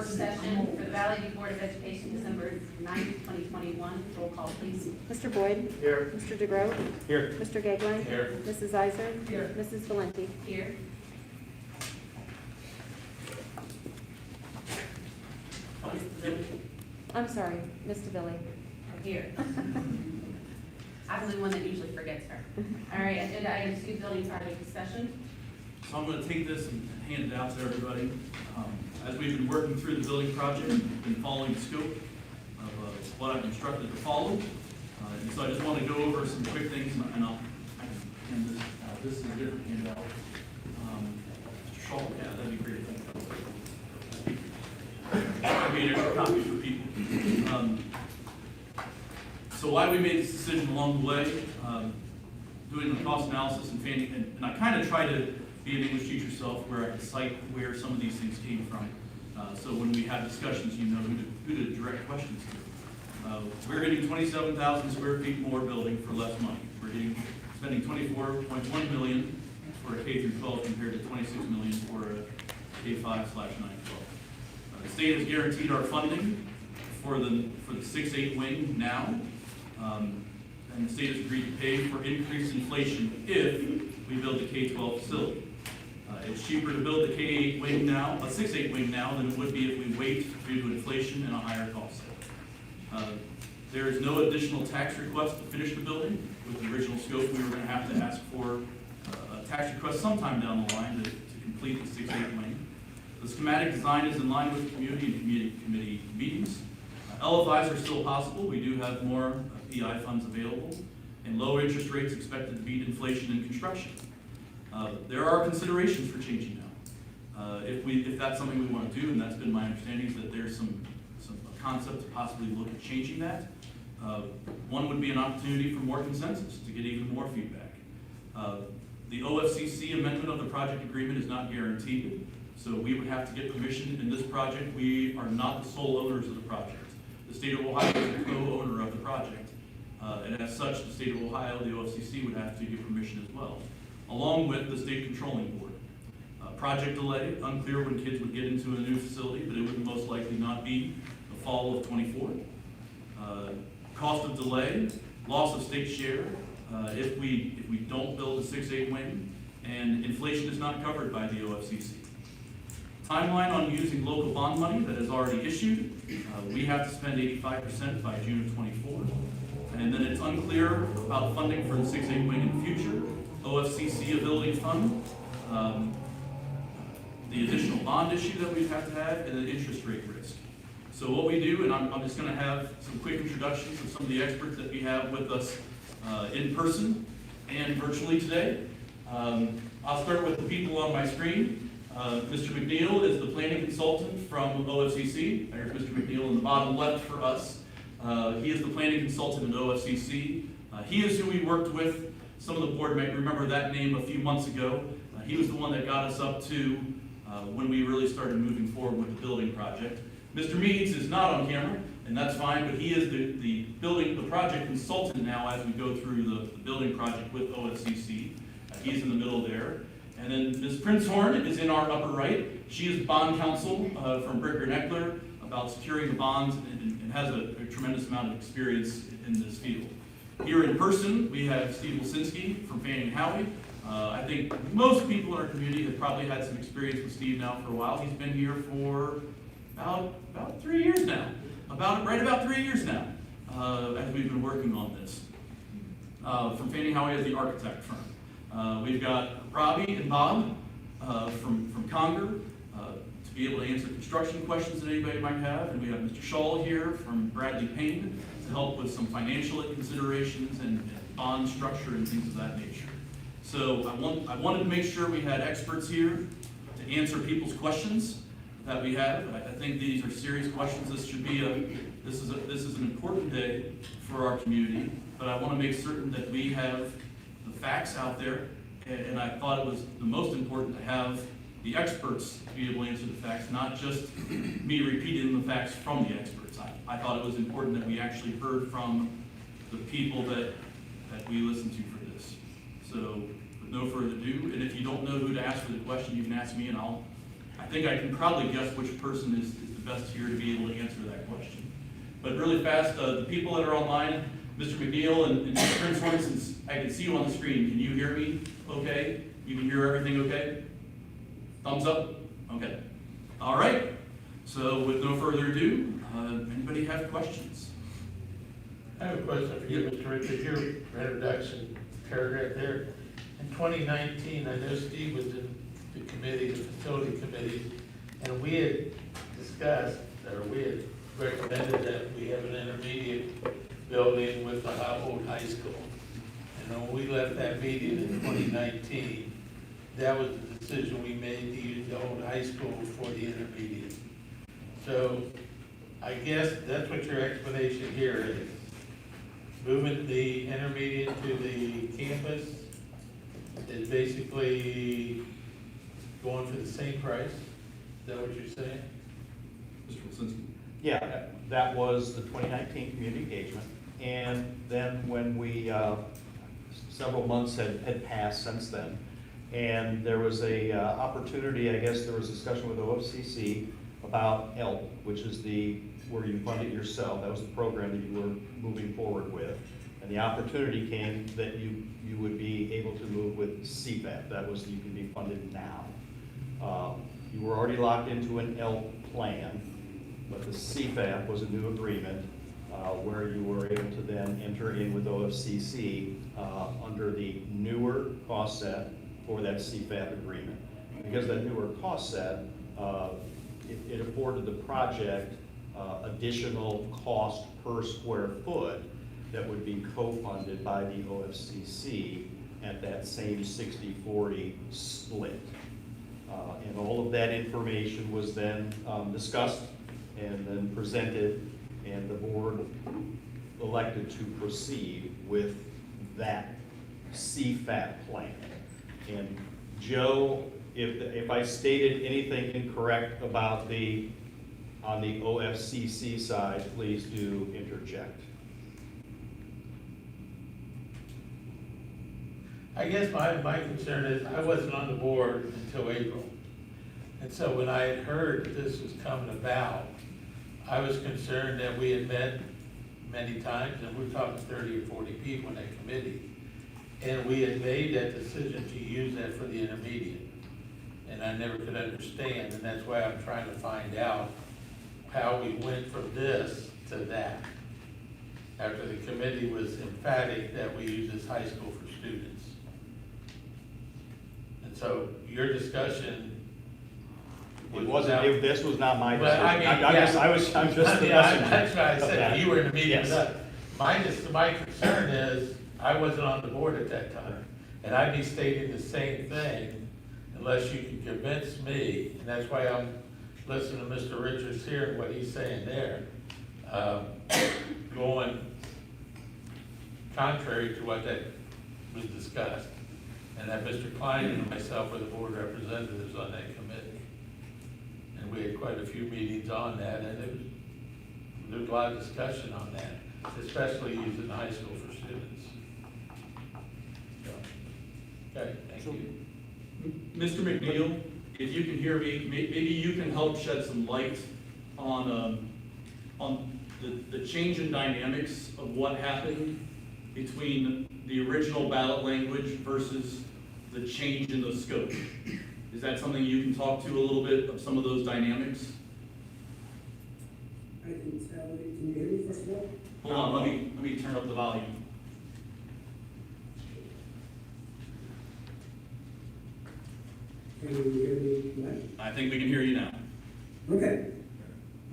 work session for the Valley View Board of Education, December 9th, 2021. Roll call, please. Mr. Boyd? Here. Mr. DeGroat? Here. Mr. Gagline? Here. Mrs. Iser? Here. Mrs. Valenti? Here. I'm sorry, Ms. DeVilly. Here. I'm the one that usually forgets her. All right, agenda item 2, building project discussion. So I'm going to take this and hand it out to everybody. As we've been working through the building project, we've been following the scope of what I've instructed to follow. And so I just want to go over some quick things, and I can hand this out. This is a different handout. Mr. Shaw, yeah, that'd be great. That'd be an extra copy for people. So why we made this decision along the way, doing the cost analysis and I kind of try to be an English teacher self where I can cite where some of these things came from. So when we have discussions, you know who to direct questions to. We're getting 27,000 square feet more building for less money. We're spending $24.1 million for a K through 12 compared to $26 million for a K5/9-12. The state has guaranteed our funding for the 6-8 wing now. And the state has agreed to pay for increased inflation if we build the K-12 facility. It's cheaper to build the K-8 wing now, a 6-8 wing now, than it would be if we wait due to inflation and a higher cost. There is no additional tax request to finish the building. With the original scope, we were going to have to ask for a tax request sometime down the line to complete the 6-8 wing. The schematic design is in line with community and committee meetings. LFIs are still possible. We do have more PI funds available, and low interest rates expected to beat inflation in construction. There are considerations for changing now. If that's something we want to do, and that's been my understanding, is that there's a concept to possibly look at changing that. One would be an opportunity for more consensus, to get even more feedback. The OFCC amendment of the project agreement is not guaranteed, so we would have to get permission in this project. We are not the sole owners of the project. The state of Ohio is the co-owner of the project, and as such, the state of Ohio, the OFCC, would have to give permission as well, along with the state controlling board. Project delay, unclear when kids would get into a new facility, but it would most likely not be the fall of '24. Cost of delay, loss of state share, if we don't build a 6-8 wing, and inflation is not covered by the OFCC. Timeline on using local bond money that is already issued. We have to spend 85% by June of '24. And then it's unclear about funding for the 6-8 wing in the future. OFCC ability fund, the additional bond issue that we have to have, and the interest rate risk. So what we do, and I'm just going to have some quick introductions of some of the experts that we have with us in person and virtually today. I'll start with the people on my screen. Mr. McNeil is the planning consultant from OFCC. There's Mr. McNeil in the bottom left for us. He is the planning consultant at OFCC. He is who we worked with. Some of the board may remember that name a few months ago. He was the one that got us up to when we really started moving forward with the building project. Mr. Meads is not on camera, and that's fine, but he is the project consultant now as we go through the building project with OFCC. He's in the middle there. And then Ms. Prinzhorn is in our upper right. She is bond counsel from Bricker and Eckler about securing the bonds and has a tremendous amount of experience in this field. Here in person, we have Steve Wilsinski from Fanning and Howie. I think most people in our community have probably had some experience with Steve now for a while. He's been here for about 3 years now. Right about 3 years now, as we've been working on this. From Fanning and Howie as the architect firm. We've got Robbie and Bob from Conger to be able to answer construction questions that anybody might have. And we have Mr. Shaw here from Bradley Payne to help with some financial considerations and bond structure and things of that nature. So I wanted to make sure we had experts here to answer people's questions that we have. I think these are serious questions. This is an important day for our community, but I want to make certain that we have the facts out there, and I thought it was the most important to have the experts to be able to answer the facts, not just me repeating the facts from the experts. I thought it was important that we actually heard from the people that we listened to for this. So with no further ado, and if you don't know who to ask for the question, you can ask me, and I think I can probably guess which person is the best here to be able to answer that question. But really fast, the people that are online, Mr. McNeil and Mr. Prince, since I can see you on the screen, can you hear me okay? You can hear everything okay? Thumbs up? Okay. All right. So with no further ado, anybody have questions? I have a question for you, Mr. Richards. Your introduction paragraph there. In 2019, I know Steve was in the committee, the facility committee, and we had discussed, or we had recommended that we have an intermediate building with the old high school. And when we left that meeting in 2019, that was the decision we made to use the old high school for the intermediate. So I guess that's what your explanation here is. Moving the intermediate to the campus is basically going for the same price? Is that what you're saying? Mr. Wilsinski? Yeah, that was the 2019 community engagement. And then when we, several months had passed since then, and there was a opportunity, I guess there was discussion with OFCC about ELP, which is where you fund it yourself. That was the program that you were moving forward with. And the opportunity came that you would be able to move with CFAP. That was, you can be funded now. You were already locked into an ELP plan, but the CFAP was a new agreement where you were able to then enter in with OFCC under the newer cost set for that CFAP agreement. Because that newer cost set, it afforded the project additional cost per square foot that would be co-funded by the OFCC at that same 60-40 split. And all of that information was then discussed and then presented, and the board elected to proceed with that CFAP plan. And Joe, if I stated anything incorrect about on the OFCC side, please do interject. I guess my concern is, I wasn't on the board until April. And so when I had heard that this was coming about, I was concerned that we had met many times, and we're talking 30 or 40 people in that committee, and we had made that decision to use that for the intermediate. And I never could understand, and that's why I'm trying to find out how we went from this to that, after the committee was emphatic that we use this high school for students. And so your discussion. This was not my decision. But I mean, I'm just the messenger. That's why I said you were in the meeting with Yes. us. My concern is, I wasn't on the board at that time, and I'd be stating the same thing unless you can convince me, and that's why I'm listening to Mr. Richards here and what he's saying there, going contrary to what that was discussed, and that Mr. Klein and myself were the board representatives on that committee. And we had quite a few meetings on that, and there was a lot of discussion on that, especially using the high school for students. So, okay, thank you. Mr. McNeil, if you can hear me, maybe you can help shed some light on the change in dynamics of what happened between the original ballot language versus the change in the scope. Is that something you can talk to a little bit of some of those dynamics? I can tell you, can you hear me first of all? Hold on, let me turn up the volume. Can you hear me now? I think we can hear you now. Okay.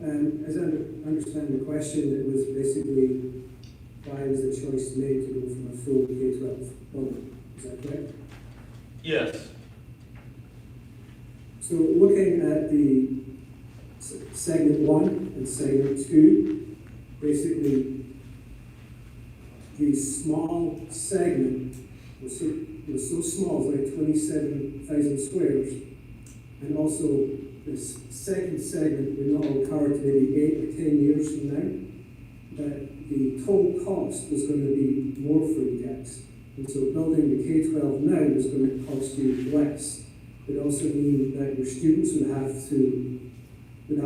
As I understand the question, it was basically why was the choice made to go from a full K-12 model? Is that correct? Yes. So looking at the segment 1 and segment 2, basically the small segment was so small, it's like 27,000 squares, and also this second segment will not occur to maybe 8 or 10 years from now, that the total cost was going to be more for you guys. And so building the K-12 now was going to cost you less would also mean that your students would have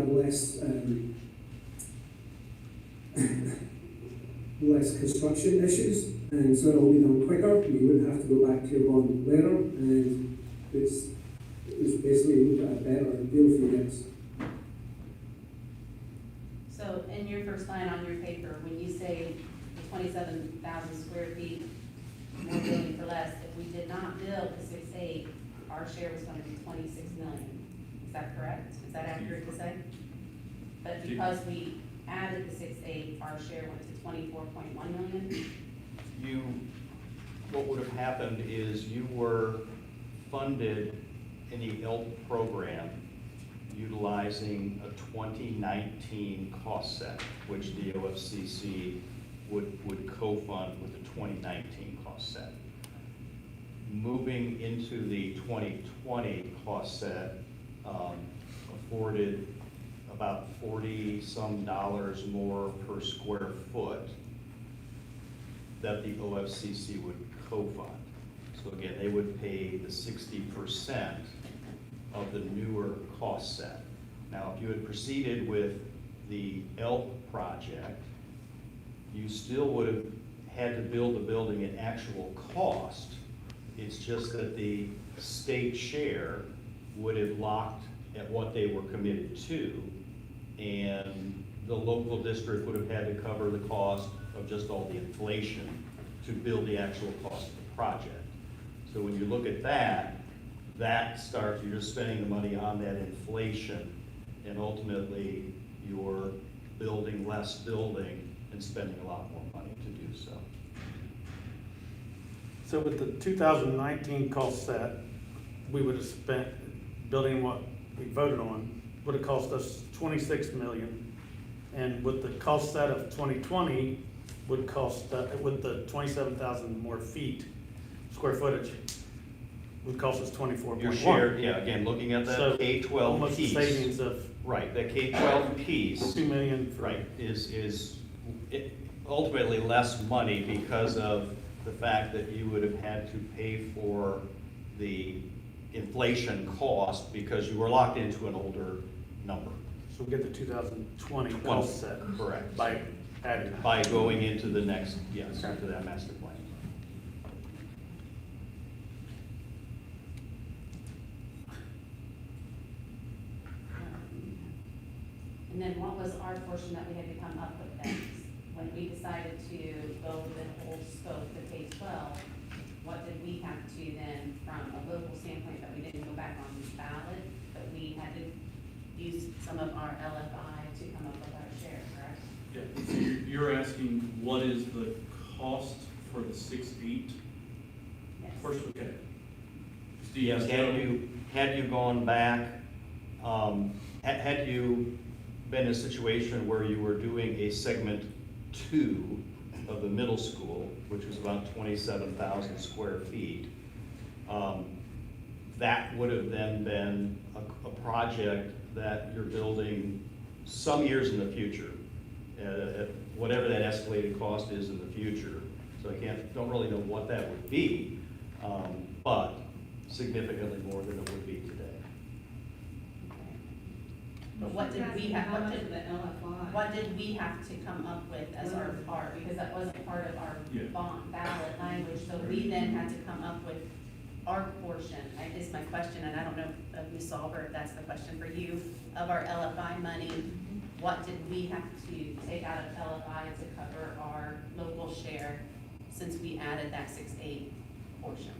less, less construction issues, and so it'll be done quicker. You wouldn't have to go back to your bond later, and it's basically a better deal for you guys. So in your first line on your paper, when you say the 27,000 square feet, more building for less, if we did not build the 6.8, our share was going to be 26 million. Is that correct? Is that accurate to say? But because we added the 6.8, our share went to 24.1 million? What would have happened is you were funded in the ELP program utilizing a 2019 cost set, which the OFCC would co-fund with the 2019 cost set. Moving into the 2020 cost set afforded about $40-some more per square foot that the OFCC would co-fund. So again, they would pay the 60% of the newer cost set. Now, if you had proceeded with the ELP project, you still would have had to build the building at actual cost. It's just that the state share would have locked at what they were committed to, and the local district would have had to cover the cost of just all the inflation to build the actual cost of the project. So when you look at that, you're just spending the money on that inflation, and ultimately you're building less building and spending a lot more money to do so. So with the 2019 cost set, we would have spent, building what we voted on, would have cost us 26 million. And with the cost set of 2020, would cost, with the 27,000 more feet, square footage, would cost us 24.1. Your share, yeah, again, looking at So that K-12 almost piece. savings of Right, that K-12 piece. 2 million. For, Right, is ultimately less money because of the fact that you would have had to pay for the inflation cost because you were locked into an older number. So we get the 2020 cost set. Correct. By adding that. By going into the next, yes, into that master plan. And then what was our portion that we had to come up with then? When we decided to go with the whole scope, the K-12, what did we have to then, from a local standpoint, that we didn't go back on the ballot, but we had to use some of our LFI to come up with our share, correct? Yeah, so you're asking what is the cost for the 6.8? Yes. First, okay. Steve, Yes, had you gone back, had you been in a situation where you were doing a segment 2 of the middle school, which was about 27,000 square feet, that would have then been a project that you're building some years in the future, at whatever that escalated cost is in the future. So I don't really know what that would be, but significantly more than it would be today. But what did we have, How much of the LFI? what did we have to come up with as our part, because that wasn't part of our Yeah. bond ballot language, so we then had to come up with our portion, is my question, and I don't know if Ms. Solver, if that's the question for you, of our LFI money, what did we have to take out of LFI to cover our local share, since we added that 6.8 portion?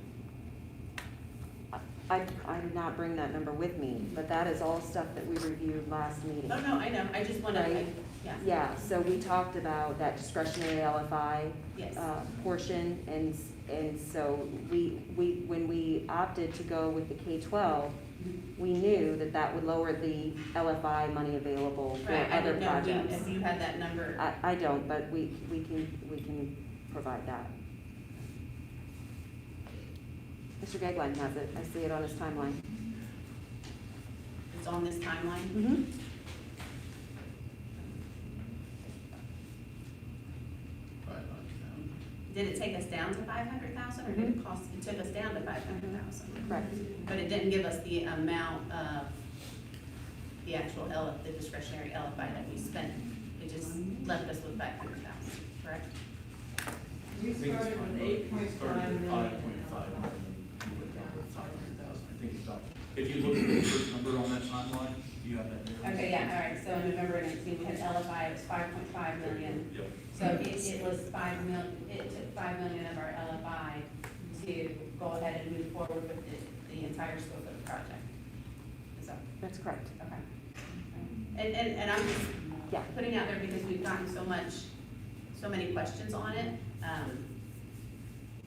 I did not bring that number with me, but that is all stuff that we reviewed last meeting. Oh, no, I know, I just wanna, Right. yeah, Yeah, so we talked about that discretionary LFI yes. portion, and so when we opted to go with the K-12, we knew that that would lower the LFI money available for Right, I other didn't know projects. if you had that number. I don't, but we can provide that. Mr. Gagline has it, I see it on his timeline. It's on this timeline? Mm-hmm. did it take us down to 500,000, or did it cost, it took us down to 500,000? Correct. But it didn't give us the amount of the actual the discretionary LFI that we spent. It just left us with 500,000, correct? We started with 8.5 Started million. at 5.5 million, we went down to 500,000. I think it's about, if you look at the first number on that timeline, you have that there. Okay, yeah, all right, so in November 19, we had LFI, it was 5.5 million. Yep. So it was 5 million, it took 5 million of our LFI to go ahead and move forward with the entire scope of the project. Is that, That's correct. okay. And I'm just Yeah. putting out there because we've gotten so many questions on it.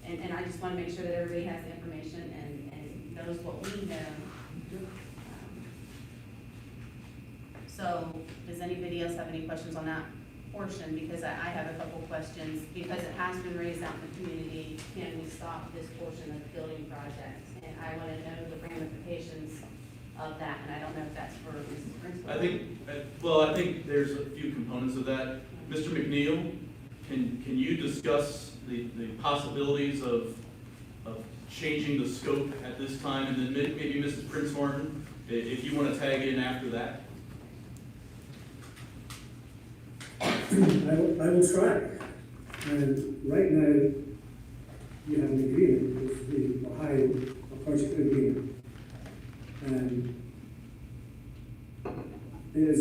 And I just want to make sure that everybody has the information and knows what we know. So, does anybody else have any questions on that portion? Because I have a couple questions, because it has been raised out in the community, can we stop this portion of the building project? And I want to know the ramifications of that, and I don't know if that's for Mrs. Principal. I think there's a few components of that. Mr. McNeil, can you discuss the possibilities of changing the scope at this time? And then maybe Mrs. Prinzhorn, if you want to tag in after that? I will try. And right now, you have an agreement with the Ohio, a project agreement. And this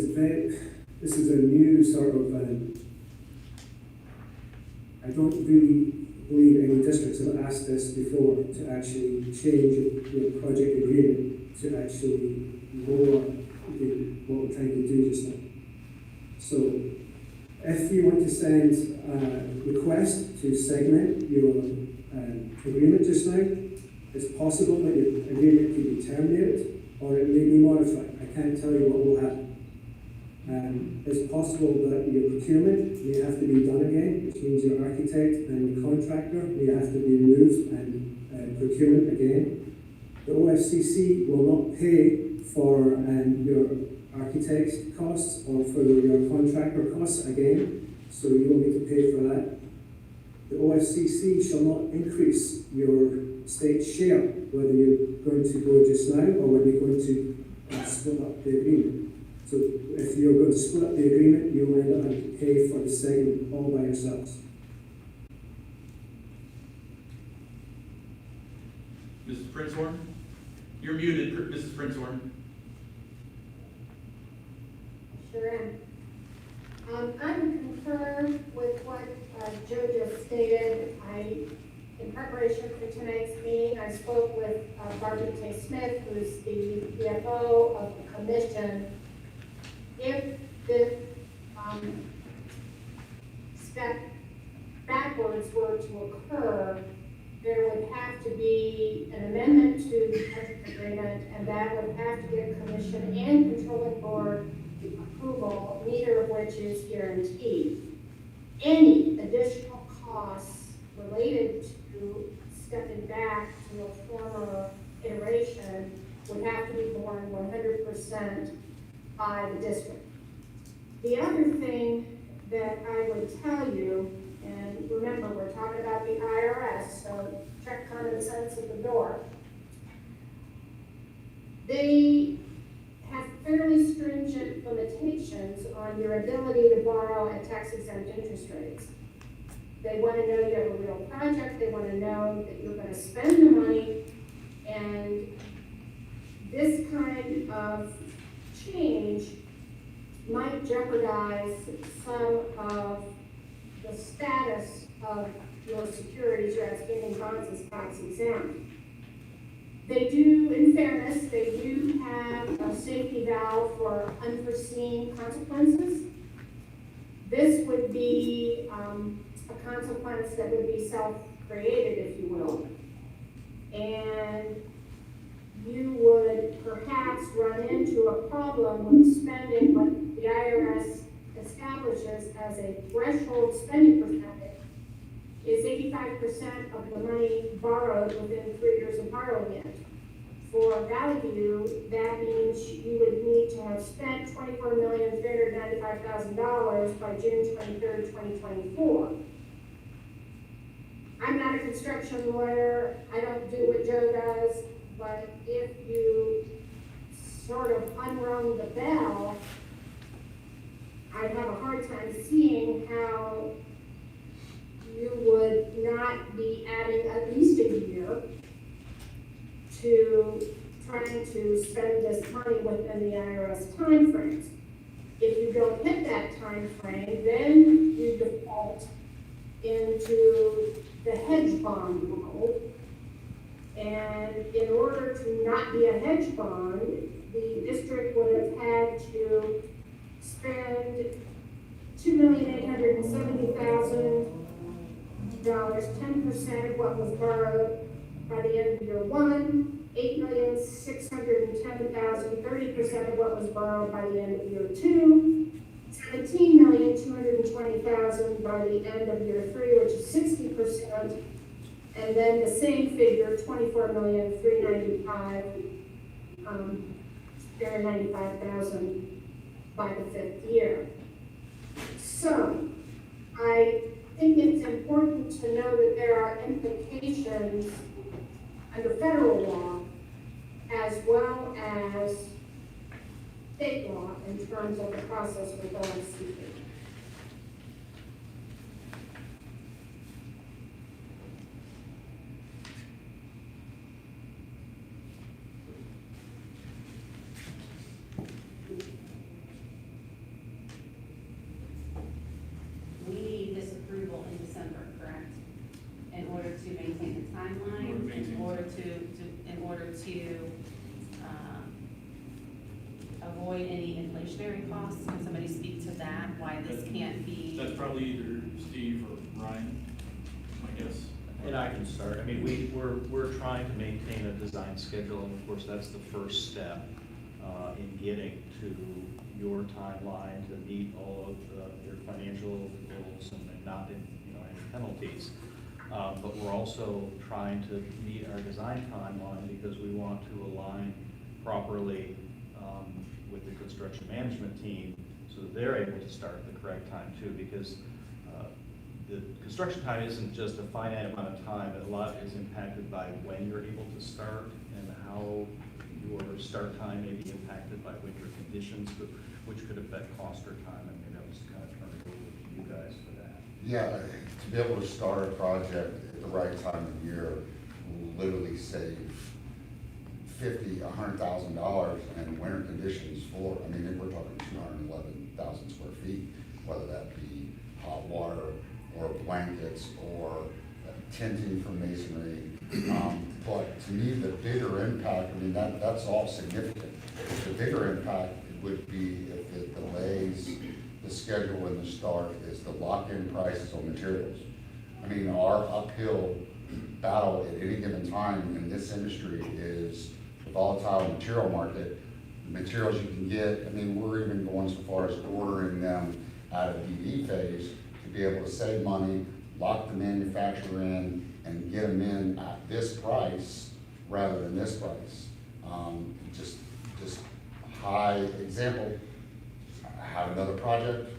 is a new sort of, I don't really believe any districts have asked this before to actually change your project agreement to actually lower what we're trying to do just now. So if you want to send a request to segment your agreement just now, it's possible that your agreement can be terminated or it may be modified. I can't tell you what will happen. It's possible that your procurement may have to be done again, which means your architect and your contractor may have to be removed and procurement again. The OFCC will not pay for your architect's costs or for your contractor costs again, so you will need to pay for that. The OFCC shall not increase your state share, whether you're going to go just now or whether you're going to split up the agreement. So if you're going to split up the agreement, you'll end up having to pay for the segment all by yourselves. Mrs. Prinzhorn? You're muted, Mrs. Prinzhorn. Sure am. I would concur with what Joe just stated. In preparation for tonight's meeting, I spoke with Barbara Tay Smith, who's the CFO of the commission. If the step backwards were to occur, there would have to be an amendment to the project agreement, and that would have to get commission and controlling board approval, neither of which is guaranteed. Any additional costs related to stepping back to a former iteration would have to be borne 100% by the district. The other thing that I would tell you, and remember, we're talking about the IRS, so check common sense at the door. They have fairly stringent limitations on your ability to borrow at tax-exempt interest rates. They want to know you have a real project, they want to know that you're going to spend the money, and this kind of change might jeopardize some of the status of your securities, your outstanding bonds as tax exempt. They do, in fairness, they do have a safety valve for unforeseen consequences. This would be a consequence that would be self-created, if you will. And you would perhaps run into a problem with spending what the IRS establishes as a threshold spending percentage is 85% of the money borrowed within 3 years of borrowing it. For Valley View, that means you would need to have spent $24,395,000 by June 23rd, 2024. I'm not a construction lawyer, I don't do what Joe does, but if you sort of unrung the bell, I'd have a hard time seeing how you would not be adding at least a year to trying to spend this money within the IRS timeframes. If you don't hit that timeframe, then you default into the hedge bond mode. And in order to not be a hedge bond, the district would have had to spend $2,870,000, 10% of what was borrowed by the end of year one, $8,610,000, 30% of what was borrowed by the end of year two, $17,220,000 by the end of year three, which is 60%, and then the same figure, $24,395,000 by the fifth year. So, I think it's important to know that there are implications under federal law as well as state law in terms of the process we're going through. We need this approval in December, correct? In order to maintain the timeline, in order to avoid any inflationary costs. Can somebody speak to that, why this can't be? That's probably either Steve or Ryan, I guess. And I can start. I mean, we're trying to maintain a design schedule, and of course, that's the first step in getting to your timeline to meet all of your financial goals and not any penalties. But we're also trying to meet our design timeline because we want to align properly with the construction management team so that they're able to start at the correct time too, because the construction time isn't just a finite amount of time, but a lot is impacted by when you're able to start and how your start time may be impacted by winter conditions, which could affect cost or time. And maybe I'll just kind of turn it over to you guys for that. Yeah, to be able to start a project at the right time of year will literally save $100,000 in winter conditions for, I mean, we're talking 211,000 square feet, whether that be hot water or blankets or tinting from masonry. But to me, the bigger impact, I mean, that's all significant. The bigger impact would be if it delays the schedule and the start is the lock-in prices on materials. I mean, our uphill battle at any given time in this industry is the volatile material market, the materials you can get. I mean, we're even going so far as ordering them out of DD phase to be able to save money, lock the manufacturer in, and get them in at this price rather than this price. Just high example. I have another project,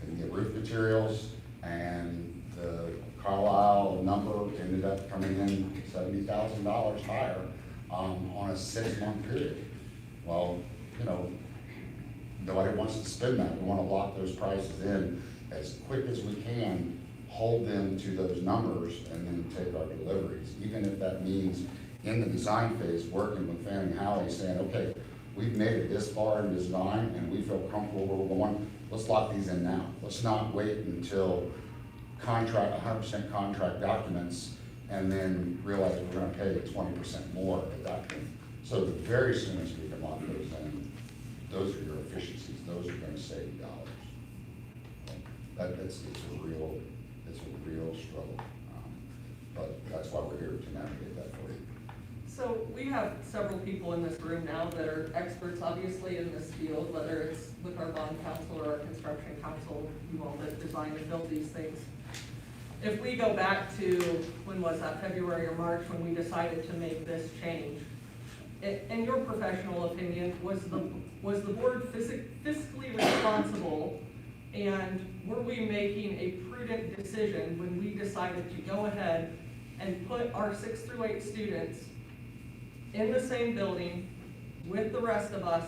and get roof materials, and the Carlisle number ended up coming in $70,000 higher on a 6-month period. Well, nobody wants to spend that. We want to lock those prices in as quick as we can, hold them to those numbers, and then take our deliveries. Even if that means in the design phase, working with Fanning Howley, saying, okay, we've made it this far in design and we feel comfortable where we're going, let's lock these in now. Let's not wait until 100% contract documents and then realize we're gonna pay 20% more at that point. So the very soonest we can lock those in, those are your efficiencies, those are gonna save dollars. It's a real struggle. But that's why we're here to navigate that for you. So we have several people in this room now that are experts, obviously, in this field, whether it's with our bond council or our construction council, you all that design and build these things. If we go back to, when was that, February or March, when we decided to make this change, in your professional opinion, was the board fiscally responsible And were we making a prudent decision when we decided to go ahead and put our 6 through 8 students in the same building with the rest of us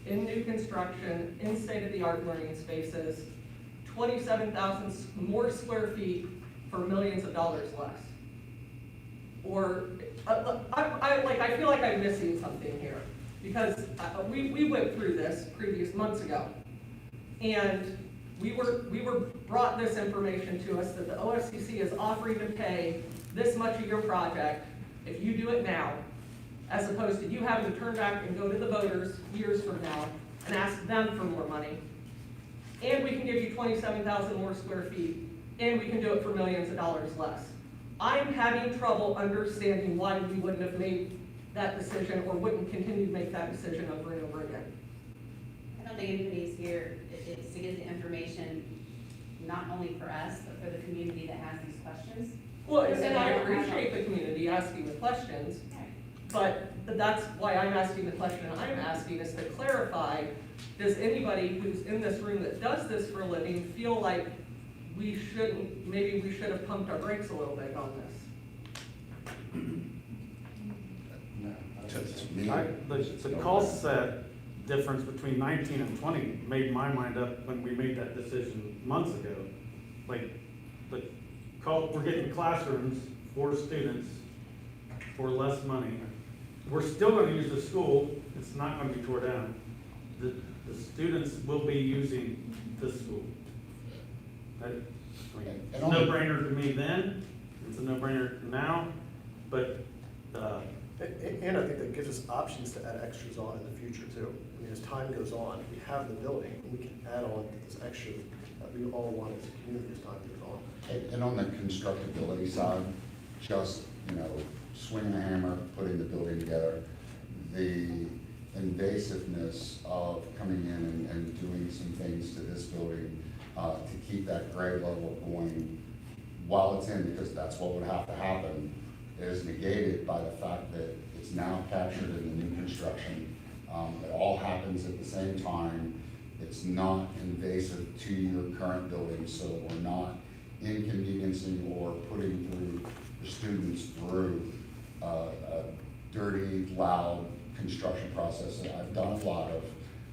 in new construction, in state-of-the-art learning spaces, 27,000 more square feet for millions of dollars less? Or, I feel like I'm missing something here, because we went through this previous months ago. And we were brought this information to us that the OFCC is offering to pay this much of your project if you do it now, as opposed to you having to turn back and go to the voters years from now and ask them for more money. And we can give you 27,000 more square feet, and we can do it for millions of dollars less. I'm having trouble understanding why we wouldn't have made that decision or wouldn't continue to make that decision over and over again. I don't think anybody's here, it's to get the information, not only for us, but for the community that has these questions. Well, and I appreciate the community asking the questions, but that's why I'm asking the question I'm asking, is to clarify, does anybody who's in this room that does this for a living feel like maybe we should have pumped our brakes a little bit on this? To me, The cost set difference between 19 and 20 made my mind up when we made that decision months ago. Like, we're getting classrooms for students for less money. We're still gonna use the school, it's not gonna be tore down. The students will be using this school. It's a no-brainer to me then, it's a no-brainer now, but, And I think that gives us options to add extras on in the future too. I mean, as time goes on, we have the building, we can add on this extra that we all want as a community as time goes on. and on the constructability side, just, swinging a hammer, putting the building together, the invasiveness of coming in and doing some things to this building to keep that grade level going while it's in, because that's what would have to happen, is negated by the fact that it's now captured in the new construction. It all happens at the same time. It's not invasive to your current building, so we're not inconveniencing or putting the students through a dirty, loud construction process. And I've done a lot of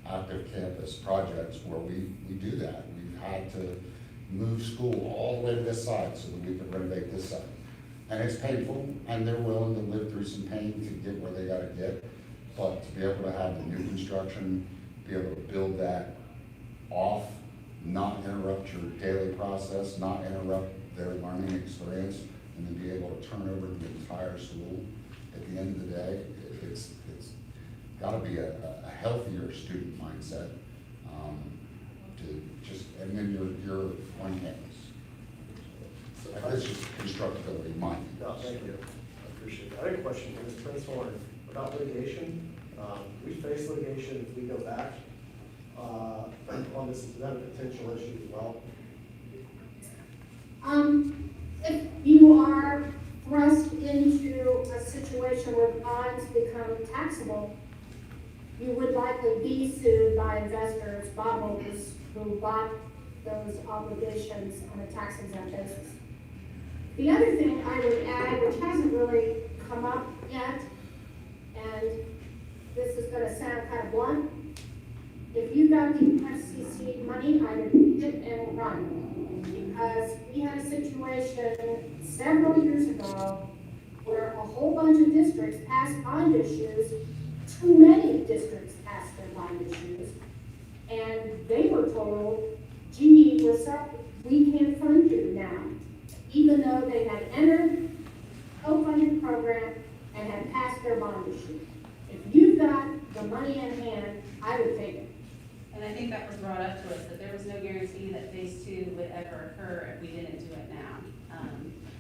active campus projects where we do that. We've had to move school all the way to this side so that we could renovate this side. And it's painful, and they're willing to live through some pain to get where they gotta get. But to be able to have the new construction, be able to build that off, not interrupt your daily process, not interrupt their learning experience, and then be able to turn over the entire school at the end of the day, it's gotta be a healthier student mindset, and then you're on campus. That's just constructability, mine. No, thank you, I appreciate it. I have a question for Ms. Prince-Horn about litigation. We face litigation if we go back on this, is that a potential issue as well? If you are thrust into a situation where bonds become taxable, you would likely be sued by investors, bondholders who bought those obligations on a tax exempt basis. The other thing I would add, which hasn't really come up yet, and this is gonna sound kind of blunt, if you got the FCC money, I would eat it and run. Because we had a situation several years ago where a whole bunch of districts passed bond issues, too many districts passed their bond issues, and they were told, gee, we can't fund you now, even though they had entered a co-funded program and had passed their bond issue. If you've got the money in hand, I would take it. And I think that was brought up to us, that there was no guarantee that phase 2 would ever occur if we didn't do it now.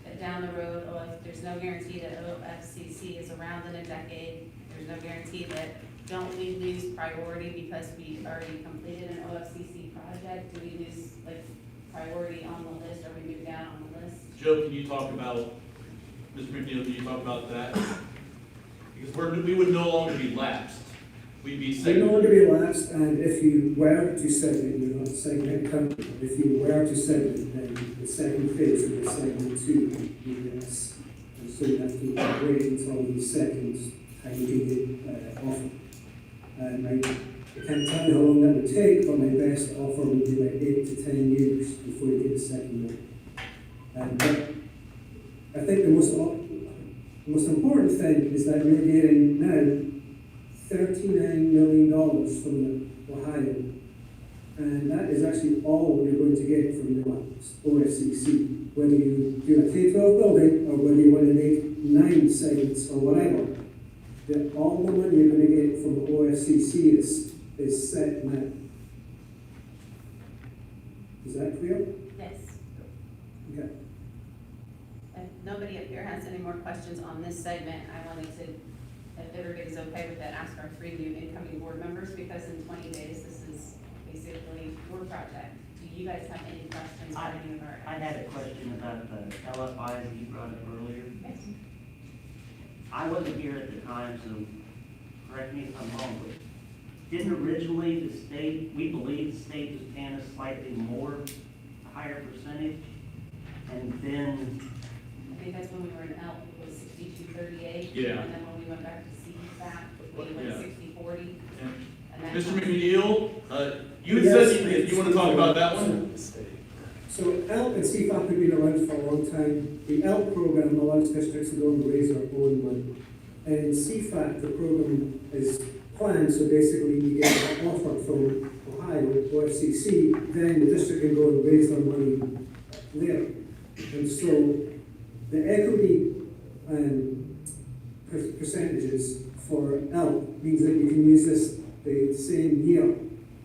That down the road, there's no guarantee that OFCC is around in a decade. There's no guarantee that don't we lose priority because we already completed an OFCC project? Do we lose priority on the list, or we move down on the list? Joe, can you talk about, Ms. McNeil, can you talk about that? Because we would no longer be lapsed we'd be They're no saying, longer be elapsed, and if you were to segment, you're not segment company, if you were to segment, then the second phase would be segment 2, yes. And so you have to wait until the second time you get offer. And I can't tell you how long that would take, but my best offer would be like 8 to 10 years before you get the second one. But I think the most important thing is that you're getting now $39 million from the Ohio, and that is actually all you're going to get from the OFCC. Whether you do a K-12 building, or whether you want to make 9 segments or whatever, all the money you're going to get from the OFCC is set now. Is that clear? Yes. Okay. If nobody up here has any more questions on this segment, I wanted to, if everybody's okay with that, ask our 3 new incoming board members, because in 20 days, this is basically your project. Do you guys have any questions for any of our? I had a question about the LFIs that you brought up earlier. Yes. I wasn't here at the time, so correct me if I'm wrong, but didn't originally the state, we believe the state was paying us slightly more, a higher percentage, and then, I think that's when we were in Elk, it was 62-38. Yeah. And then when we went back to CFAP, we went Yeah. 60-40. Yeah. And that Mr. was- McNeil, you had Yes, said you want to talk about that one? So ELK and CFAP have been around for a long time. The ELK program allows districts to go and raise their own money. And in CFAP, the program is planned, so basically you get an offer from Ohio, OFCC, then the district can go and raise their money later. And so the equity percentages for ELK means that you can use this the same year.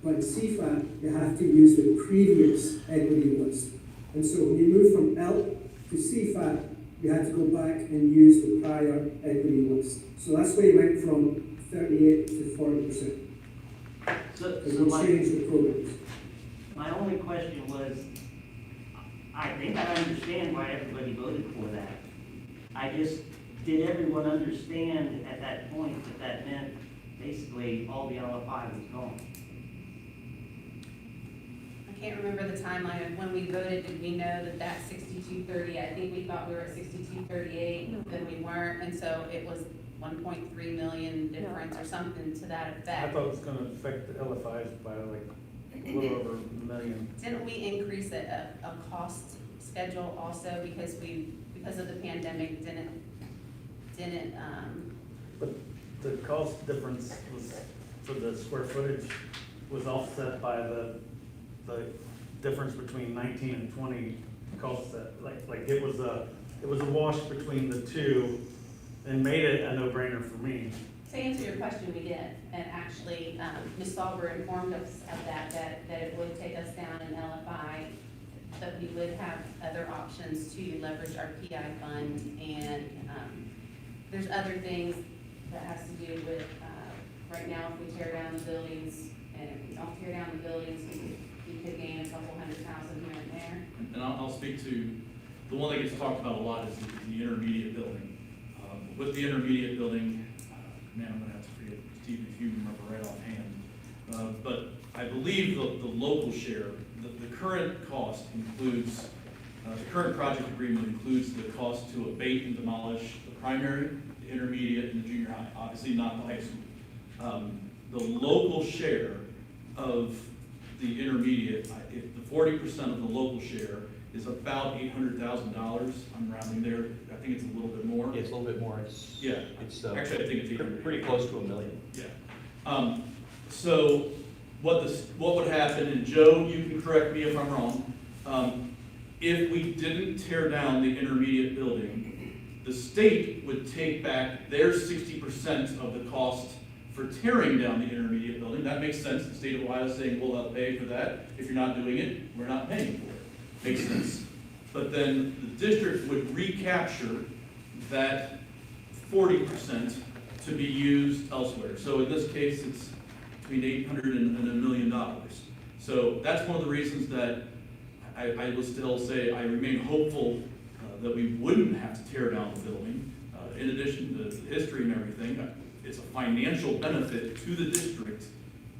But in CFAP, you have to use the previous equity list. And so when you move from ELK to CFAP, you have to go back and use the prior equity list. So that's where you went from 38 to 40%. so And we changed the programs. my only question was, I think I understand why everybody voted for that. Did everyone understand at that point that that meant basically all the LFI was gone? I can't remember the timeline of when we voted. Did we know that 62-30, I think we thought we were at 62-38, then we weren't, and so it was 1.3 million difference or something to that I effect. thought it was gonna affect the LFIs by like a little over $1 million. Didn't we increase a cost schedule also because of the pandemic, didn't, But the cost difference was, for the square footage, was offset by the difference between 19 and 20 costs that, like it was a wash between the two and made it a no-brainer for me. to answer your question, we did, and actually, Ms. Sauber informed us of that it would take us down in LFI, but we would have other options to leverage our PI fund, and, there's other things that has to do with, right now, if we tear down the buildings, and if we don't tear down the buildings, we could gain a couple $100,000 here and there. And I'll speak to, the one that gets talked about a lot is the intermediate building. With the intermediate building, man, I'm gonna have to forget, Steve, if you remember right offhand. But I believe the local share, the current cost includes, the current project agreement includes the cost to abate and demolish the primary, the intermediate, and the junior high, obviously not the high school. The local share of the intermediate, if the 40% of the local share is about $800,000, I'm rounding there, I think it's a little bit more. Yeah, it's a little bit more, it's. Yeah. It's, Actually, I think it's 800. pretty close to $1 million. Yeah. So what would happen, and Joe, you can correct me if I'm wrong, if we didn't tear down the intermediate building, the state would take back their 60% of the cost for tearing down the intermediate building. That makes sense. The state of Ohio is saying, well, they'll pay for that. If you're not doing it, we're not paying for it. Makes sense. But then the district would recapture that 40% to be used elsewhere. So in this case, it's between 800 and $1 million. So that's one of the reasons that I will still say I remain hopeful that we wouldn't have to tear down the building. In addition to the history and everything, it's a financial benefit to the district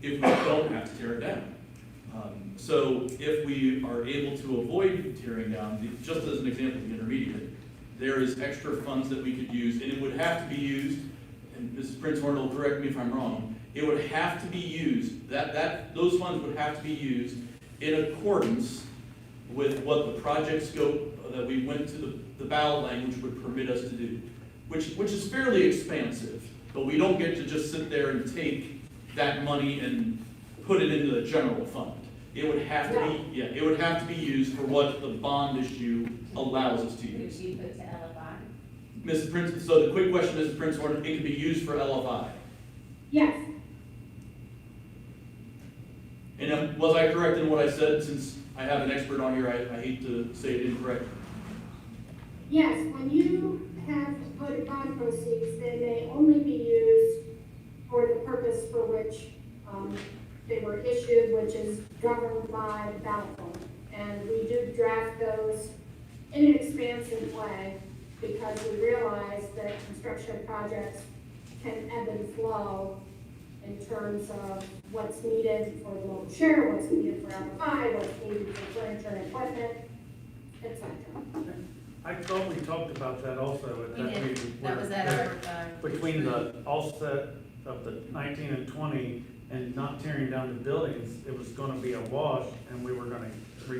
if we don't have to tear it down. So if we are able to avoid tearing down, just as an example, the intermediate, there is extra funds that we could use, and it would have to be used, and Mrs. Prince-Horn will correct me if I'm wrong, it would have to be used, those funds would have to be used in accordance with what the project scope that we went to the ballot language would permit us to do, which is fairly expansive, but we don't get to just sit there and take that money and put it into the general fund. It would have to be, yeah, it would have to be used for what the bond issue allows us to use. Could you put to LFI? Mrs. Prince, so the quick question, Mrs. Prince-Horn, it can be used for LFI. Yes, And was I correct in what I said? Since I have an expert on here, I hate to say it incorrect. yes, when you have put bond proceeds, they may only be used for the purpose for which they were issued, which is governed by the ballot law. And we do draft those in an expansive way because we realize that construction projects can ebb and flow in terms of what's needed for the local share, what's needed for LFI, what's needed for furniture and equipment, etc. I thought we talked about that also at We that did. meeting. That was at our, Between the offset of the 19 and 20 and not tearing down the buildings, it was gonna be a wash, and we were gonna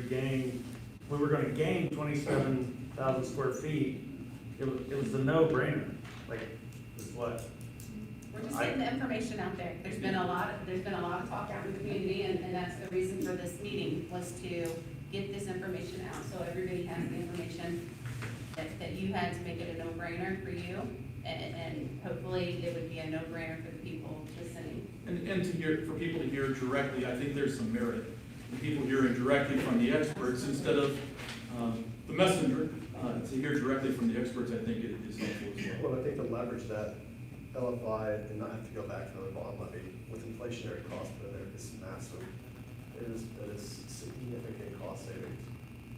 gain 27,000 square feet. It was a no-brainer, like, is what. we're just getting the information out there. There's been a lot of talk out in the community, and that's the reason for this meeting, was to get this information out, so everybody has the information that you had to make it a no-brainer for you, and hopefully it would be a no-brainer for the people listening. And to hear, for people to hear directly, I think there's some merit in people hearing directly from the experts instead of the messenger. To hear directly from the experts, I think it is helpful as well. Well, I think to leverage that LFI and not have to go back to another bond levy with inflationary costs in there is massive. It is significant cost savings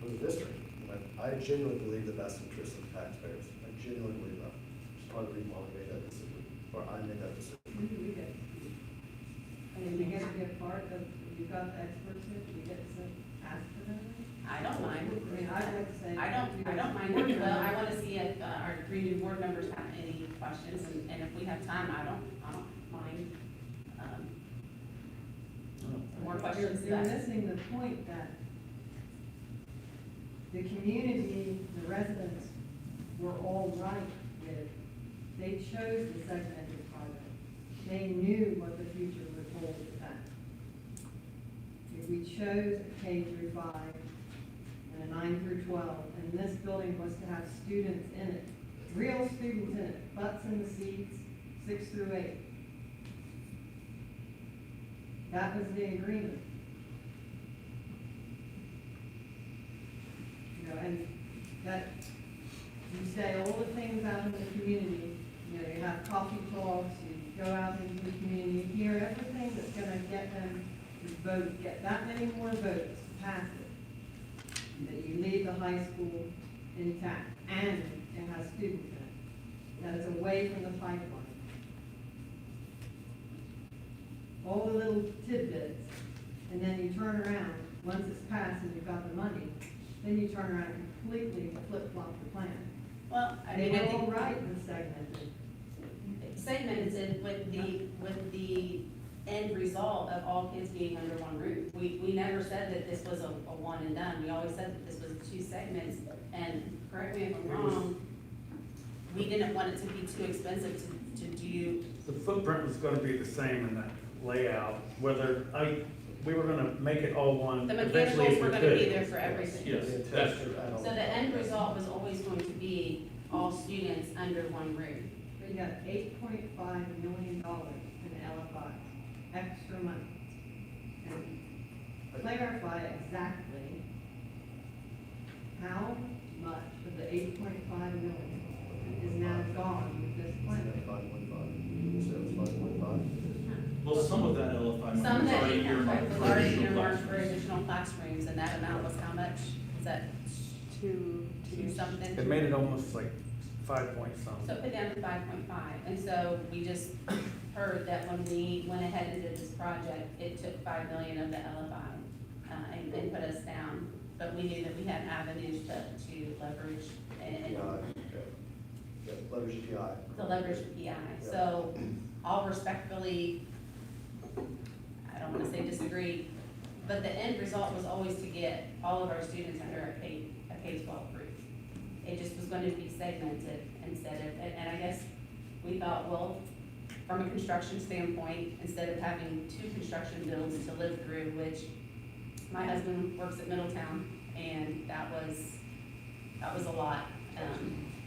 for the district. And I genuinely believe the best interest of the taxpayers. I genuinely believe that. It's part of the reason why we made that decision, or I made that decision. And you get to be a part of, you've got the experts here, you get to ask for them. I don't mind. I mean, I'd like to say. I don't mind, well, I wanna see if our three new board members have any questions, and if we have time, I don't mind. More questions to You're that. missing the point that the community, the residents were all right with. They chose the segmented project. They knew what the future would hold with that. If we chose a K through 5 and a 9 through 12, and this building was to have students in it, real students in it, butts in the seats, 6 through 8. That was the agreement. You know, and that, you say all the things out in the community, you know, you have coffee talks, you go out into the community, you hear everything that's gonna get them to vote, get that many more votes to pass it. That you leave the high school intact, and it has students in it. That is away from the pipeline. All the little tidbits, and then you turn around, once it's passed and you've got the money, then you turn around and completely flip-flop the plan. Well, I They mean, I were all think right with segmented. segmented with the end result of all kids being under one roof. We never said that this was a one and done, we always said that this was 2 segments, and correct me if I'm wrong, we didn't want it to be too expensive to do. The footprint was gonna be the same in that layout, we were gonna make it all one The eventually if mechanicals we were gonna be could. there for everything. Yes, The that's intent to add on. So the end result was always going to be all students under one roof. We got $8.5 million in LFI, extra money. And clarify exactly how much of the $8.5 million is now gone with this plan. 5.5. You said it was 5.5. Well, some of that LFI Some money is that already was earmarked for already additional earmarked for classrooms. additional classrooms, and that amount was how much? Is that Two two something? It made it almost like 5 point some. So put down to 5.5, and so we just heard that when we went ahead and did this project, it took 5 million of the LFI, and put us down, but we knew that we had avenues to leverage and Yeah, leverage PI. to leverage PI. So I'll respectfully, I don't wanna say disagree, but the end result was always to get all of our students under a K-12 roof. It just was going to be segmented instead of, and I guess we thought, well, from a construction standpoint, instead of having 2 construction builds to live through, which my husband works at Middletown, and that was a lot.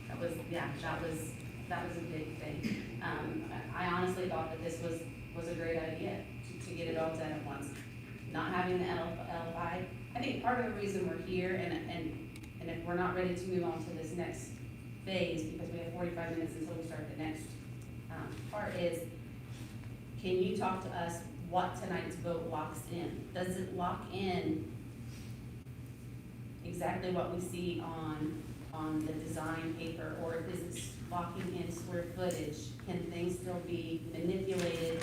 That was a big thing. I honestly thought that this was a great idea to get it all done at once. Not having the LFI, I think part of the reason we're here, and if we're not ready to move on to this next phase, because we have 45 minutes until we start the next part, is can you talk to us what tonight's vote locks in? Does it lock in exactly what we see on the design paper, or is it locking in square footage? Can things still be manipulated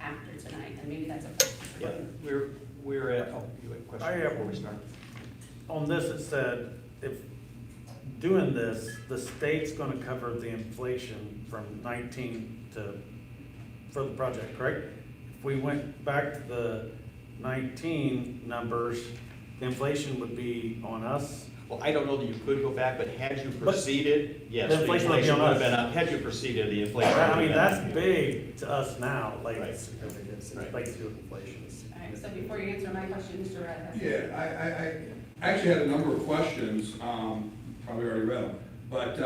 after tonight? And maybe that's a question. Yeah, we're at, oh, you had a question I have- before we start? On this, it said, if doing this, the state's gonna cover the inflation from 19 for the project, correct? If we went back to the 19 numbers, the inflation would be on us. Well, I don't know that you could go back, but had you proceeded, yes, The the inflation would be inflation on would have us. been up. Had you proceeded, the inflation. would I have mean, been that's up. big to us now, like, Right. Significant, it's Right. like to do with inflation. All right, so before you answer my question, Mr. Rudd. Yeah, I actually had a number of questions, probably already read them, but,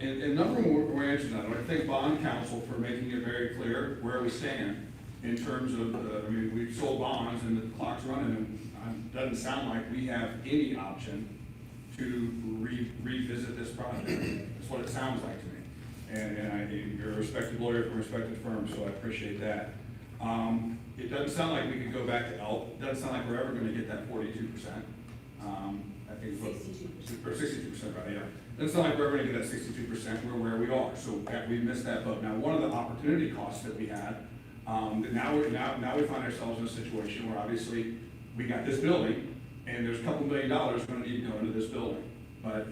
and a number of them were answered. I want to thank bond counsel for making it very clear where we stand in terms of, I mean, we've sold bonds and the clock's running, and it doesn't sound like we have any option to revisit this project. That's what it sounds like to me. And you're a respected lawyer from a respected firm, so I appreciate that. It doesn't sound like we could go back to ELP. It doesn't sound like we're ever gonna get that 42%. I think it's what, 62%. or 62%, right, yeah. Doesn't sound like we're ever gonna get that 62%. We're where we are, so we missed that boat. Now, one of the opportunity costs that we had, that now we find ourselves in a situation where obviously we got this building, and there's a couple $1 million gonna need to go into this building. But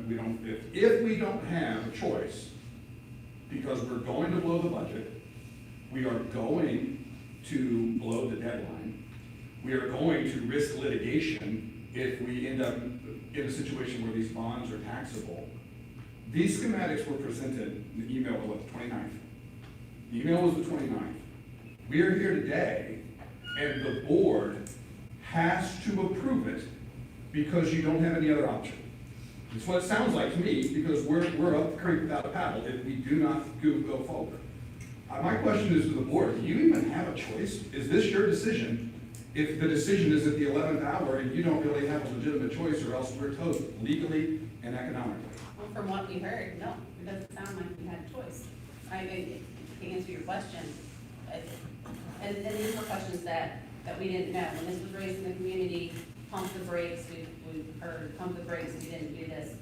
we don't, if we don't have a choice, because we're going to blow the budget, we are going to blow the deadline, we are going to risk litigation if we end up in a situation where these bonds are taxable. These schematics were presented, the email was what, the 29th? The email was the 29th. We are here today, and the board has to approve it because you don't have any other option. That's what it sounds like to me, because we're up the creek without a paddle if we do not go forward. My question is to the board, do you even have a choice? Is this your decision? If the decision is at the 11th hour and you don't really have a legitimate choice, or else we're toast legally and economically? Well, from what we heard, no, it doesn't sound like we had a choice. I mean, to answer your question, and these were questions that we didn't know. When this was raised in the community, pump the brakes, we heard pump the brakes, we didn't do this.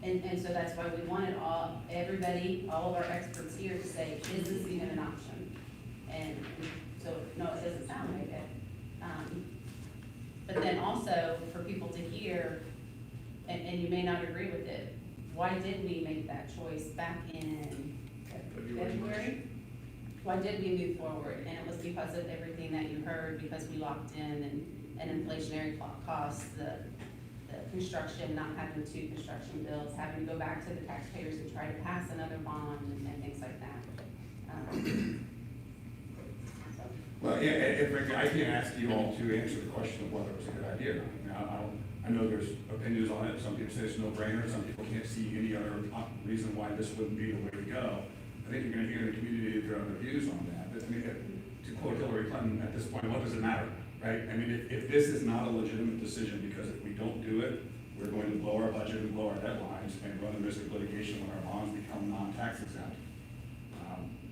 And so that's why we wanted everybody, all of our experts here to say, is this even an option? And so, no, it doesn't sound like it. But then also, for people to hear, and you may not agree with it, why did we make that choice back in February? Why did we move forward? And it was because of everything that you heard, because we locked in and inflationary costs, the construction, not having 2 construction bills, having to go back to the taxpayers and try to pass another bond and things like that. Well, yeah, if I can't ask you all to answer the question of whether it was a good idea or not. Now, I know there's opinions on it. Some people say it's a no-brainer. Some people can't see any other reason why this wouldn't be the way to go. I think you're gonna hear in the community their other views on that. But I mean, to quote Hillary Clinton at this point, what does it matter, right? I mean, if this is not a legitimate decision, because if we don't do it, we're going to blow our budget and blow our deadlines and run the risk of litigation when our bonds become non-tax exempt.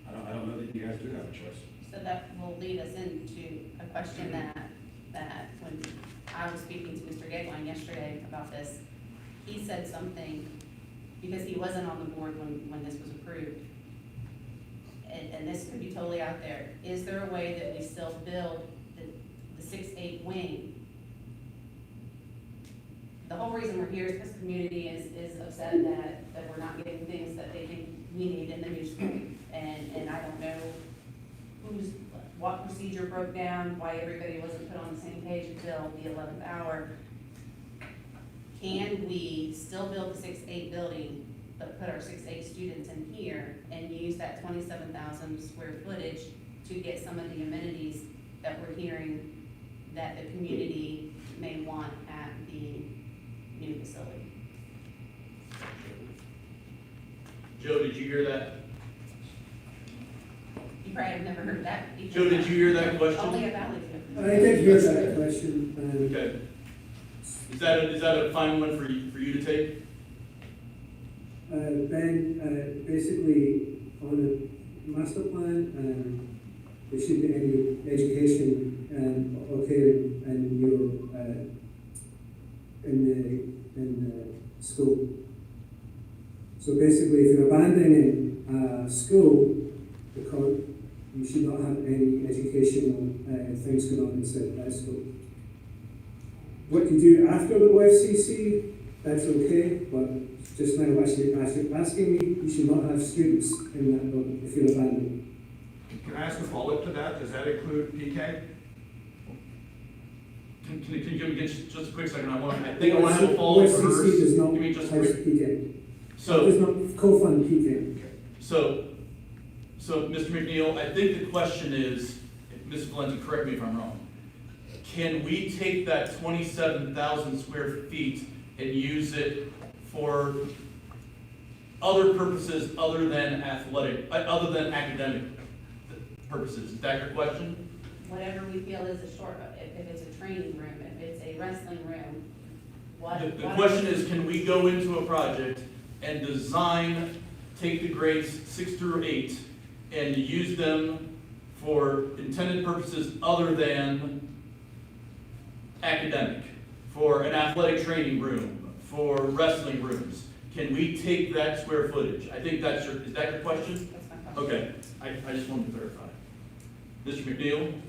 I don't know that you guys do have a choice. So that will lead us into a question that when I was speaking to Mr. Gagline yesterday about this, he said something, because he wasn't on the board when this was approved. And this could be totally out there. Is there a way that we still build the 6-8 wing? The whole reason we're here is because the community is upset that we're not getting things that they think we need in the new school. And I don't know what procedure broke down, why everybody wasn't put on the same page until the 11th hour. Can we still build the 6-8 building, but put our 6-8 students in here and use that 27,000 square footage to get some of the amenities that we're hearing that the community may want at the new facility? Joe, did you hear that? You probably have never heard that before. Joe, did you hear that question? Only a valley I did hear that question. Okay. Is that a final one for you to take? Ben, basically, on the master plan, there should be any education located in your in the school. So basically, if you're abandoning school, because you should not have any educational things going on inside that school. What you do after the OFCC, that's okay, but just now asking me, you should not have students in that building if you're abandoning. Can I ask a follow-up to that? Does that include PK? Can you give me just a quick second? I think I want to have a follow-up for hers. OFCC does not Give me just a house quick. PK. So, Does not co-fund PK. so, Mr. McNeil, I think the question is, Ms. Valenti, correct me if I'm wrong. Can we take that 27,000 square feet and use it for other purposes other than other than academic purposes? Is that your question? Whatever we feel is a short, if it's a training room, if it's a wrestling room, what? The question is, can we go into a project and design, take the grades 6 through 8 and use them for intended purposes other than academic, for an athletic training room, for wrestling rooms? Can we take that square footage? I think is that your question? That's my question. Okay, I just wanted to clarify. Mr. McNeil?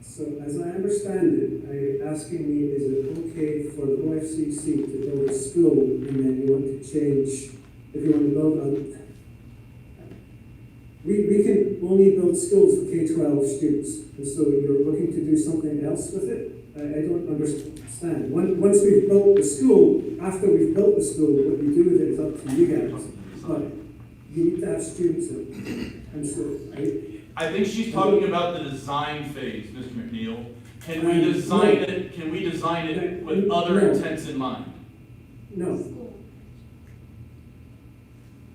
So as I understand it, are you asking me, is it okay for the OFCC to build a school and then you want to change, if you want to build a, we can only build schools for K-12 students, and so you're looking to do something else with it? I don't understand. Once we've built the school, after we've built the school, what you do with it is up to you guys. But you need to have students in, and so I think she's talking about the design phase, Mr. McNeil. Can we design it? Can we design it with other intents in mind? no.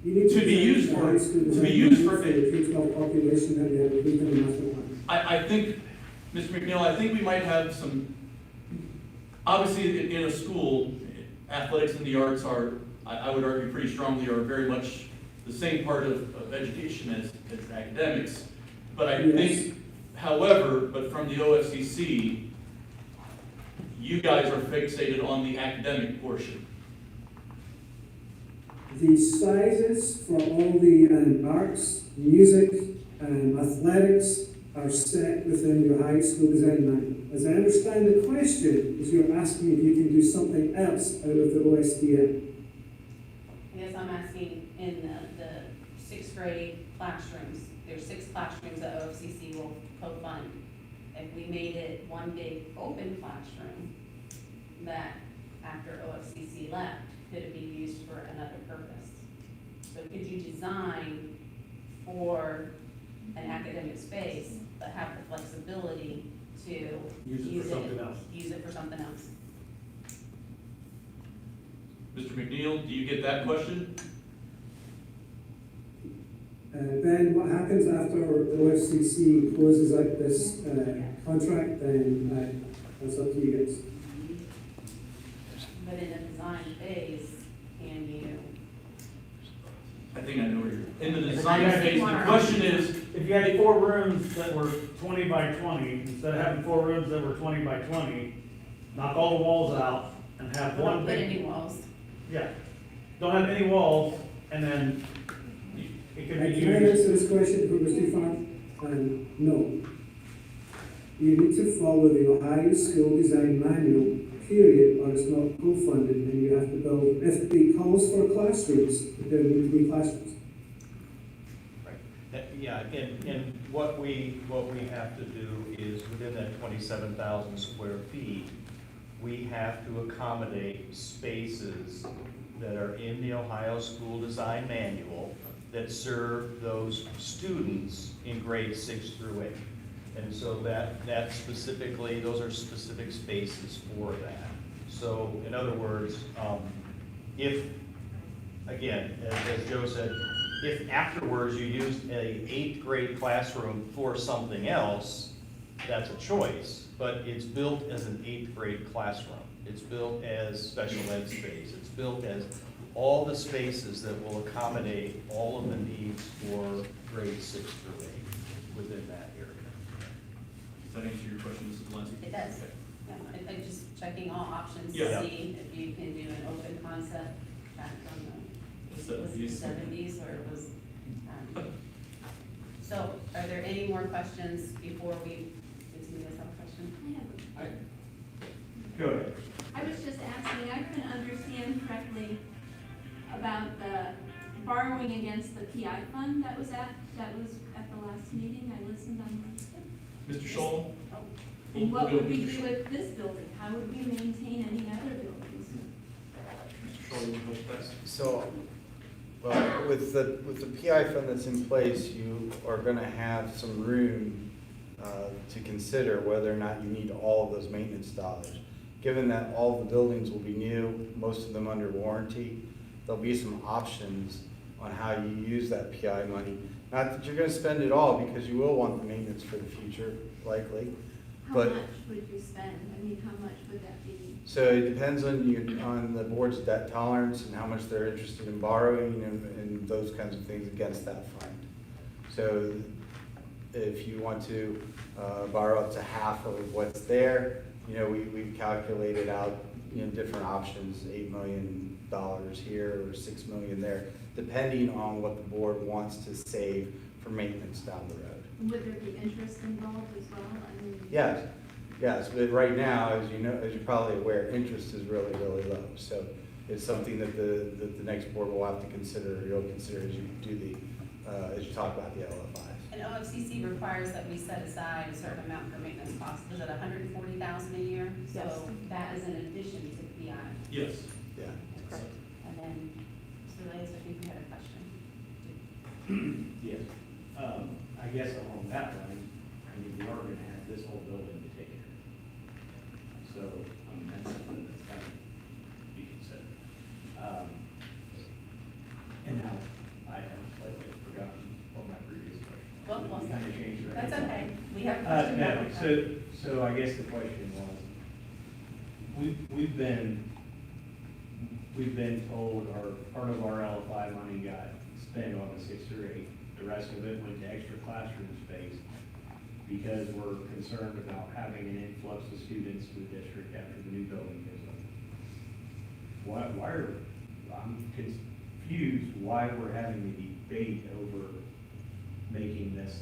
You need To be used for- high school to be design used for- for the K-12 population that we have included in the master plan. I think, Mr. McNeil, I think we might have some, obviously, in a school, athletics and the arts are, I would argue pretty strongly, are very much the same part of education as academics. But I think, however, but from the OFCC, you guys are fixated on the academic portion. The sizes for all the arts, music, athletics are set within your high school design manual. As I understand the question, is you're asking if you can do something else out of the OSDM. I guess I'm asking in the 6th grade classrooms, there's 6 classrooms that OFCC will co-fund. If we made it one big open classroom, that after OFCC left, could it be used for another purpose? So could you design for an academic space, but have the flexibility to Use it for something else. use it for something else? Mr. McNeil, do you get that question? Ben, what happens after the OFCC closes out this contract, then that's up to you guys. But in a design phase, can you? I think I know where you're, in the design phase, the question is, If you had 4 rooms that were 20 by 20, instead of having 4 rooms that were 20 by 20, knock all the walls out and have one Put big, any walls. yeah. don't have any walls, and then it could be Can I used. answer this question from Mr. Farr? No. You need to follow the Ohio School Design Manual, period, or it's not co-funded, and you have to build, if it calls for classrooms, there need to be classrooms. Right. Yeah, and what we have to do is, within that 27,000 square feet, we have to accommodate spaces that are in the Ohio School Design Manual that serve those students in grades 6 through 8. And so that specifically, those are specific spaces for that. So in other words, if, again, as Joe said, if afterwards you used an 8th grade classroom for something else, that's a choice, but it's built as an 8th grade classroom. It's built as special ed space. It's built as all the spaces that will accommodate all of the needs for grades 6 through 8 within that area. Does that answer your question, Mrs. Valencia? It does. Yeah, I'm just checking all options to Yeah. see if you can do an open concept back from the, was it the 70s or it was, so are there any more questions before we continue this other question? Go ahead. I was just asking, I couldn't understand correctly about the borrowing against the PI fund that was at the last meeting. I listened on Wednesday. Mr. Scholl? And what would we do with this building? How would we maintain any other buildings? Mr. Scholl, you want to go first? So, well, with the PI fund that's in place, you are gonna have some room to consider whether or not you need all of those maintenance dollars. Given that all the buildings will be new, most of them under warranty, there'll be some options on how you use that PI money. Not that you're gonna spend it all, because you will want the maintenance for the future, likely. How But- much would you spend? I mean, how much would that be? So it depends on the board's debt tolerance and how much they're interested in borrowing and those kinds of things against that fund. So if you want to borrow up to half of what's there, we've calculated out, different options, $8 million here or $6 million there, depending on what the board wants to save for maintenance down the road. Would there be interest involved as well? I mean, Yes, but right now, as you're probably aware, interest is really, really low. So it's something that the next board will have to consider, or you'll consider as you do as you talk about the LFIs. And OFCC requires that we set aside a certain amount for maintenance costs. Was it $140,000 a year? Yes. So that is in addition to PI. Yes. Yeah. And then, Mr. Lays, I think you had a question. Yes. I guess along that line, we are gonna have this whole building to take care of. So, that's something that's got to be considered. And now, I have slightly forgotten what my previous question was. Well, We kind of changed it. That's okay. We have a question now. No, so I guess the question was, we've been told, or part of our LFI money got spent on the 6 through 8. The rest of it went to extra classroom space because we're concerned about having an influx of students to the district after the new building goes up. I'm confused why we're having the debate over making this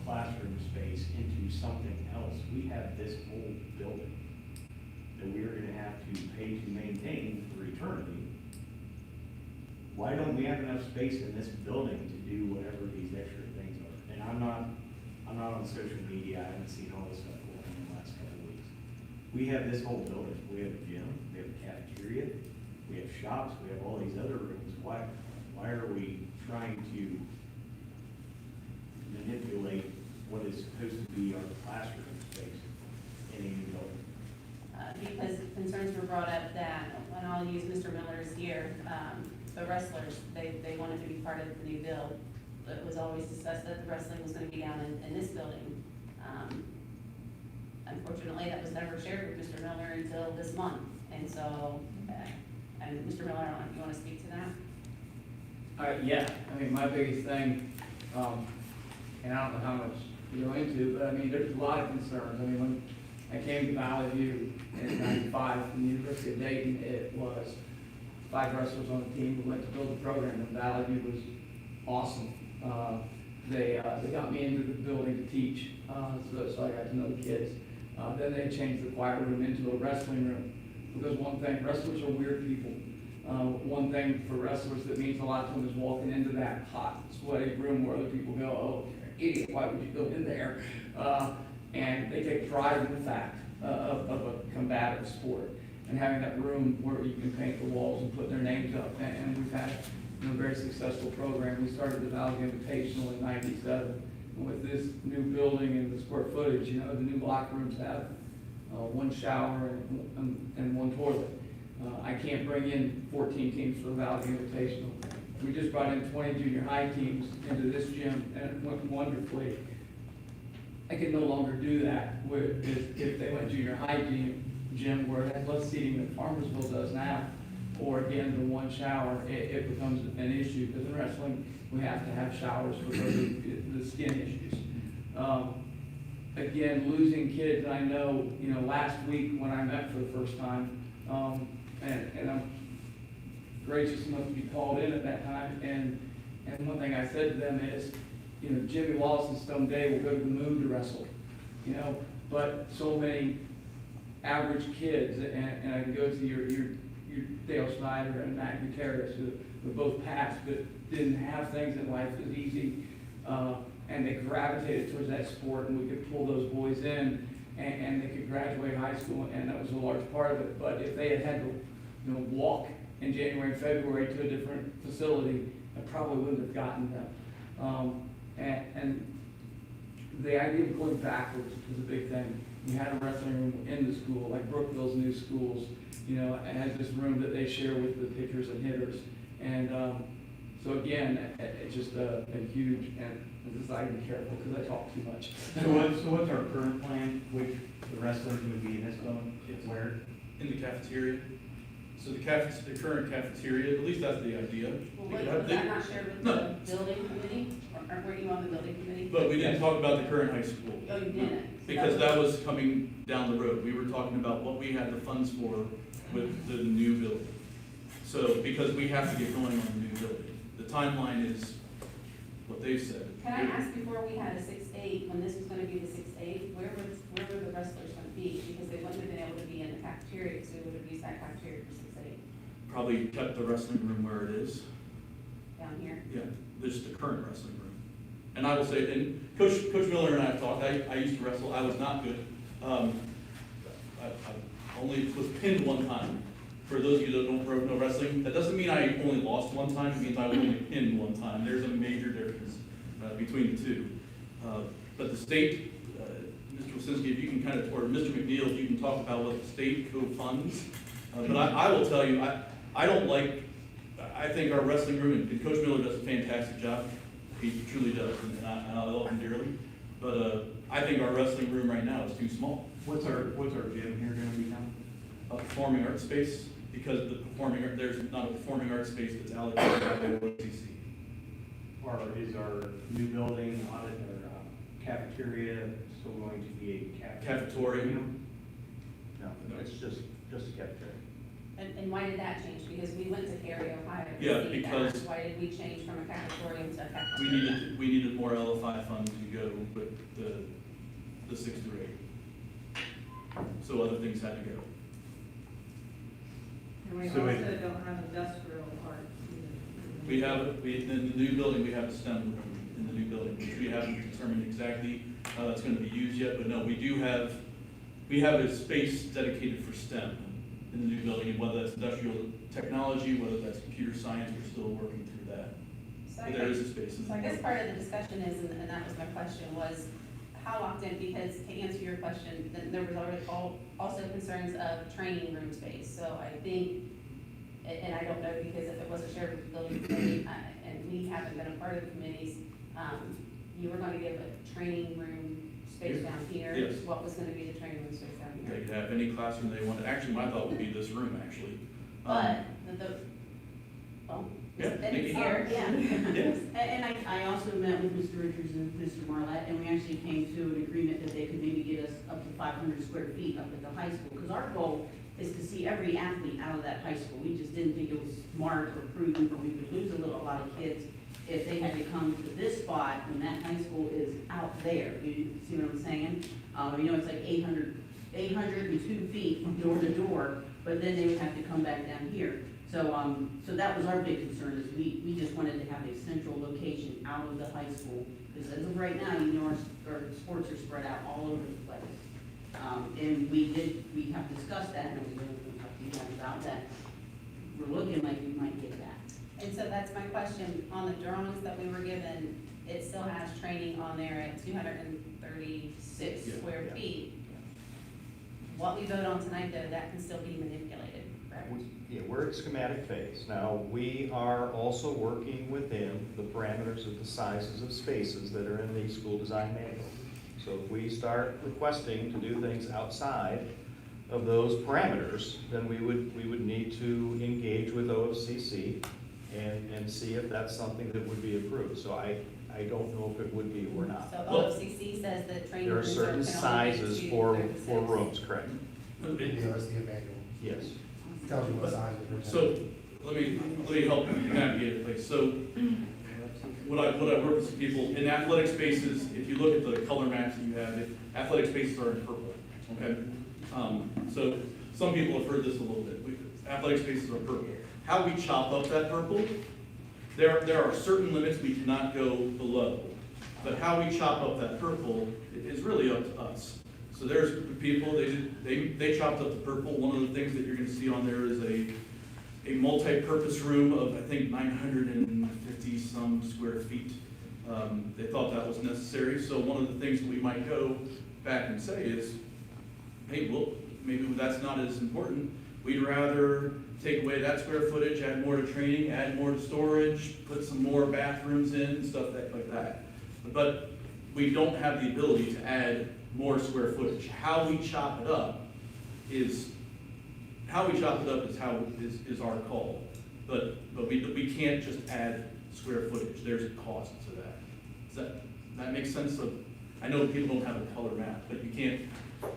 classroom space into something else. We have this whole building that we are gonna have to pay to maintain for eternity. Why don't we have enough space in this building to do whatever these extra things are? And I'm not on social media, I haven't seen all this stuff going on in the last couple of weeks. We have this whole building, we have a gym, we have a cafeteria, we have shops, we have all these other rooms. Why are we trying to manipulate what is supposed to be our classroom space in a new building? Because concerns were brought up that, and I'll use Mr. Miller's here, the wrestlers, they wanted to be part of the new build. It was always discussed that the wrestling was gonna be down in this building. Unfortunately, that was never shared with Mr. Miller until this month, and so, and Mr. Miller, I don't know if you wanna speak to that? Yeah, I mean, my biggest thing, and I don't know how much you go into, but I mean, there's a lot of concerns. I mean, when I came to Valley View in '95 from the University of Dayton, it was 5 wrestlers on the team. We went to build a program in Valley View. It was awesome. They got me into the building to teach, so I got to know the kids. Then they changed the choir room into a wrestling room. Because one thing, wrestlers are weird people. One thing for wrestlers that means a lot to them is walking into that hot, sweaty room where other people go, oh, you're an idiot, why would you go in there? And they take pride in the fact of a combative sport. And having that room where you can paint the walls and put their names up. And we've had a very successful program. We started the Valley Invitational in '97. And with this new building and the square footage, the new locker rooms have one shower and one toilet. I can't bring in 14 teams for the Valley Invitational. We just brought in 20 junior high teams into this gym, and it went wonderfully. I can no longer do that if they went junior high gym where it has less seating than Farmersville does now, or again, the one shower, it becomes an issue, because in wrestling, we have to have showers because of the skin issues. Again, losing kids, I know, last week when I met for the first time, and I'm gracious enough to be called in at that time, and one thing I said to them is, Jimmy Lawson someday will go to the moon to wrestle, but so many average kids, and I can go to your Dale Snyder and Matt Gutierrez, who both passed, but didn't have things in life as easy, and they gravitated towards that sport, and we could pull those boys in, and they could graduate high school, and that was a large part of it. But if they had to, walk in January and February to a different facility, I probably wouldn't have gotten them. And the idea of going backwards is a big thing. You had a wrestling room in the school, like Brookville's new schools, it has this room that they share with the pitchers and hitters. And so again, it's just a huge, and this is, I be careful because I talk too much. So what's our current plan, which the wrestlers would be in this building? It's where? In the cafeteria. So the current cafeteria, at least that's the idea. Well, was that not shared with the building committee, or were you on the building committee? But we didn't talk about the current high school. Oh, you didn't? Because that was coming down the road. We were talking about what we had the funds for with the new building. So, because we have to get going on the new building. The timeline is what they've said. Can I ask, before we had a 6-8, when this was gonna be the 6-8, where were the wrestlers gonna be? Because they wouldn't have been able to be in the cafeteria, because we would have used that cafeteria for 6-8. Probably kept the wrestling room where it is. Down here? Yeah, this is the current wrestling room. And I will say, and Coach Miller and I have talked, I used to wrestle, I was not good. I only was pinned one time. For those of you that don't know wrestling, that doesn't mean I only lost one time, it means I was only pinned one time. There's a major difference between the two. But the state, Mr. Wasinski, if you can kind of, or Mr. McNeil, if you can talk about what the state co-funds. But I will tell you, I think our wrestling room, and Coach Miller does a fantastic job. He truly does, and I love him dearly. But I think our wrestling room right now is too small. What's our gym here gonna become? A performing arts space, because there's not a performing arts space that's allocated by the OCC. Or is our new building, audit, or cafeteria still going to be a Cafeteria. No, it's just a cafeteria. And why did that change? Because we went to Cary, Ohio. to Yeah, see that. because- Why did we change from a cafetorium to a cafeteria? We needed more LFI funds to go with the 6 through 8. So other things had to go. And we So also it- don't have industrial art. In the new building, we have a STEM room in the new building, which we haven't determined exactly how that's gonna be used yet, but no, we have a space dedicated for STEM in the new building, and whether that's industrial technology, whether that's computer science, we're still working through that. So But there is a space in So I there. guess part of the discussion is, and that was my question, was how often, because to answer your question, then there was already also concerns of training room space. So I think, and I don't know, because if it was a shared building committee, and we haven't been a part of the committees, you were gonna give a training room space down here. Yes. What was gonna be the training room space down They here? could have any classroom they wanted. Actually, my thought would be this room, actually. But well, Yeah, it's Nikki. here, yeah. And I also met with Mr. Richards and Mr. Marlette, and we actually came to an agreement that they could maybe get us up to 500 square feet up at the high school, because our goal is to see every athlete out of that high school. We just didn't think it was smart or prudent, or we would lose a lot of kids if they had to come to this spot when that high school is out there. You see what I'm saying? You know, it's like 802 feet from door to door, but then they would have to come back down here. So that was our big concern, is we just wanted to have a central location out of the high school. Because as of right now, you know, our sports are spread out all over the place. And we have discussed that, and we will talk to you guys about that. We're looking like we might get that. And so that's my question, on the drawings that we were given, it still has training on there at 236 square feet. What we vote on tonight, though, that can still be manipulated, correct? Yeah, we're at schematic phase. Now, we are also working within the parameters of the sizes of spaces that are in the school design manual. So if we start requesting to do things outside of those parameters, then we would need to engage with OFCC and see if that's something that would be approved. So I don't know if it would be or not. So OFCC says that training There are rooms certain can only be sizes for 236. rooms, correct? Yes. Tells you what size of the. So, let me help navigate it, please. So, what I work with some people, in athletic spaces, if you look at the color maps that you have, athletic spaces are in purple, okay? So, some people have heard this a little bit. Athletic spaces are purple. How we chop up that purple, there are certain limits we cannot go below. But how we chop up that purple is really up to us. So there's people, they chopped up the purple. One of the things that you're gonna see on there is a multi-purpose room of, I think, 950 some square feet. They thought that was necessary. So one of the things that we might go back and say is, hey, well, maybe that's not as important. We'd rather take away that square footage, add more to training, add more to storage, put some more bathrooms in, stuff like that. But we don't have the ability to add more square footage. How we chop it up is how our call. But we can't just add square footage. There's a cost to that. Does that make sense? I know people don't have a color map, but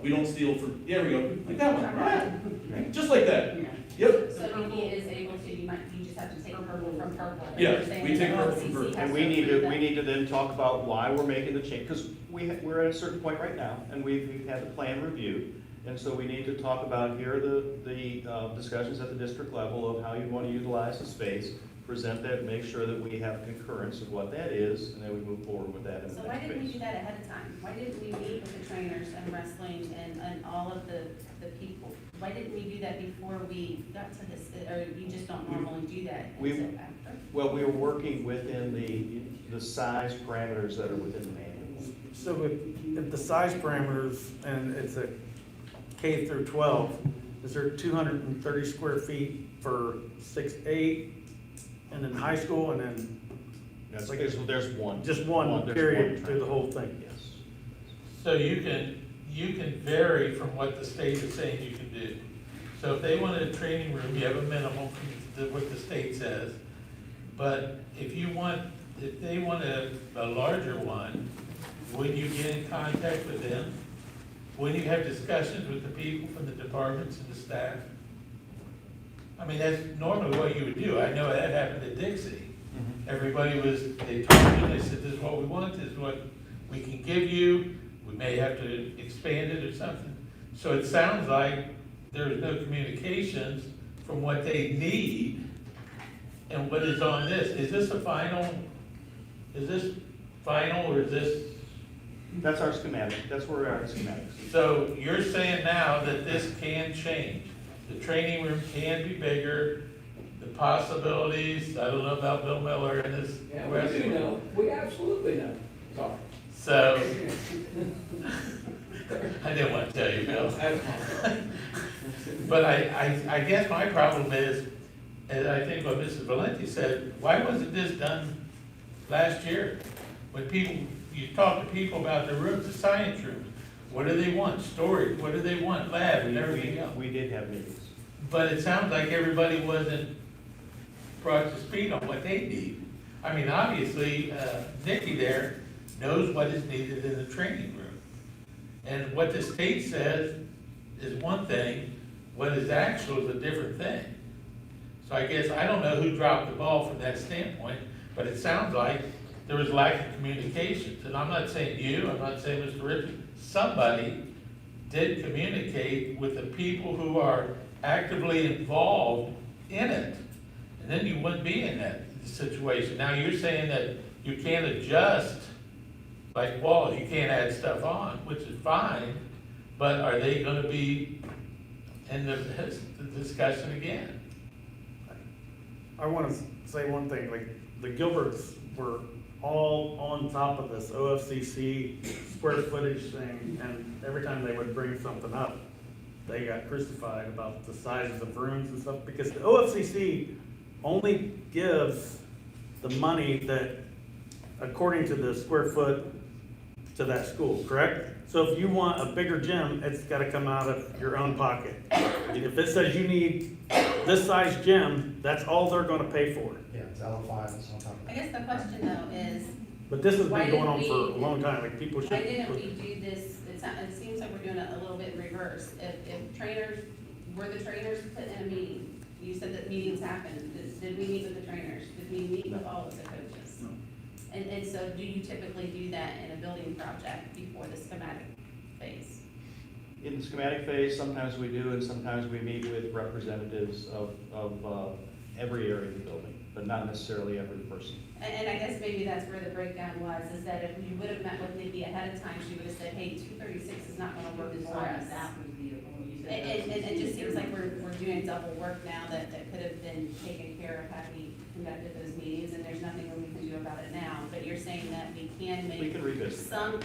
we don't steal for, there we go, like that one, right? Just like that. Yep. So he is able to, you just have to take purple from purple. and Yeah, you're saying we take that purple from OFCC purple. has And to we need approve to, that. we need to then talk about why we're making the change, because we're at a certain point right now, and we've had the plan reviewed. And so we need to talk about, here are the discussions at the district level of how you want to utilize the space, present that, make sure that we have concurrence of what that is, and then we move forward with that in the So next why didn't we phase. do that ahead of time? Why didn't we meet with the trainers and wrestling and all of the people? Why didn't we do that before we got to this, or you just don't normally do that until after? Well, we are working within the size parameters that are within the manual. So if the size parameters, and it's a K through 12, is there 230 square feet for 6-8, and then high school, and then There's one. just one There's period one through the whole thing? Yes. So you can vary from what the state is saying you can do. So if they wanted a training room, you have a minimum from what the state says. But if they want a larger one, would you get in contact with them? Would you have discussions with the people from the departments and the staff? I mean, that's normally what you would do. I know that happened at Dixie. Everybody they talked to them, they said, this is what we want, this is what we can give you. We may have to expand it or something. So it sounds like there is no communications from what they need and what is on this. Is this final, or is this? That's our schematic, that's where we are in schematics. So you're saying now that this can change? The training room can be bigger, the possibilities, I don't know about Bill Miller and his. Yeah, we do know, we absolutely know, sorry. So, I didn't want to tell you, Bill. But I guess my problem is, and I think what Mrs. Valenti said, why wasn't this done last year? When you talk to people about their rooms, the science rooms, what do they want? Storage, what do they want? Lab and everything else. We did have meetings. But it sounds like everybody wasn't brought to speed on what they need. I mean, obviously, Nikki there knows what is needed in the training room. And what the state says is one thing, What is actual is a different thing. So I guess, I don't know who dropped the ball from that standpoint, but it sounds like there was lack of communications. And I'm not saying you, I'm not saying Mr. Richard, somebody did communicate with the people who are actively involved in it. And then you wouldn't be in that situation. Now, you're saying that you can't adjust like walls, you can't add stuff on, which is fine, but are they gonna be in the discussion again? I want to say one thing, like, the Gilberts were all on top of this OFCC square footage thing, and every time they would bring something up, they got crucified about the sizes of rooms and stuff, because the OFCC only gives the money that, according to the square foot to that school, correct? So if you want a bigger gym, it's gotta come out of your own pocket. If it says you need this size gym, that's all they're gonna pay for. Yeah, it's L5, it's on top of I guess the question though is, But this has Why been going on didn't for a we- long time, like, people should. why didn't we do this, it seems like we're doing it a little bit in reverse. If trainers, were the trainers put in a meeting? You said that meetings happened, did we meet with the trainers? Did we meet with all of the coaches? No. And so do you typically do that in a building project before the schematic phase? In the schematic phase, sometimes we do, and sometimes we meet with representatives of every area of the building, but not necessarily every person. And I guess maybe that's where the breakdown was, is that if you would have met with Nikki ahead of time, she would have said, hey, 236 is not gonna work for us. That was the, when you said. And it just seems like we're doing double work now that could have been taken care of had we conducted those meetings, and there's nothing that we can do about it now. But you're saying that we can We can revisit some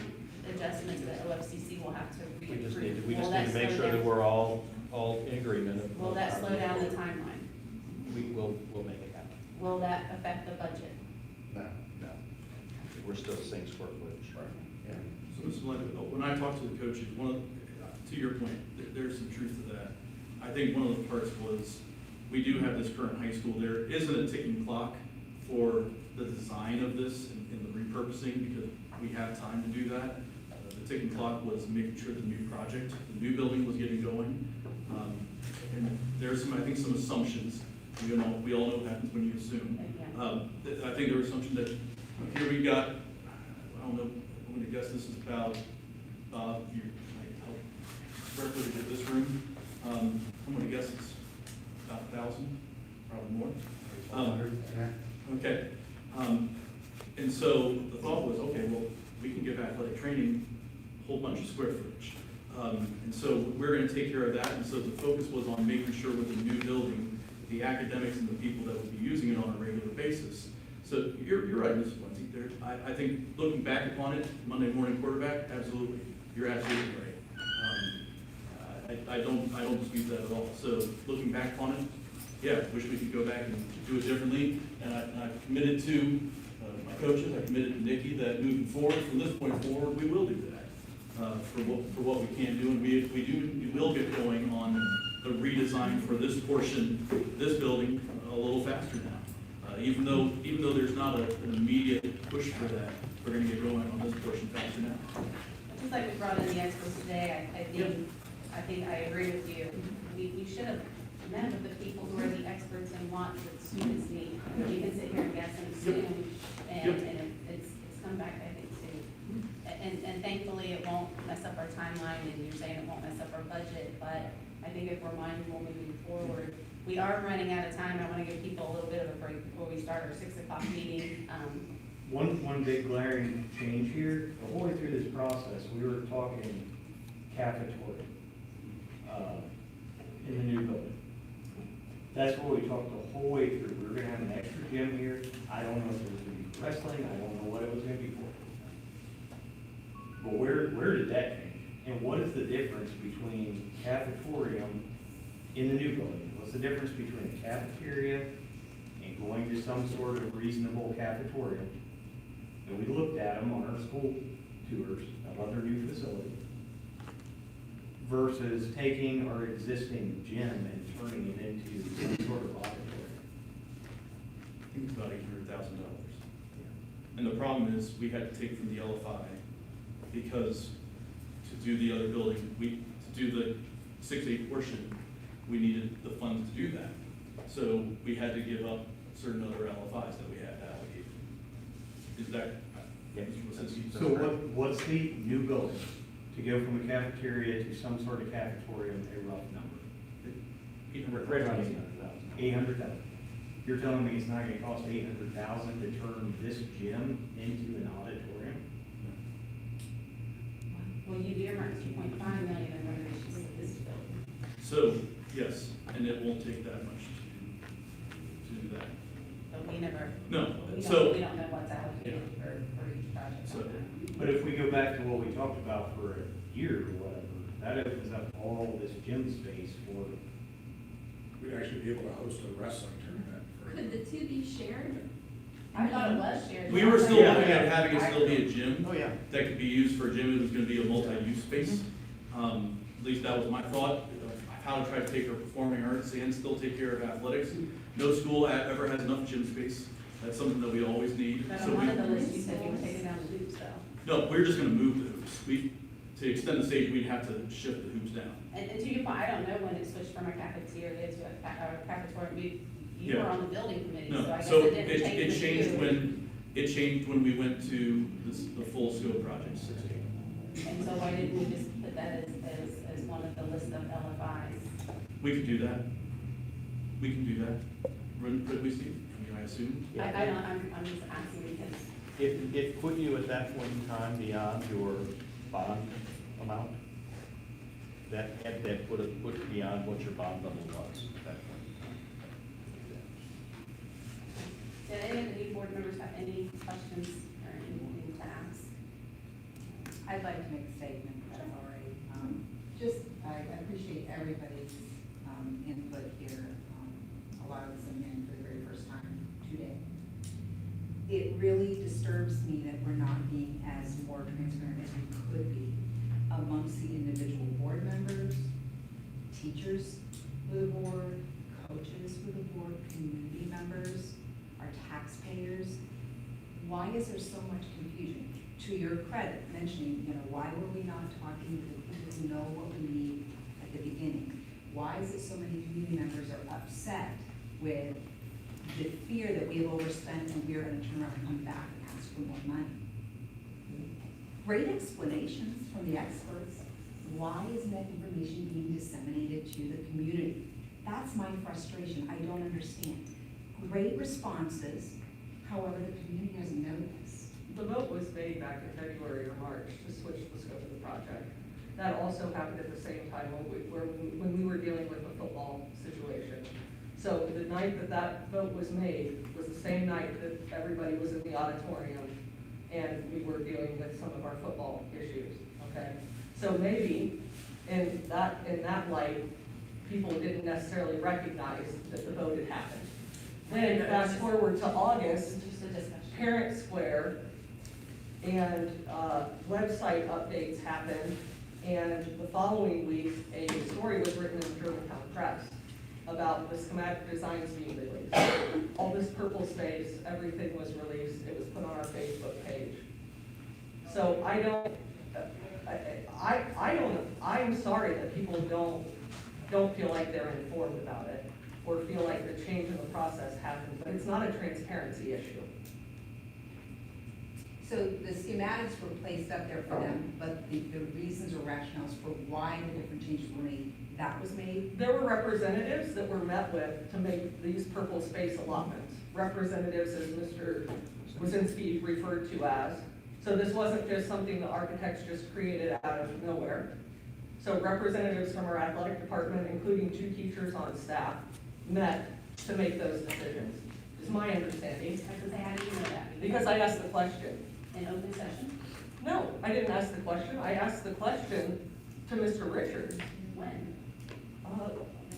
adjustments that OFCC will have to We just reapprove. need Will to that make slow sure that down- we're all in agreement. of Will that how slow to down the move forward. timeline? We'll make it happen. Will that affect the budget? No. We're still the same square footage. Yeah. So Mr. Melinka, when I talked to the coaches, to your point, there's some truth to that. I think one of the parts was, we do have this current high school, there isn't a ticking clock for the design of this and the repurposing, because we have time to do that. The ticking clock was making sure the new project, the new building was getting going. And there's some, I think, some assumptions, we all know what happens when you assume. I think there was assumption that, here we got, I don't know, I'm gonna guess this is about, you might help square footage of this room. I'm gonna guess it's about 1,000, probably more. 1,200, yeah. Okay, and so the thought was, okay, well, we can give athletic training a whole bunch of square footage. And so we're gonna take care of that, and so the focus was on making sure with the new building, the academics and the people that would be using it on a regular basis. So you're right, Mrs. Lindsay, I think looking back upon it, Monday morning quarterback, absolutely, you're absolutely right. I don't dispute that at all. So looking back on it, yeah, wish we could go back and do it differently. And I committed to my coaches, I committed to Nikki that moving forward, from this point forward, we will do that for what we can do. And we will get going on the redesign for this portion, this building, a little faster now. Even though there's not an immediate push for that, we're gonna get going on this portion faster now. Just like we brought in the experts today, I think I agree with you. We should have met with the people who are the experts and what the students need. We can sit here and guess and assume, and it's come back, I think, soon. And thankfully, it won't mess up our timeline, and you're saying it won't mess up our budget, but I think if we're mindful moving forward, we are running out of time. I want to give people a little bit of a break before we start our 6 o'clock meeting. One big glaring change here, the whole way through this process, we were talking cafeteria, in the new building. That's what we talked the whole way through. We were gonna have an extra gym here. I don't know if it was gonna be wrestling, I don't know what it was gonna be for. But where did that change? And what is the difference between cafeteria in the new building? What's the difference between a cafeteria and going to some sort of reasonable cafeteria? And we looked at them on our school tours of other new facilities versus taking our existing gym and turning it into some sort of auditorium. I think it's about $800,000. And the problem is, we had to take from the LFI, because to do the other building, to do the 6A portion, we needed the funds to do that. So we had to give up certain other LFIs that we had allocated. Is that? Yeah. So what's the new building, to go from a cafeteria to some sort of cafeteria, a rough number? Right around 800,000. 800,000. You're telling me it's not gonna cost 800,000 to turn this gym into an auditorium? Well, you earmarked 2.5 million in renovations of this building. So, yes, and it won't take that much to do that. But we never. No, We so- don't know what's allocated for each project. So- But if we go back to what we talked about for a year or whatever, that opens up all this gym space for. We'd actually be able to host a wrestling tournament. Could the two be shared? I thought it was shared. We were still looking at having it still be a gym. Oh, yeah. That could be used for a gym, it was gonna be a multi-use space. At least that was my thought, of how to try to take our performing arts and still take care of athletics. No school ever has enough gym space, that's something that we always need. But So on one we- of the lists, you said you were taking down the hoops though. No, we're just gonna move the hoops. To extend the stage, we'd have to shift the hoops down. And to your point, I don't know when it switched from a cafeteria to a cafeteria. You were Yeah. on the building committee, so I No, guess so it didn't change. it with changed you. it changed when we went to the full scope project, 16. And so why didn't we just put that as one of the list of LFIs? We could do that. We can do that. Could we, Steve? I mean, I assume. I don't, I'm just asking because. It put you at that point in time beyond your bond amount? That put it beyond what your bond level was at that point in time. Did any of the new board members have any questions or anything to ask? I'd like to make a statement, if that's all right. I appreciate everybody's input here. A lot of us are in for the very first time today. It really disturbs me that we're not being as more transparent as we could be amongst the individual board members, teachers for the board, coaches for the board, community members, our taxpayers. Why is there so much confusion? To your credit, mentioning, why were we not talking to the people who know what we need at the beginning? Why is it so many community members are upset with the fear that we have overspent and we're gonna turn around and come back and ask for more money? Great explanations from the experts. Why isn't that information being disseminated to the community? That's my frustration. I don't understand. Great responses, however, the community doesn't know this. The vote was made back in February or March to switch the scope of the project. That also happened at the same time when we were dealing with the football situation. So the night that that vote was made was the same night that everybody was in the auditorium and we were dealing with some of our football issues, okay? So maybe in that light, people didn't necessarily recognize that the vote had happened. Then fast forward to August, Parent Square and website updates happened, and the following week, a story was written in the Germantown Press about the schematic designs being released. All this purple space, everything was released, it was put on our Facebook page. So I'm sorry that people don't feel like they're informed about it, or feel like the change in the process happened, but it's not a transparency issue. So the schematics were placed up there for them, but the reasons or rationales for why the different changes were made, that was made? There were representatives that were met with to make these purple space allotments. Representatives, as Mr. Wazinski referred to as. So this wasn't just something the architects just created out of nowhere. So representatives from our athletic department, including 2 teachers on staff, met to make those decisions, is my understanding. How do you know that? Because I asked the question. In open session? No, I didn't ask the question. I asked the question to Mr. Richards. When?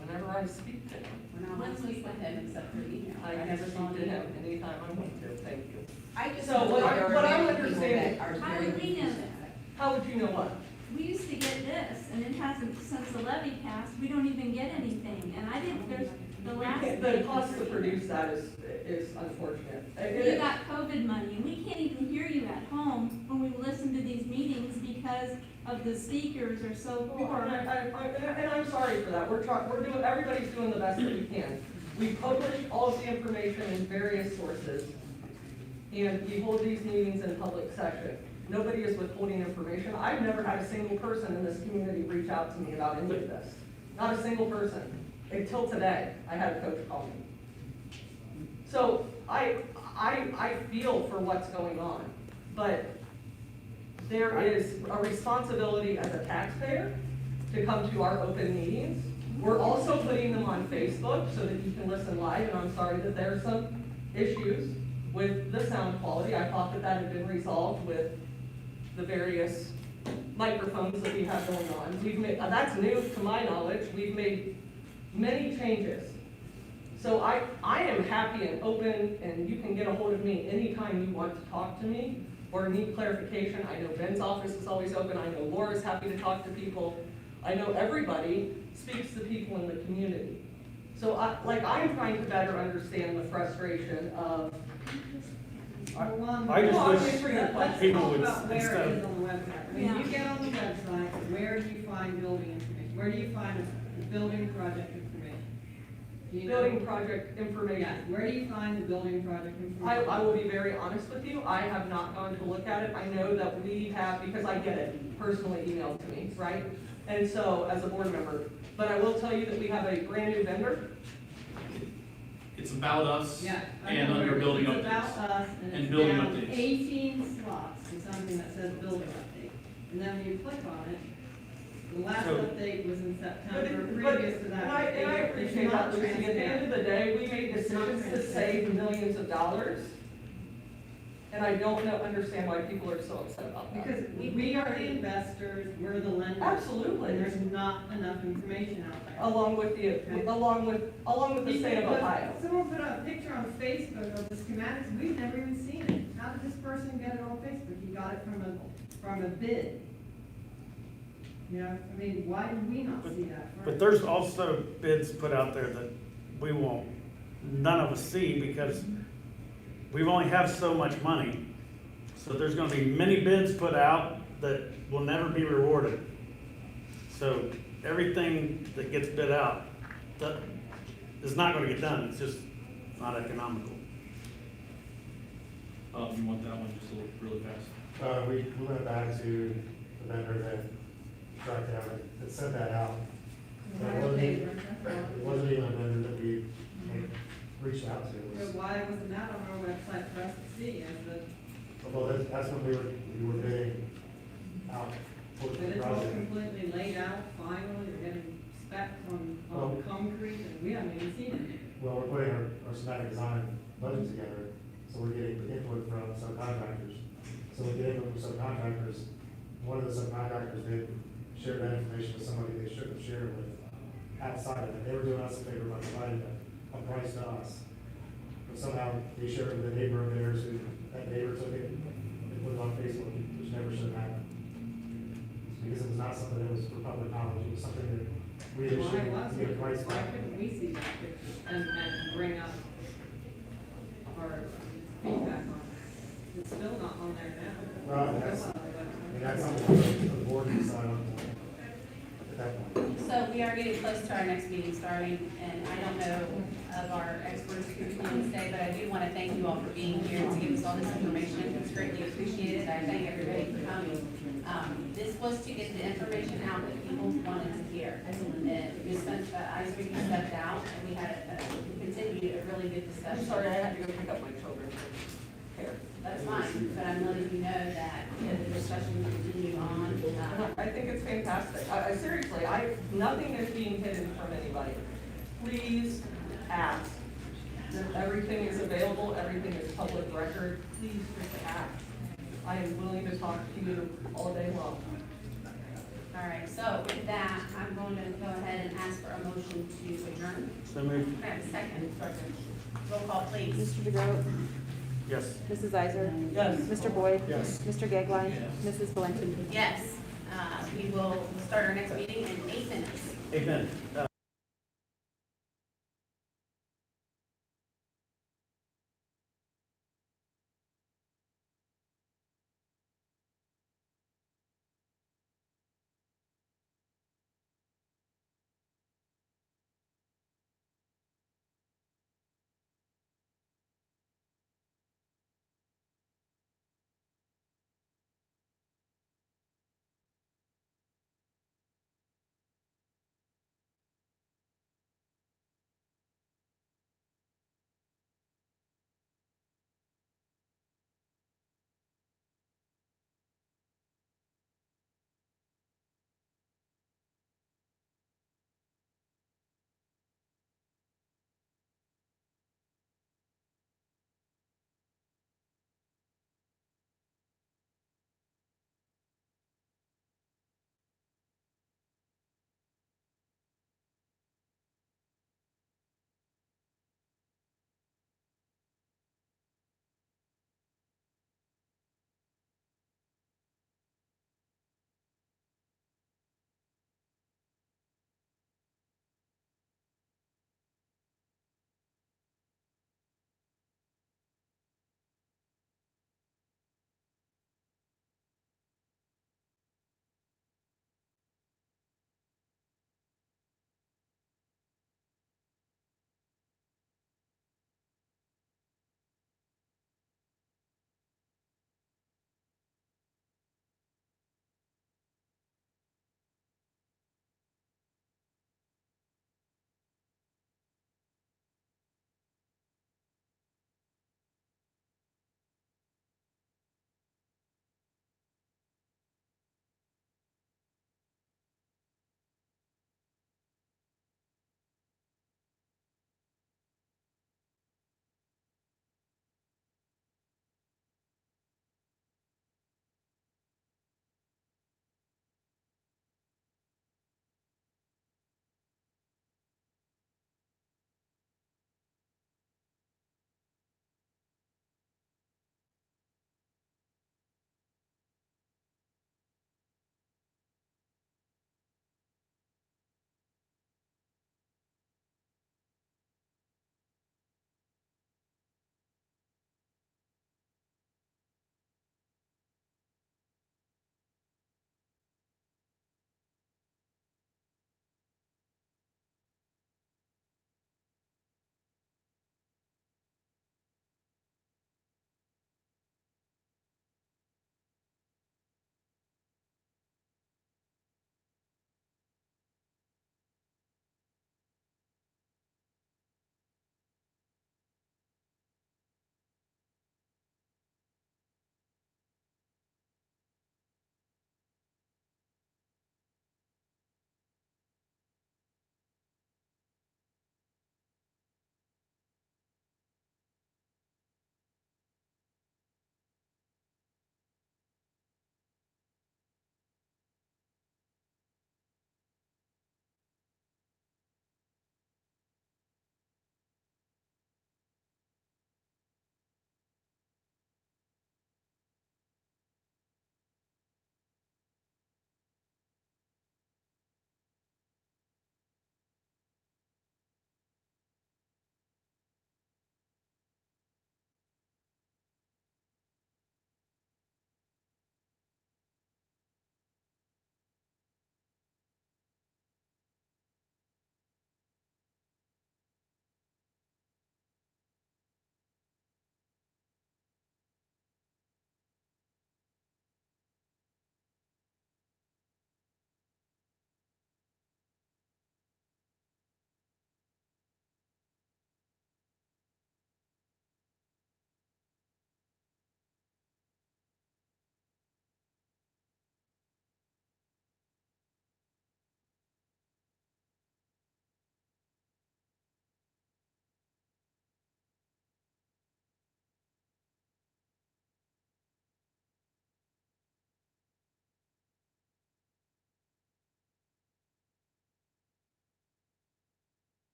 Whenever I speak to him. We're not allowed to speak with him except through email. I can speak to him anytime I want to, thank you. I just. So what I'm understanding, How would we know that? how would you know what? We used to get this, and it hasn't, since the levy passed, we don't even get anything, and I think there's the last. The cost to produce that is unfortunate. We got COVID money, and we can't even hear you at home when we listen to these meetings because of the speakers are so We are, poor. and I'm sorry for that, we're doing, everybody's doing the best that we can. We publish all of the information in various sources, and we hold these meetings in public session. Nobody is withholding information. I've never had a single person in this community reach out to me about any of this. Not a single person. Until today, I had a coach call me. So I feel for what's going on, but there is a responsibility as a taxpayer to come to our open meetings. We're also putting them on Facebook so that you can listen live, and I'm sorry that there are some issues with the sound quality. I thought that that had been resolved with the various microphones that we have going on. We've made, that's new to my knowledge. We've made many changes. So I am happy and open, and you can get a hold of me anytime you want to talk to me or need clarification. I know Ben's office is always open. I know Laura's happy to talk to people. I know everybody speaks to people in the community. So I'm trying to better understand the frustration of. I just wish people would, Let's talk about where instead it is of, on the website. When you get on the website, where do you find building information? Where do you find the building project information? Do you know? Building project information. Yeah, where do you find the building project information? I will be very honest with you, I have not gone to look at it. I know that we have, because I get it personally emailed to me, right? And so, as a board member, but I will tell you that we have a brand new vendor. It's about us Yeah. I and know under where building it's updates. about us, and And it's building down updates. 18 slots to something that says building update. And then when you click on it, the last So- update was in September, But previous to that. and I it's appreciate not that, Lucy. At the end of the day, we made It's not decisions to transparent. save millions of dollars. And I don't understand why people are so upset about that. Because we are the investors, we're the lenders. Absolutely. And there's not enough information out there. Along with the state of Ohio. Someone put a picture on Facebook of the schematics, we've never even seen it. How did this person get it on Facebook? He got it from a bid. You know, I mean, why did we not see that first? but there's also bids put out there that we won't, none of us see because we've only have so much money. So there's gonna be many bids put out that will never be rewarded. So everything that gets bid out, that is not gonna get done, it's just not economical. You want that one just a little, really fast? We went back to the vendor that tracked out, that sent that out. It wasn't even a vendor that we reached out to. It So was- why wasn't that on our website for us to see as the, Well, that's when we were bidding out for that the it's all project. completely laid out, final, you're getting specs on Well- concrete, and we haven't even seen it. Well, we're putting our schematic design budget together, so we're getting input from subcontractors. So we get input from subcontractors. One of the subcontractors did share that information with somebody they shouldn't have shared with outside of it. They were doing us a favor by providing a price to us. But somehow they shared it with a neighbor of theirs, who, that neighbor took it and put it on Facebook, which never should have happened. Because it was not something that was for public knowledge, it was something that we had Why shared was to get a it? price Why back. couldn't we see that picture and bring up our feedback on it? It's still not on there now. Well, that's, Still I on the website. mean, that's something for the board to decide on at that point. So we are getting close to our next meeting starting, and I don't know of our experts who can stay, but I do want to thank you all for being here to give us all this information. It's greatly appreciated. I thank everybody for coming. This was to get the information out that people wanted to hear. And we spent, Isaac stepped out, and we had, we continued a really good discussion. I'm sorry, I had to go pick up my children for care. That's fine, but I'm letting you know that the discussion continued on. I think it's fantastic. I seriously, nothing is being hidden from anybody. Please ask. Everything is available, everything is public record. Please just ask. I am willing to talk to you all day long. All right, so with that, I'm going to go ahead and ask for a motion to adjourn. So moved. Can I have a second? Roll call, please. Mr. DeGroat? Yes. Mrs. Iser? Yes. Mr. Boyd? Yes. Mr. Gagline? Mrs. Valenti? Yes, we will start our next meeting in 8 minutes. Amen.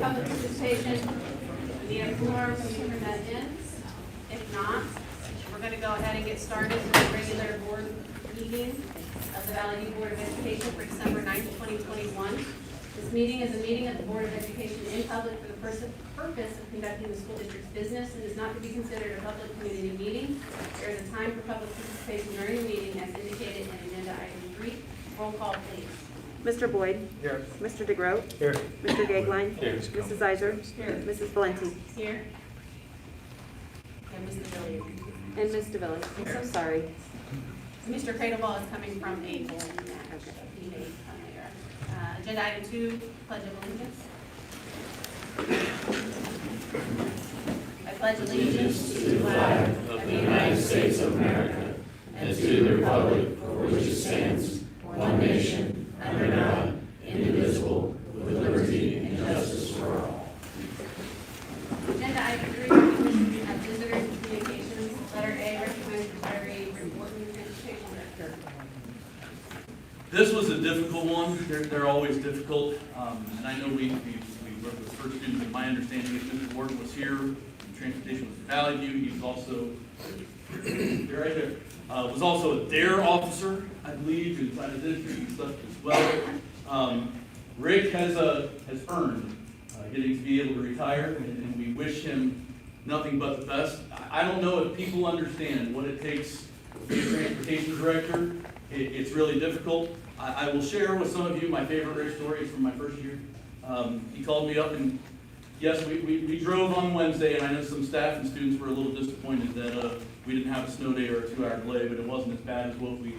public participation? We need a floor to turn that in. If not, we're gonna go ahead and get started with the regular board meeting of the Valley View Board of Education for December 9th, 2021. This meeting is a meeting of the Board of Education in public for the purpose of conducting the school district's business and is not to be considered a public community meeting. There is a time for public participation during the meeting as indicated in agenda item 3. Roll call, please. Mr. Boyd? Here. Mr. DeGroat? Here. Mr. Gagline? Here. Mrs. Iser? Here. Mrs. Valenti? Here. And Mr. Billy. And Ms. DeVille? I'm so sorry. Mr. Cradlebaugh is coming from a bowling match. He may come later. Agenda item 2, Pledge of Allegiance. I pledge allegiance to the flag of the United States of America and to the republic for which it stands, one nation, under God, indivisible, with liberty and justice for all. Agenda item 3, we have visitors and communications. Letter A, recognized retiree, important transportation director. This was a difficult one. They're always difficult. And I know we worked with first students, and my understanding is Mr. Wharton was here, transportation was Valley View. He was also, you're right there, was also a DARE officer, I believe, inside the district and stuff as well. Rick has earned getting to be able to retire, and we wish him nothing but the best. I don't know if people understand what it takes to be a transportation director. It's really difficult. I will share with some of you my favorite Rick stories from my first year. He called me up and, yes, we drove on Wednesday, and I know some staff and students were a little disappointed that we didn't have a snow day or a 2-hour delay, but it wasn't as bad as what they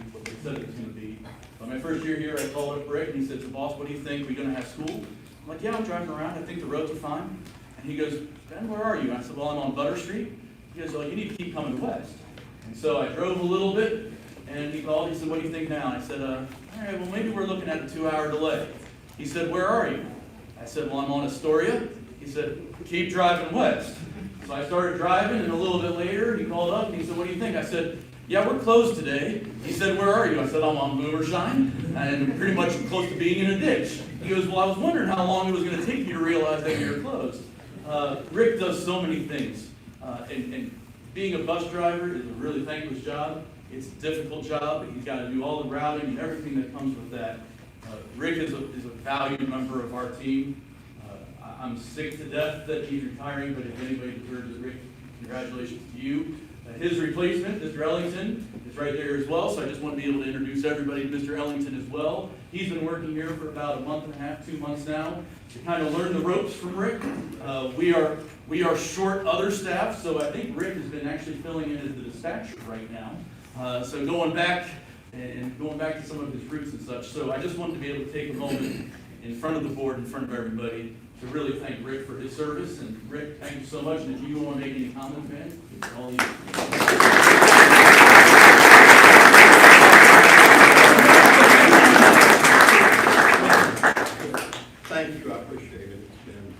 said it was going to be. But my first year here, I called up Rick, and he said, "So boss, what do you think? Are we going to have school?" I'm like, "Yeah, I'm driving around. I think the roads are fine." And he goes, "Ben, where are you?" I said, "Well, I'm on Butter Street." He goes, "Well, you need to keep coming west." And so I drove a little bit, and he called. He said, "What do you think now?" I said, "All right, well, maybe we're looking at a 2-hour delay." He said, "Where are you?" I said, "Well, I'm on Astoria." He said, "Keep driving west." So I started driving, and a little bit later, he called up, and he said, "What do you think?" I said, "Yeah, we're closed today." He said, "Where are you?" I said, "I'm on Boomershine, and pretty much close to being in a ditch." He goes, "Well, I was wondering how long it was going to take you to realize that you were closed." Rick does so many things, and being a bus driver is a really thankless job. It's a difficult job. He's got to do all the routing and everything that comes with that. Rick is a valued member of our team. I'm sick to death that he's retiring, but if anybody deserves it, Rick, congratulations to you. His replacement, Mr. Ellington, is right there as well, so I just want to be able to introduce everybody to Mr. Ellington as well. He's been working here for about a month and a half, 2 months now, to kind of learn the ropes from Rick. We are short other staff, so I think Rick has been actually filling in as the dispatcher right now. So going back to some of his roots and such. So I just wanted to be able to take a moment in front of the board, in front of everybody, to really thank Rick for his service. And Rick, thank you so much. And if you want to make any comments, man, it's all you. Thank you, I appreciate it. It's been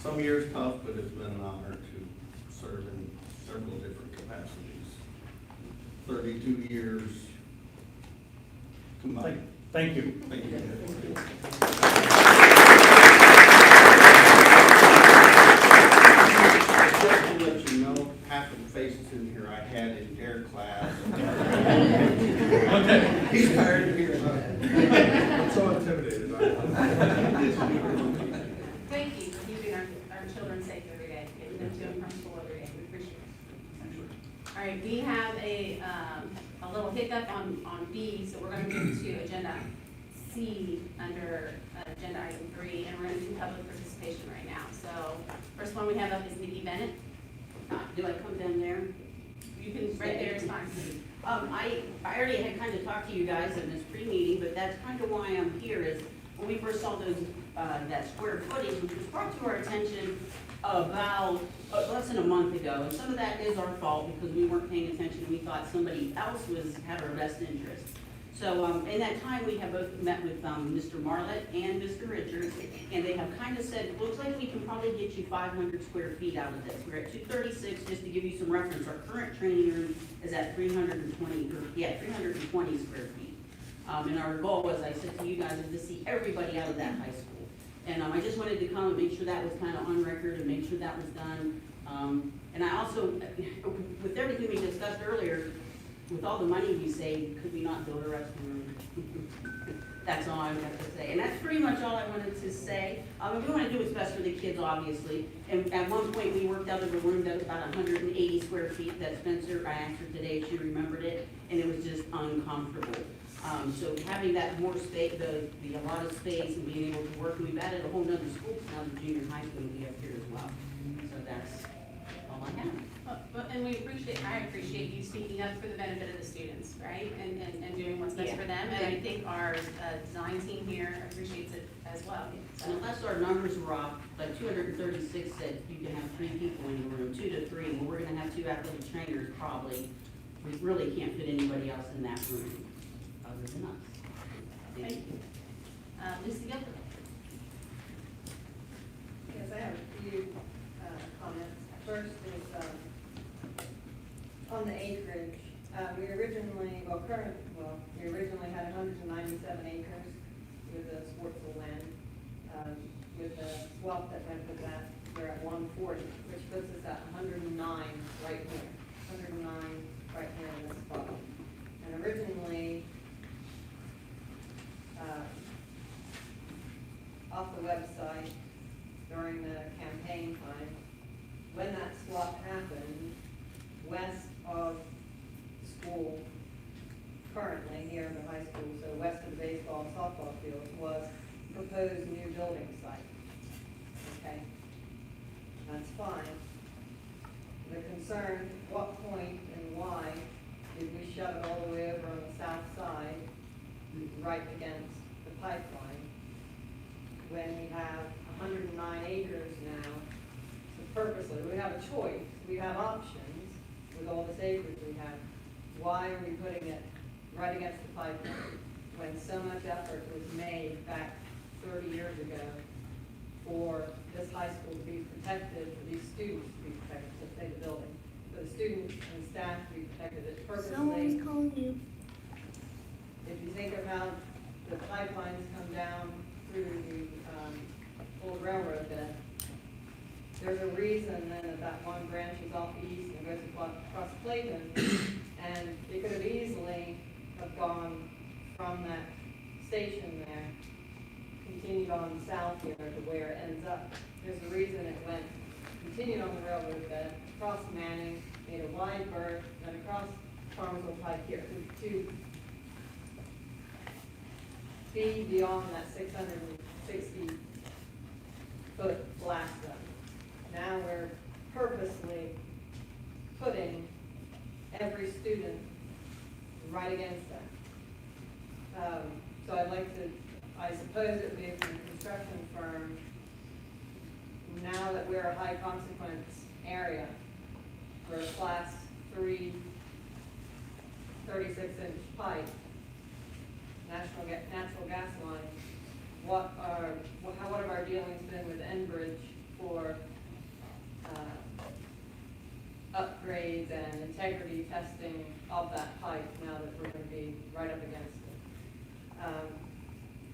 some years tough, but it's been an honor to serve in several different capacities. 32 years combined. Thank you. Thank you. Just to let you know, half of the faces in here I had in DARE class. Okay. He's tired of hearing that. I'm so intimidated. Thank you for keeping our children safe every day, getting them to and from school every day. We appreciate it. All right, we have a little hiccup on B, so we're going to move to agenda C under agenda item 3, and we're going to do public participation right now. So first one we have up is Nikki Bennett. Do I come down there? You can, right there is fine. I already had kind of talked to you guys in this pre-meeting, but that's kind of why I'm here is when we first saw those, that square footage, which was brought to our attention about less than a month ago, and some of that is our fault because we weren't paying attention and we thought somebody else had our best interest. So in that time, we have both met with Mr. Marlett and Mr. Richards, and they have kind of said, looks like we can probably get you 500 square feet out of this. We're at 236, just to give you some reference. Our current training room is at 320 square feet. And our goal, as I said to you guys, is to see everybody out of that high school. And I just wanted to come and make sure that was kind of on record and make sure that was done. And I also, with everything we discussed earlier, with all the money we saved, could we not build a restroom? That's all I have to say. And that's pretty much all I wanted to say. We want to do what's best for the kids, obviously. And at one point, we worked out of a room that was about 180 square feet that Spencer, I asked her today if she remembered it, and it was just uncomfortable. So having that more space, a lot of space and being able to work, we've added a whole nother school, now the junior high school will be up here as well. So that's all I have. And I appreciate you speaking up for the benefit of the students, right? And doing what's best for them. And I think our design team here appreciates it as well. And unless our numbers were off, like 236 said you can have 3 people in the room, 2 to 3. Well, we're gonna have 2 athletic trainers probably. We really can't fit anybody else in that room other than us. Thank you. Lisa Gilbert. Yes, I have a few comments. First is on the acreage. We originally had 197 acres with the sportsville land. With the swap that went with that, we're at 140, which puts us at 109 right here. 109 right here in this spot. And originally, off the website during the campaign time, when that swap happened, west of school, currently here in the high school, so west of the baseball and softball field, was proposed new building site. Okay, that's fine. The concern, what point and why did we shove it all the way over on the south side, right against the pipeline, when we have 109 acres now? So purposely, we have a choice, we have options with all this acreage we have. Why are we putting it right against the pipeline when so much effort was made back 30 years ago for this high school to be protected, for these students to be protected, to say the building, for the students and staff to be protected? It's purposely. Someone's calling you. If you think of how the pipelines come down through the old railroad bed, there's a reason then that one branch is off east and goes across Clayton, and it could have easily have gone from that station there, continued on south here to where it ends up. There's a reason it went, continued on the railroad bed, across Manning, made a wide berth, then across Farmersville Pike here to be beyond that 660-foot blast zone. Now we're purposely putting every student right against that. So I'd like to, I suppose it would be from a construction firm, now that we're a high consequence area, we're a class 3, 36-inch pipe, natural gas line, what have our dealings been with Enbridge for upgrades and integrity testing of that pipe now that we're going to be right up against it?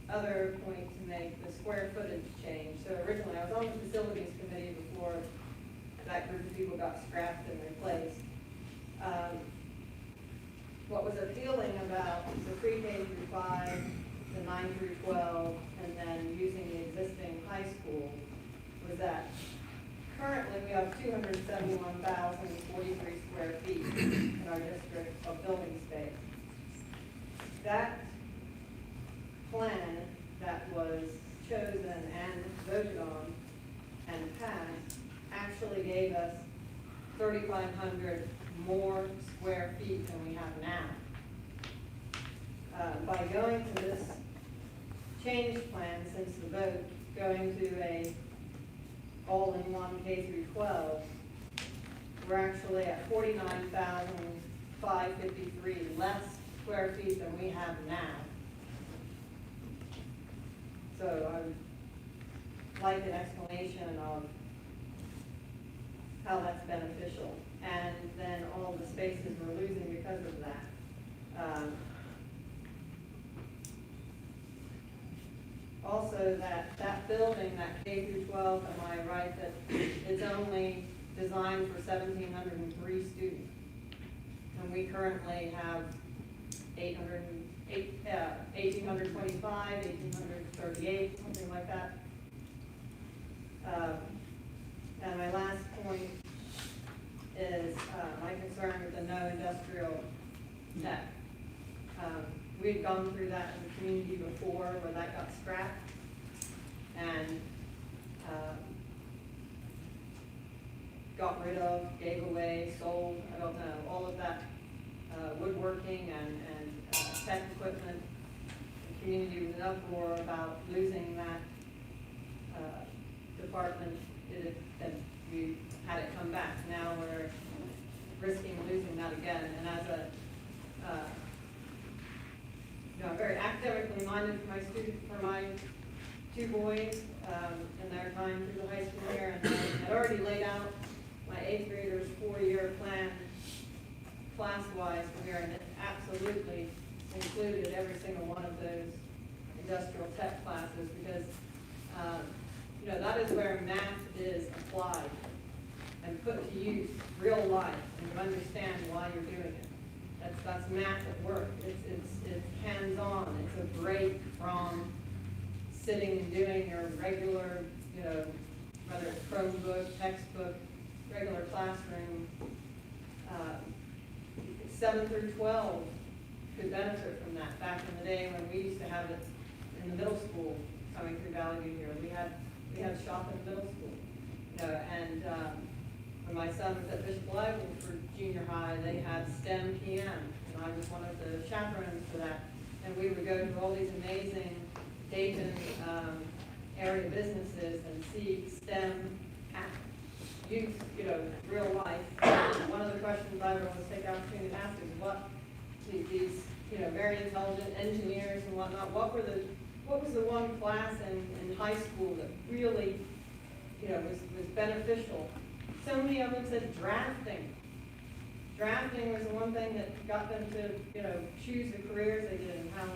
Other point to make, the square footage change. So originally, I was on the facilities committee before that group of people got scrapped and replaced. What was appealing about the pre-K through 5, the 9 through 12, and then using the existing high school was that currently we have 271,043 square feet in our district of building space. That plan that was chosen and voted on and passed actually gave us 3,500 more square feet than we have now. By going to this change plan since the vote, going to a all-in-one K through 12, we're actually at 49,553 less square feet than we have now. So I would like an explanation of how that's beneficial, and then all the spaces we're losing because of that. also that building, that K through 12, am I right that it's only designed for 1,703 students? And we currently have 1,825, 1,838, something like that. And my last point is my concern with the no industrial tech. We'd gone through that in the community before where that got scrapped and got rid of, gave away, sold, I don't know, all of that woodworking and tech equipment. The community was in uproar about losing that department, and we had it come back. Now we're risking losing that again. And as a I'm very academically minded for my two boys in their time through the high school year, and I had already laid out my 8th graders' 4-year plan class-wise for here, and it absolutely included every single one of those industrial tech classes because that is where math is applied and put to use, real life, and you understand why you're doing it. That's math at work. It's hands-on. It's a break from sitting and doing your regular, whether it's Chromebook, textbook, regular classroom. 7 through 12 could benefit from that. Back in the day when we used to have it in the middle school, coming through Valley View here, we had shop in the middle school. And when my son was at Bishop Lively for junior high, they had STEM PM, and I was one of the chaperones for that. And we would go to all these amazing Dayton area businesses and see STEM use, real life. And one of the questions I would always take opportunity to ask is what these, very intelligent engineers and whatnot, what was the one class in high school that really, was beneficial? So many of them said drafting. Drafting was the one thing that got them to, choose the careers they did and how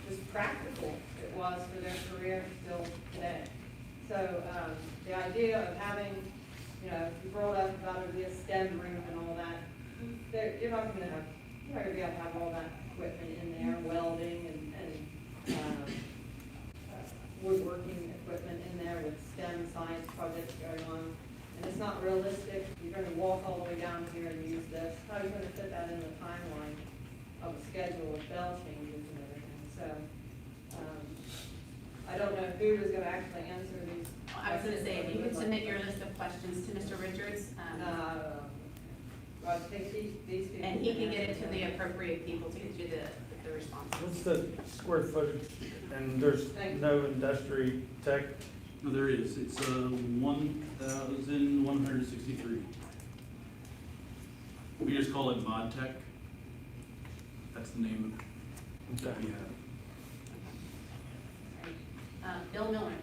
just practical it was for their career still today. So the idea of having, you brought up about it being a STEM room and all that, you're not going to be able to have all that equipment in there, welding and woodworking equipment in there with STEM science projects going on. And it's not realistic. You're going to walk all the way down here and use this. How are you going to fit that in the timeline of a schedule with bell changes and everything? So I don't know who is going to actually answer these. I was going to say, if you could submit your list of questions to Mr. Richards. I think these people. And he can get it to the appropriate people to get you the response. What's the square footage, and there's no industry tech? No, there is. It's 1,163. We just call it Mod Tech. That's the name that we have. Bill Miller.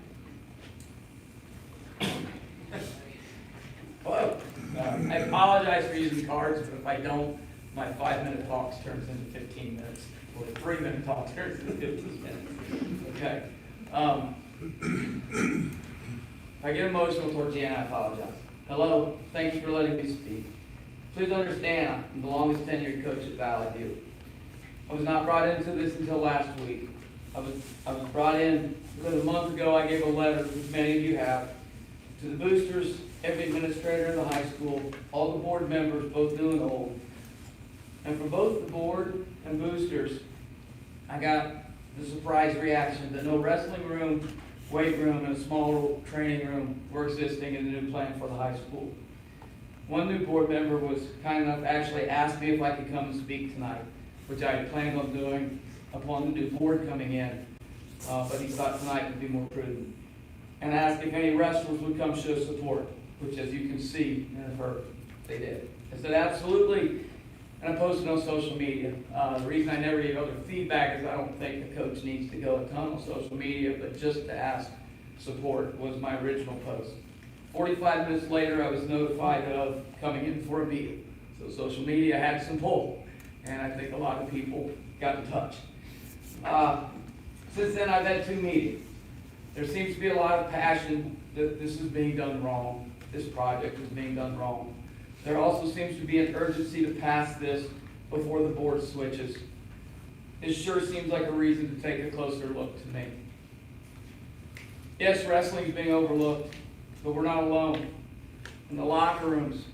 Hello. I apologize for using cards, but if I don't, my 5-minute talk turns into 15 minutes, or the 3-minute talk turns into 15 minutes. Okay. If I get emotional towards the end, I apologize. Hello, thank you for letting me speak. Please understand, I'm the longest tenured coach at Valley View. I was not brought into this until last week. I was brought in because a month ago I gave a letter, which many of you have, to the boosters, every administrator in the high school, all the board members, both new and old. And from both the board and boosters, I got the surprise reaction that no wrestling room, weight room, and a small training room were existing in the new plan for the high school. One new board member was kind enough to actually ask me if I could come and speak tonight, which I had planned on doing upon the new board coming in, but he thought tonight would be more prudent. And asked if any wrestlers would come show support, which, as you can see and have heard, they did. I said, absolutely, and I posted on social media. The reason I never gave other feedback is I don't think the coach needs to go a ton on social media, but just to ask support was my original post. 45 minutes later, I was notified of coming in for a meeting. So social media had some pull, and I think a lot of people got in touch. Since then, I've had 2 meetings. There seems to be a lot of passion that this is being done wrong. This project is being done wrong. There also seems to be an urgency to pass this before the board switches. It sure seems like a reason to take a closer look to me. Yes, wrestling is being overlooked, but we're not alone. In the locker rooms,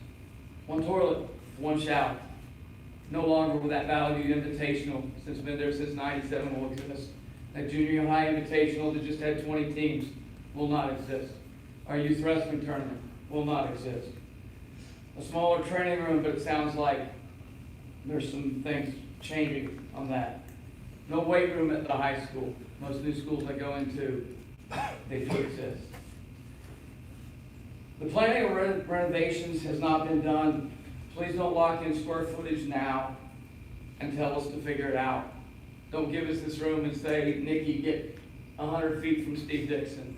1 toilet, 1 shower. No longer will that valued invitational, since been there since '97, will exist. That junior high invitational that just had 20 teams will not exist. Our youth wrestling tournament will not exist. A smaller training room, but it sounds like there's some things changing on that. No weight room at the high school. Most new schools I go into, they do exist. The planning of renovations has not been done. Please don't lock in square footage now and tell us to figure it out. Don't give us this room and say, Nikki, get 100 feet from Steve Dixon.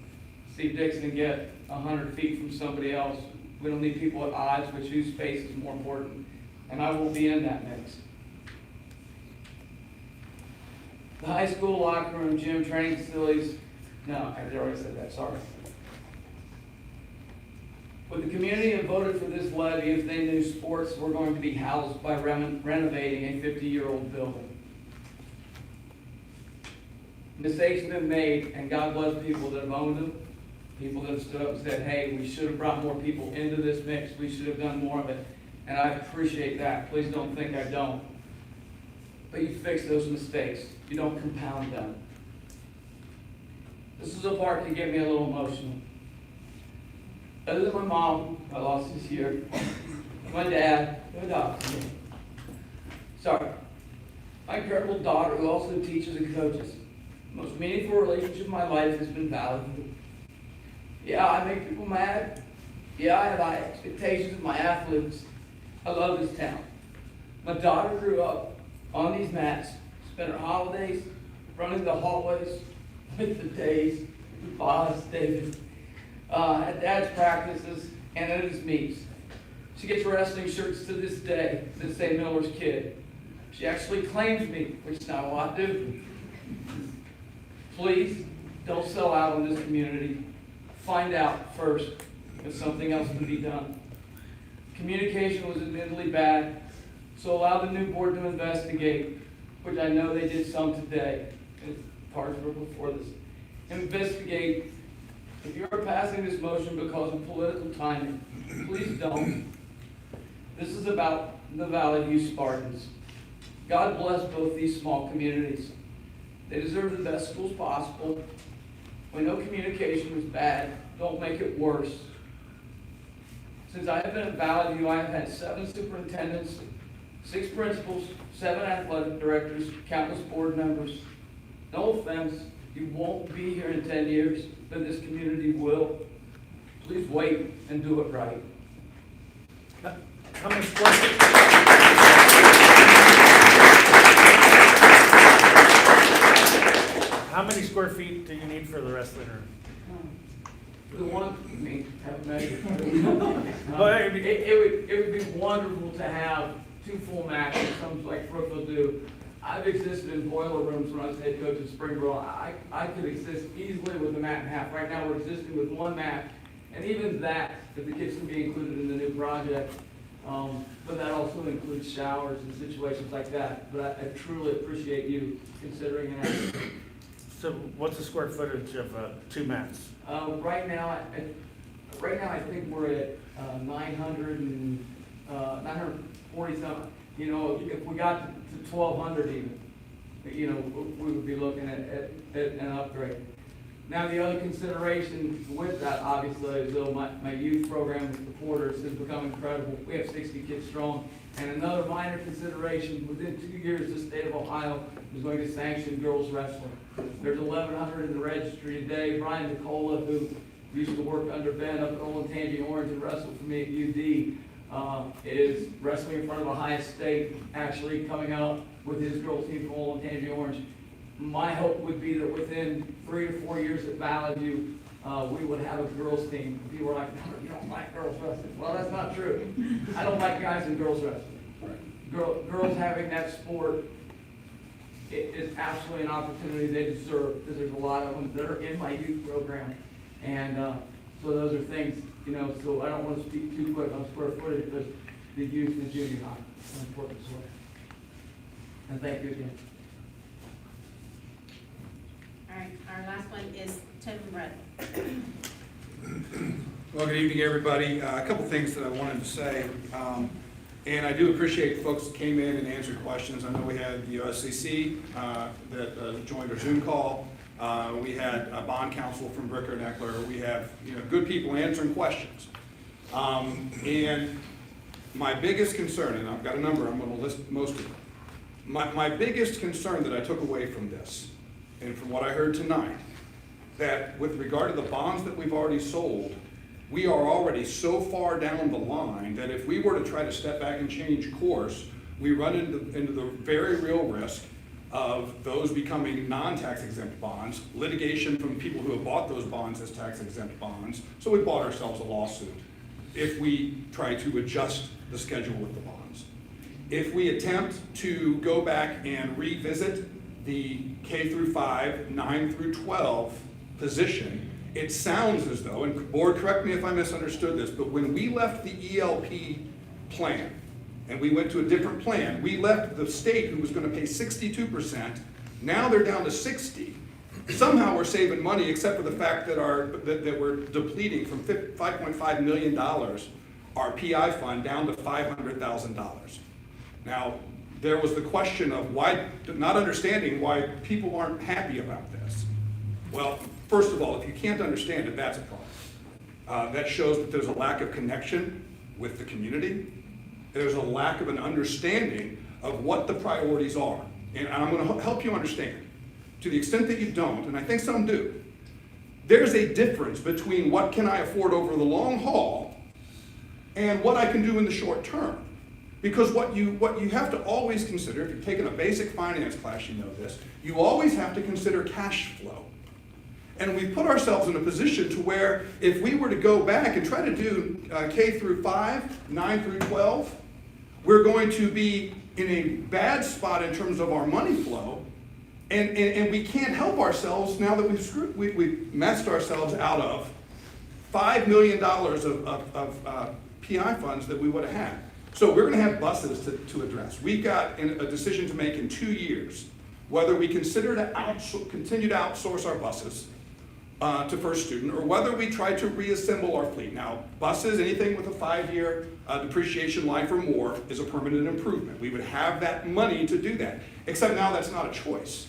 Steve Dixon get 100 feet from somebody else. We don't need people at odds, but whose space is more important. And I will be in that mix. The high school locker room, gym, training facilities. No, I already said that, sorry. But the community had voted for this levy if they knew sports were going to be housed by renovating a 50-year-old building. Mistakes have been made, and God bless people that have owned them, people that have stood up and said, hey, we should have brought more people into this mix, we should have done more of it, and I appreciate that. Please don't think I don't. But you fix those mistakes. You don't compound them. This is a part that get me a little emotional. Other than my mom, I lost this year, my dad, who adopted me. Sorry. My incredible daughter, who also teaches and coaches. The most meaningful relationship in my life has been valued. Yeah, I make people mad. Yeah, I have high expectations of my athletes. I love this town. My daughter grew up on these mats, spent her holidays running the hallways with the days, with Boz, David, at Dad's practices, and at his meets. She gets wrestling shirts to this day that say Miller's Kid. She actually claims me, which is not a lot do. Please don't sell out in this community. Find out first if something else can be done. Communication was admittedly bad, so allow the new board to investigate, which I know they did some today. Cards were before this. Investigate. If you are passing this motion because of political timing, please don't. This is about the Valley View Spartans. God bless both these small communities. They deserve the best schools possible. We know communication was bad. Don't make it worse. Since I have been at Valley View, I have had 7 superintendents, 6 principals, 7 athletic directors, countless board members. No offense, you won't be here in 10 years, but this community will. Please wait and do it right. How many square feet? How many square feet do you need for the wrestling room? The one, I mean, haven't measured. It would be wonderful to have 2 full matches, something like Brookville do. I've existed in boiler rooms when I was head coach at Springboro. I could exist easily with a mat and a half. Right now, we're existing with 1 mat, and even that, if the kids can be included in the new project, but that also includes showers and situations like that. But I truly appreciate you considering that. So what's the square footage of 2 mats? Right now, I think we're at 940 something. You know, if we got to 1,200 even, you know, we would be looking at an upgrade. Now, the other consideration with that, obviously, is though my youth program with the Porters has become incredible. We have 60 kids strong. And another minor consideration, within 2 years, the state of Ohio is going to sanction girls wrestling. There's 1,100 in the registry today. Brian Nicola, who used to work under Ben up at Olentangy Orange and wrestled for me at UD, is wrestling in front of Ohio State, actually coming out with his girls team from Olentangy Orange. My hope would be that within 3 to 4 years at Valley View, we would have a girls team. People are like, no, you don't like girls wrestling. Well, that's not true. I don't like guys and girls wrestling. Girls having that sport it is absolutely an opportunity they deserve, because there's a lot of them that are in my youth program. And, so those are things, so I don't want to speak too quick on square footage, but the youth and junior high are important as well. And thank you again. All right, our last one is Tim Rudd. Well, good evening, everybody. A couple things that I wanted to say. And I do appreciate the folks that came in and answered questions. I know we had the OSCC that joined our Zoom call. We had a bond counsel from Bricker and Eckler. We have good people answering questions. And my biggest concern, and I've got a number, I'm going to list most of them. My biggest concern that I took away from this, and from what I heard tonight, that with regard to the bonds that we've already sold, we are already so far down the line that if we were to try to step back and change course, we run into the very real risk of those becoming non-tax exempt bonds, litigation from people who have bought those bonds as tax exempt bonds. So we bought ourselves a lawsuit if we try to adjust the schedule with the bonds. If we attempt to go back and revisit the K through 5, 9 through 12 position, it sounds as though, and board, correct me if I misunderstood this, but when we left the ELP plan and we went to a different plan, we left the state who was going to pay 62%, now they're down to 60. Somehow we're saving money, except for the fact that that we're depleting from $5.5 million our PI fund down to $500,000. Now, there was the question of why, not understanding why people aren't happy about this. Well, first of all, if you can't understand it, that's a problem. That shows that there's a lack of connection with the community. There's a lack of an understanding of what the priorities are. And I'm going to help you understand. To the extent that you don't, and I think some do, there's a difference between what can I afford over the long haul and what I can do in the short term. Because what you have to always consider, if you've taken a basic finance class, you know this, you always have to consider cash flow. And we've put ourselves in a position to where if we were to go back and try to do K through 5, 9 through 12, we're going to be in a bad spot in terms of our money flow. And we can't help ourselves now that we've messed ourselves out of $5 million of PI funds that we would have had. So we're going to have buses to address. We've got a decision to make in 2 years, whether we consider to continue to outsource our buses to First Student, or whether we try to reassemble our fleet. Now, buses, anything with a 5-year depreciation life or more is a permanent improvement. We would have that money to do that, except now that's not a choice.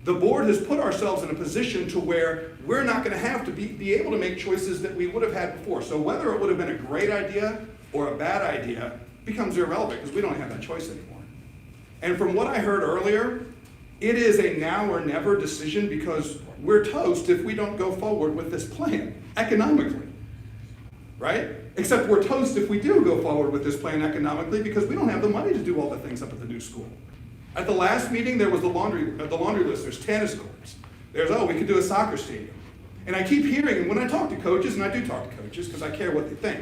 The board has put ourselves in a position to where we're not going to have to be able to make choices that we would have had before. So whether it would have been a great idea or a bad idea becomes irrelevant because we don't have that choice anymore. And from what I heard earlier, it is a now or never decision because we're toast if we don't go forward with this plan economically, right? Except we're toast if we do go forward with this plan economically because we don't have the money to do all the things up at the new school. At the last meeting, there was the laundry list. There's tennis courts. There's, we could do a soccer stadium. And I keep hearing, and when I talk to coaches, and I do talk to coaches because I care what they think,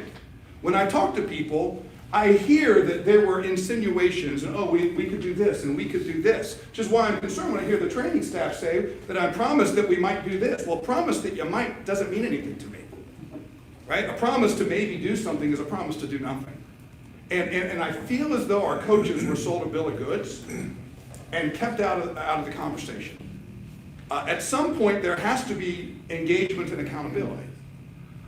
when I talk to people, I hear that there were insinuations, and we could do this, and we could do this, which is why I'm concerned when I hear the training staff say that I promised that we might do this. Well, promise that you might doesn't mean anything to me, right? A promise to maybe do something is a promise to do nothing. And I feel as though our coaches were sold a bill of goods and kept out of the conversation. At some point, there has to be engagement and accountability.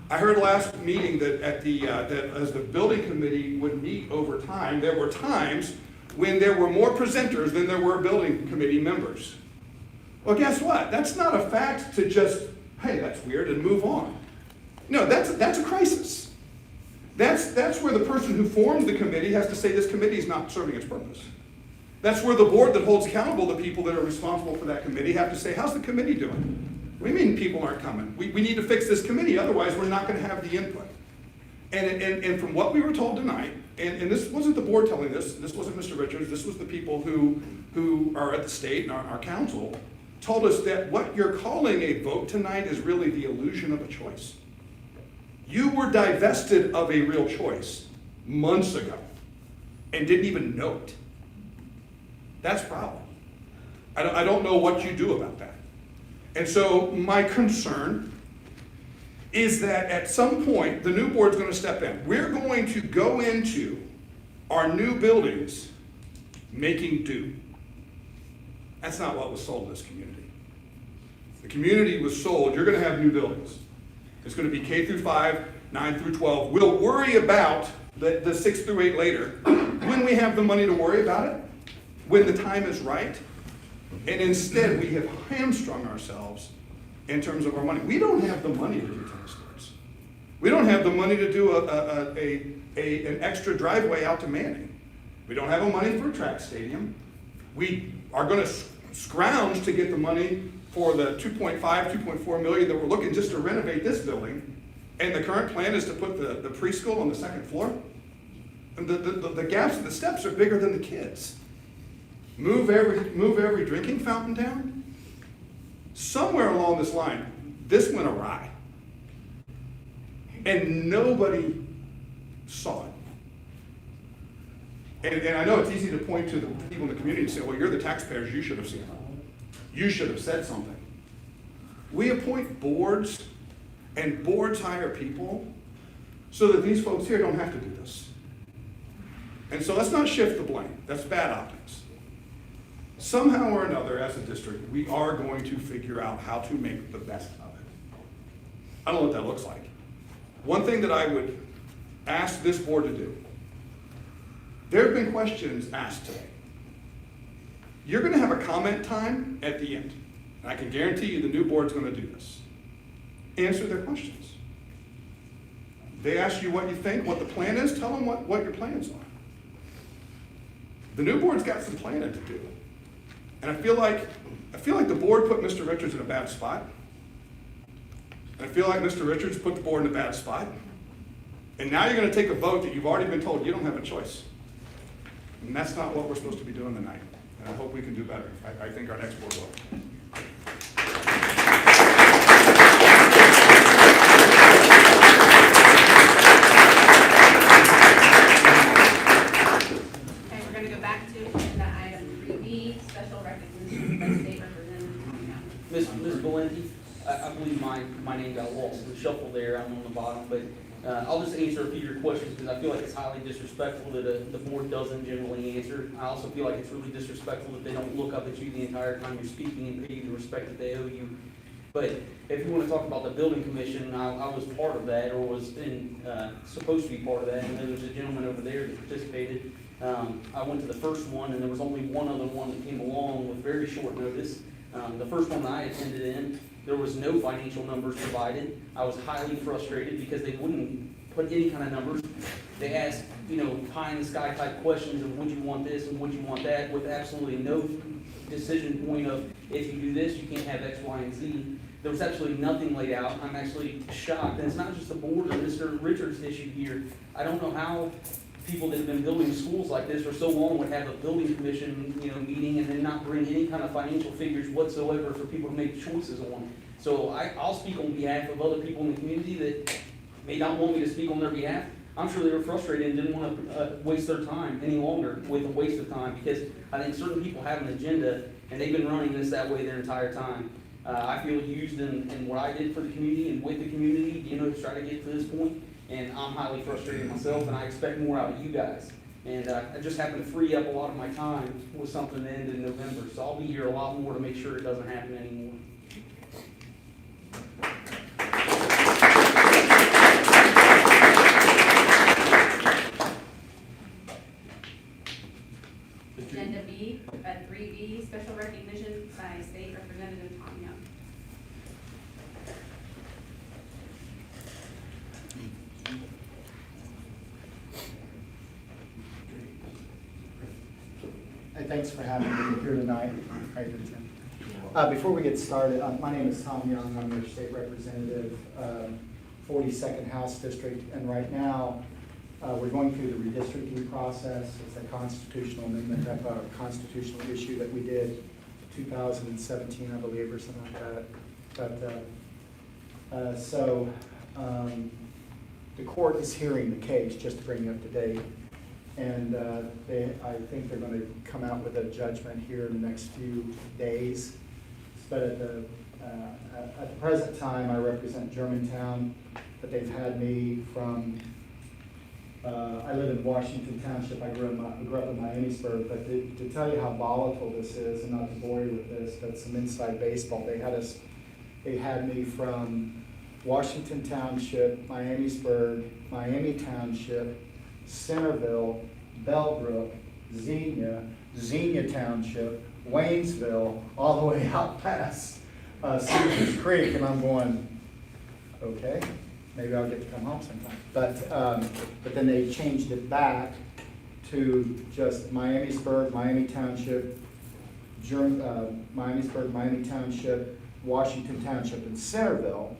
I heard last meeting that that as the building committee would meet over time, there were times when there were more presenters than there were building committee members. Well, guess what? That's not a fact to just, hey, that's weird, and move on. No, that's a crisis. That's where the person who forms the committee has to say this committee is not serving its purpose. That's where the board that holds accountable the people that are responsible for that committee have to say, how's the committee doing? What do you mean people aren't coming? We need to fix this committee, otherwise we're not going to have the input. And from what we were told tonight, and this wasn't the board telling this wasn't Mr. Richards, this was the people who are at the state and our council, told us that what you're calling a vote tonight is really the illusion of a choice. You were divested of a real choice months ago and didn't even know it. That's a problem. I don't know what you do about that. And so my concern is that at some point, the new board's gonna step in. We're going to go into our new buildings making do. That's not what was sold in this community. The community was sold, you're gonna have new buildings. It's gonna be K through 5, 9 through 12. We'll worry about the 6 through 8 later, when we have the money to worry about it, when the time is right. And instead, we have hamstrung ourselves in terms of our money. We don't have the money to do tennis courts. We don't have the money to do an extra driveway out to Manning. We don't have the money for a track stadium. We are going to scrounge to get the money for the 2.5, 2.4 million that we're looking just to renovate this building. And the current plan is to put the preschool on the second floor. And the gaps in the steps are bigger than the kids. Move every drinking fountain down. Somewhere along this line, this went awry. And nobody saw it. And I know it's easy to point to the people in the community and say, well, you're the taxpayers, you should have seen it. You should have said something. We appoint boards, and boards hire people so that these folks here don't have to do this. And so let's not shift the blame. That's bad optics. Somehow or another, as a district, we are going to figure out how to make the best of it. I don't know what that looks like. One thing that I would ask this board to do, there have been questions asked today. You're going to have a comment time at the end. And I can guarantee you the new board's going to do this. Answer their questions. They ask you what you think, what the plan is, tell them what your plans are. The new board's got some planning to do. And I feel like the board put Mr. Richards in a bad spot. And I feel like Mr. Richards put the board in a bad spot. And now you're going to take a vote that you've already been told you don't have a choice. And that's not what we're supposed to be doing tonight. And I hope we can do better. I think our next board will. Okay, we're gonna go back to agenda item 3B, special recognition by State Representative Tom Young. Ms. Valenti, I believe my name got lost in the shuffle there, I'm on the bottom, but I'll just answer a few of your questions because I feel like it's highly disrespectful that the board doesn't generally answer. I also feel like it's really disrespectful that they don't look up at you the entire time you're speaking and pay you the respect that they owe you. But if you want to talk about the building commission, I was part of that, or was supposed to be part of that, and there was a gentleman over there that participated. I went to the first one, and there was only one other one that came along with very short notice. The first one that I attended in, there was no financial numbers provided. I was highly frustrated because they wouldn't put any kind of numbers. They asked, pie in the sky type questions of would you want this and would you want that, with absolutely no decision point of if you do this, you can't have X, Y, and Z. There was absolutely nothing laid out. I'm actually shocked, and it's not just the board or Mr. Richards' issue here. I don't know how people that have been building schools like this for so long would have a building commission, meeting and then not bring any kind of financial figures whatsoever for people to make choices on. So I'll speak on behalf of other people in the community that may not want me to speak on their behalf. I'm sure they were frustrated and didn't want to waste their time any longer with a waste of time, because I think certain people have an agenda and they've been running this that way their entire time. I feel used in what I did for the community and with the community, to try to get to this point. And I'm highly frustrated myself, and I expect more out of you guys. And I just happen to free up a lot of my time with something to end in November. So I'll be here a lot more to make sure it doesn't happen anymore. Agenda B, 3B, special recognition by State Representative Tom Young. Hey, thanks for having me here tonight. How you doing, Tim? Before we get started, my name is Tom Young. I'm your state representative, 42nd House District, and right now we're going through the redistricting process. It's a constitutional amendment of a constitutional issue that we did 2017, I believe, or something like that. But the court is hearing the case, just to bring you up to date. And I think they're gonna come out with a judgment here in the next few days. But at the present time, I represent Germantown, but they've had me from, I live in Washington Township, I grew up in Miamisburg, but to tell you how volatile this is, and not to bore you with this, but some inside baseball, they had me from Washington Township, Miamisburg, Miami Township, Centerville, Bellbrook, Xenia Township, Waynesville, all the way out past Cedars Creek, and I'm going, okay, maybe I'll get to come home sometime. But then they changed it back to just Miamisburg, Miami Township, Miamisburg, Miami Township, Washington Township, and Centerville.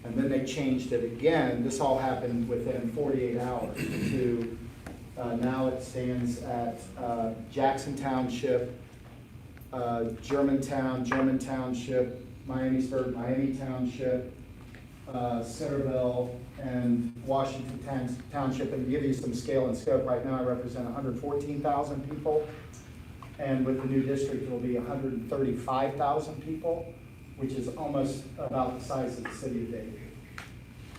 And then they changed it again. This all happened within 48 hours to, now it stands at Jackson Township, German Township, Miamisburg, Miami Township, Centerville, and Washington Township. And to give you some scale and scope, right now I represent 114,000 people. And with the new district, it'll be 135,000 people, which is almost about the size of the city of Dayton.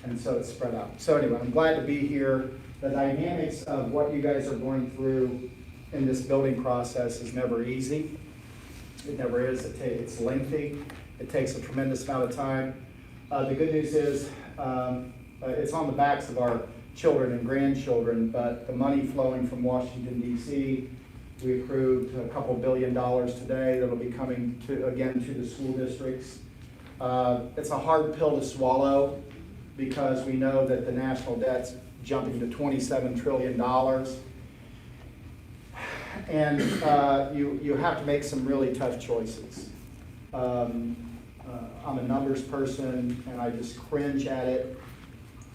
And so it's spread out. So anyway, I'm glad to be here. The dynamics of what you guys are going through in this building process is never easy. It never is. It's lengthy. It takes a tremendous amount of time. The good news is it's on the backs of our children and grandchildren, but the money flowing from Washington, D.C., we approved a couple $2 billion today that'll be coming again to the school districts. It's a hard pill to swallow because we know that the national debt's jumping to $27 trillion. And you have to make some really tough choices. I'm a numbers person and I just cringe at it.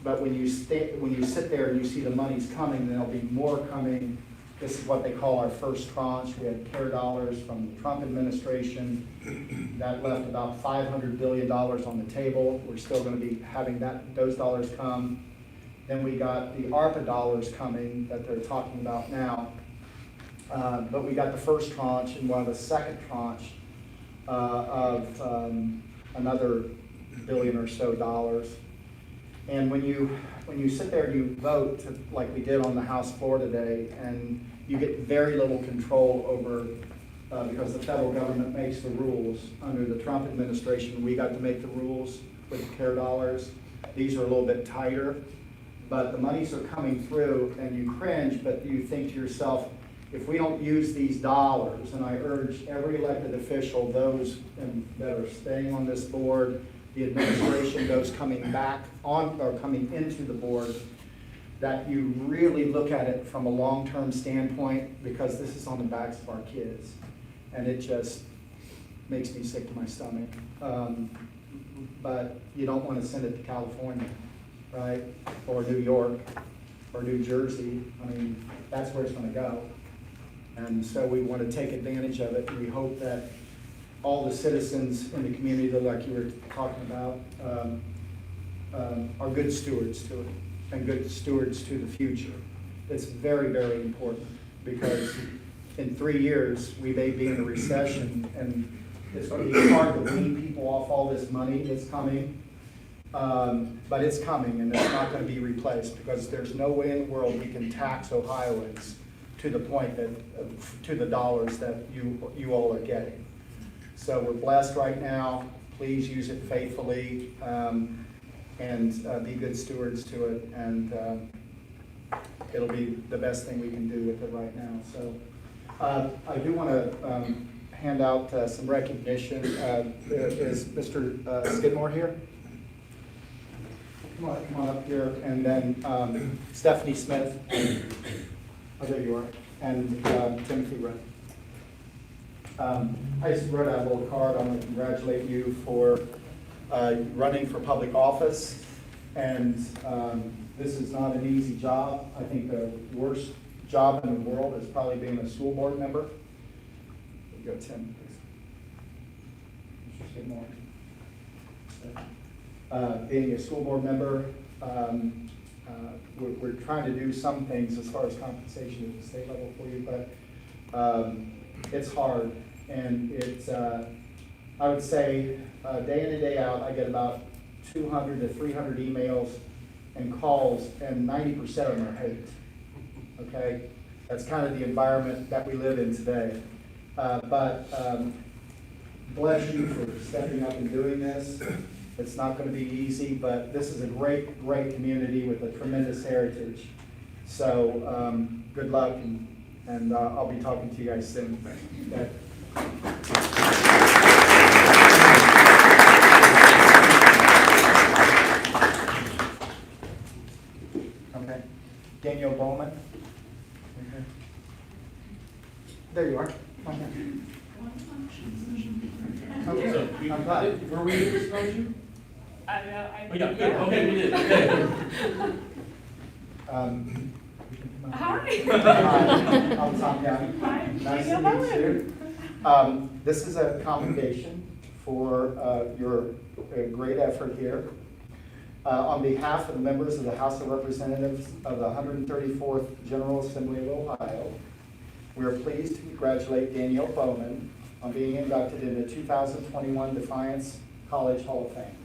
But when you sit there and you see the money's coming, there'll be more coming. This is what they call our first tranche. We had CARE dollars from the Trump administration. That left about $500 billion on the table. We're still going to be having those dollars come. Then we got the ARPA dollars coming that they're talking about now. But we got the first tranche and one of the second tranche of another $1 billion or so dollars. And when you sit there and you vote, like we did on the House floor today, and you get very little control over, because the federal government makes the rules. Under the Trump administration, we got to make the rules with the CARE dollars. These are a little bit tighter, but the monies are coming through, and you cringe, but you think to yourself, if we don't use these dollars, and I urge every elected official, those that are staying on this board, the administration, those coming back on or coming into the board, that you really look at it from a long-term standpoint, because this is on the backs of our kids. And it just makes me sick to my stomach. But you don't want to send it to California, right? Or New York, or New Jersey. I mean, that's where it's going to go. And so we want to take advantage of it, and we hope that all the citizens in the community, that like you were talking about, are good stewards to it, and good stewards to the future. It's very, very important, because in 3 years, we may be in a recession, and it's going to be hard to wean people off all this money that's coming. But it's coming, and it's not going to be replaced, because there's no way in the world we can tax Ohioans to the point that, to the dollars that you all are getting. So we're blessed right now. Please use it faithfully, and be good stewards to it, and it'll be the best thing we can do with it right now. So I do want to hand out some recognition. Is Mr. Skidmore here? Come on up here, and then Stephanie Smith. Oh, there you are, and Timothy Rudd. I just wrote out a little card. I want to congratulate you for running for public office, and this is not an easy job. I think the worst job in the world is probably being a school board member. Go, Tim, please. Mr. Skidmore. Being a school board member, We're trying to do some things as far as compensation at the state level for you, but it's hard. And it's, I would say, day in and day out, I get about 200 to 300 emails and calls, and 90% of them are hate. Okay? That's kind of the environment that we live in today. But bless you for stepping up and doing this. It's not going to be easy, but this is a great, great community with a tremendous heritage. So good luck, and I'll be talking to you guys soon. Okay. Okay. Danielle Bowman. Okay. There you are. Come on down. Okay. I'm glad. Were we able to start you? I Oh, yeah, good, okay, we did, okay. Hi. Hi, I'm Tom Young. Hi. Nice to meet you. This is a commendation for your great effort here. On behalf of the members of the House of Representatives of the 134th General Assembly of Ohio, we are pleased to congratulate Danielle Bowman on being inducted in the 2021 Defiance College Hall of Fame.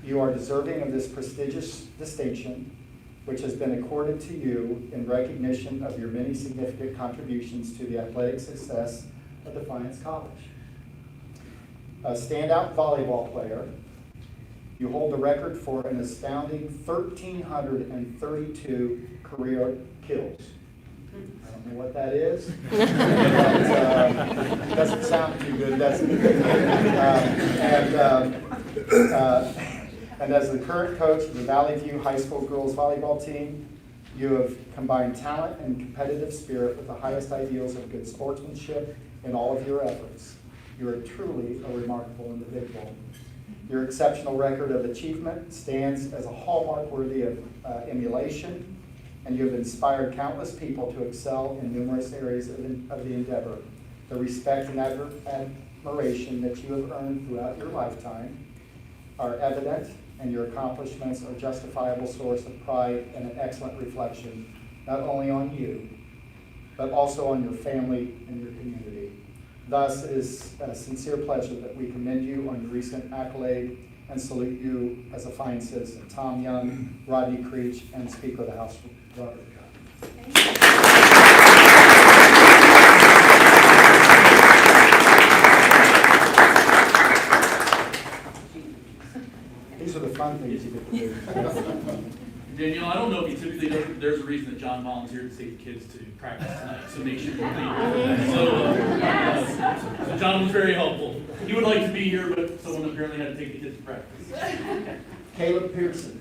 You are deserving of this prestigious distinction, which has been accorded to you in recognition of your many significant contributions to the athletic success of Defiance College. A standout volleyball player, you hold the record for an astounding 1,332 career kills. I don't know what that is, but it doesn't sound too good, does it? And as the current coach of the Valley View High School girls volleyball team, you have combined talent and competitive spirit with the highest ideals of good sportsmanship in all of your efforts. You are truly a remarkable individual. Your exceptional record of achievement stands as a hallmark worthy of emulation, and you have inspired countless people to excel in numerous areas of the endeavor. The respect and admiration that you have earned throughout your lifetime are evident, and your accomplishments are a justifiable source of pride and an excellent reflection, not only on you, but also on your family and your community. Thus, it is a sincere pleasure that we commend you on your recent accolade and salute you as a fine citizen. Tom Young, Rodney Creech, and Speaker of the House, Robert Cobb. These are the fun things you get to do. Danielle, I don't know if you typically know, there's a reason that John volunteered to take the kids to practice tonight, so make sure so John was very helpful. He would like to be here, but someone apparently had to take the kids to practice. Caleb Pearson.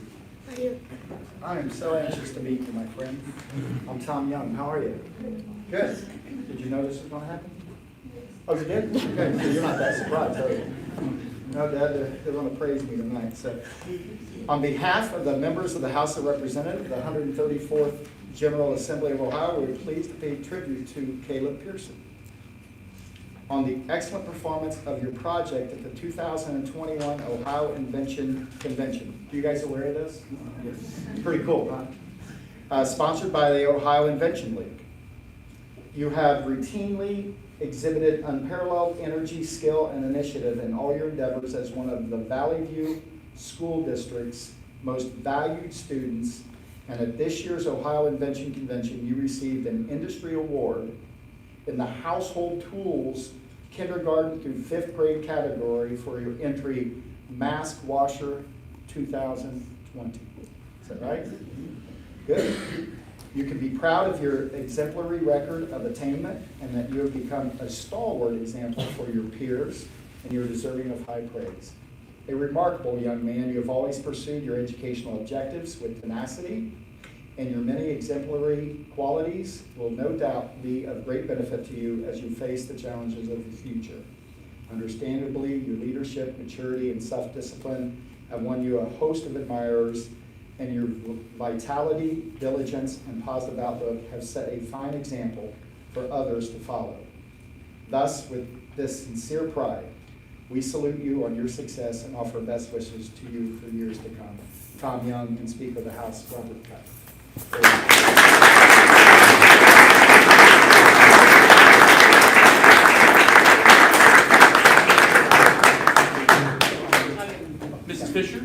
I am so anxious to meet you, my friend. I'm Tom Young. How are you? Good. Did you know this was going to happen? Oh, you did? Okay, so you're not that surprised, are you? No, Dad, they're going to praise me tonight. So, on behalf of the members of the House of Representatives, the 134th General Assembly of Ohio, we're pleased to pay tribute to Caleb Pearson on the excellent performance of your project at the 2021 Ohio Invention Convention. Are you guys aware of this? Yes. Pretty cool, huh? Sponsored by the Ohio Invention League. You have routinely exhibited unparalleled energy, skill, and initiative in all your endeavors as one of the Valley View School District's most valued students, and at this year's Ohio Invention Convention, you received an industry award in the household tools kindergarten through 5th grade category for your entry Mask Washer 2020. Is that right? Good. You can be proud of your exemplary record of attainment and that you have become a stalwart example for your peers, and you're deserving of high praise. A remarkable young man, you have always pursued your educational objectives with tenacity, and your many exemplary qualities will no doubt be of great benefit to you as you face the challenges of the future. Understandably, your leadership, maturity, and self-discipline have won you a host of admirers, and your vitality, diligence, and positive outlook have set a fine example for others to follow. Thus, with this sincere pride, We salute you on your success and offer best wishes to you for years to come. Tom Young and Speaker of the House, Robert Peck. Mrs. Fisher,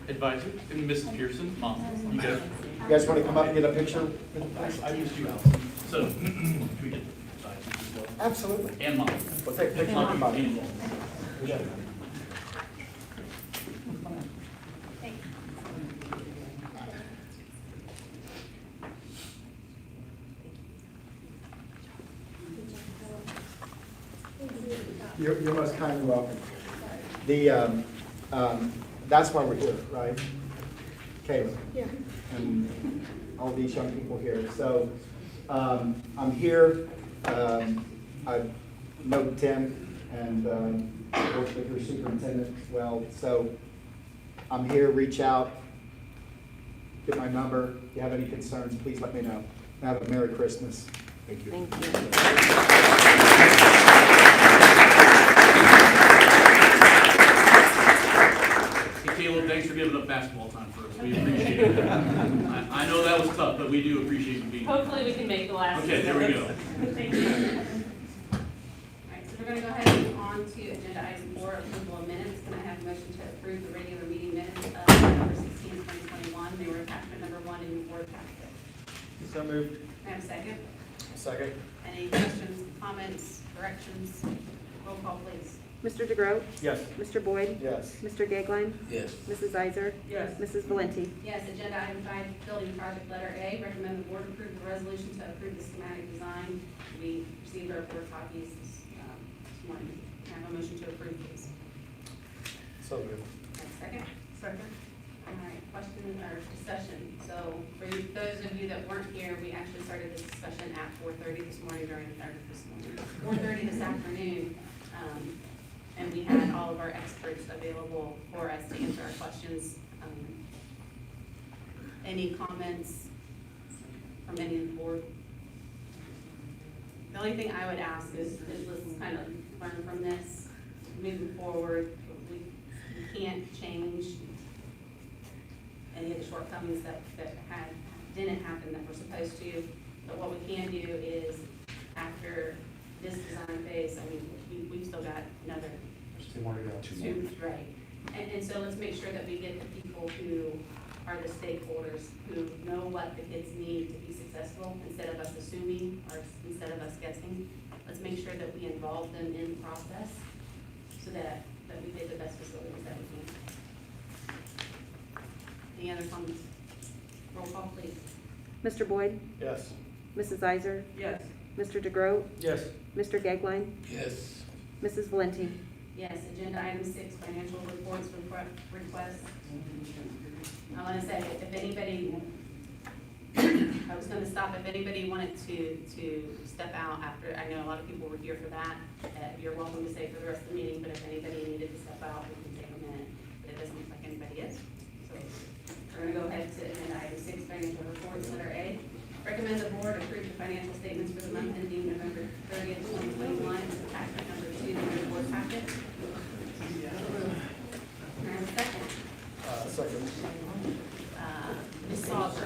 advisor, and Mrs. Pearson, mom. You guys. You guys want to come up and get a picture? I used you out. So, can we get sides as well? Absolutely. And mom. We'll take pictures of mom. And mom. Yeah. You're most kindly welcome. That's why we're here, right? Kayla? Yeah. And all these young people here. So I'm here. I know Tim and worked with your superintendent as well. So I'm here, reach out, get my number. If you have any concerns, please let me know. Have a Merry Christmas. Thank you. Thank you. Hey, Caleb, thanks for giving up basketball time for us. We appreciate it. I know that was tough, but we do appreciate you being here. Hopefully we can make the last. Okay, there we go. Thank you. All right, so we're gonna go ahead and move on to agenda item 4, approval of minutes. Can I have a motion to approve the regular meeting minutes of November 16, 2021? They were attachment number 1 in your board packet. So moved. Can I have a second? Second. Any questions, comments, corrections? Roll call, please. Mr. DeGroat? Yes. Mr. Boyd? Yes. Mr. Gagline? Yes. Mrs. Iser? Yes. Mrs. Valenti? Yes, agenda item 5, building project letter A, recommend the board approve the resolution to approve the schematic design. We received our 4 copies this morning. Can I have a motion to approve, please? So moved. Have a second? Second. All right, question or discussion. So for those of you that weren't here, we actually started this discussion at 4:30 this morning during, or this morning, 4:30 this afternoon. And we had all of our experts available for us to answer our questions. Any comments from any of the board? The only thing I would ask is let's kind of learn from this, moving forward. We can't change any of the shortcomings that didn't happen that we're supposed to. But what we can do is, after this design phase, I mean, we've still got another. There's 2 more to go. Two, right. And so let's make sure that we get the people who are the stakeholders, who know what the kids need to be successful, instead of us assuming, or instead of us guessing. Let's make sure that we involve them in the process, so that we get the best facilities that we can. Any other comments? Roll call, please. Mr. Boyd? Yes. Mrs. Iser? Yes. Mr. DeGroat? Yes. Mr. Gagline? Yes. Mrs. Valenti? Yes, agenda item 6, financial reports requests. I want to say, if anybody, I was going to stop, if anybody wanted to step out after, I know a lot of people were here for that. You're welcome to stay for the rest of the meeting, but if anybody needed to step out, we can take a minute. But it doesn't look like anybody is. So we're going to go ahead to agenda item 6, financial reports, letter A. Recommend the board approve the financial statements for the month ending November 30th, 2021, attachment number 2 in your board packet. Can I have a second? Second. Ms. Sauber.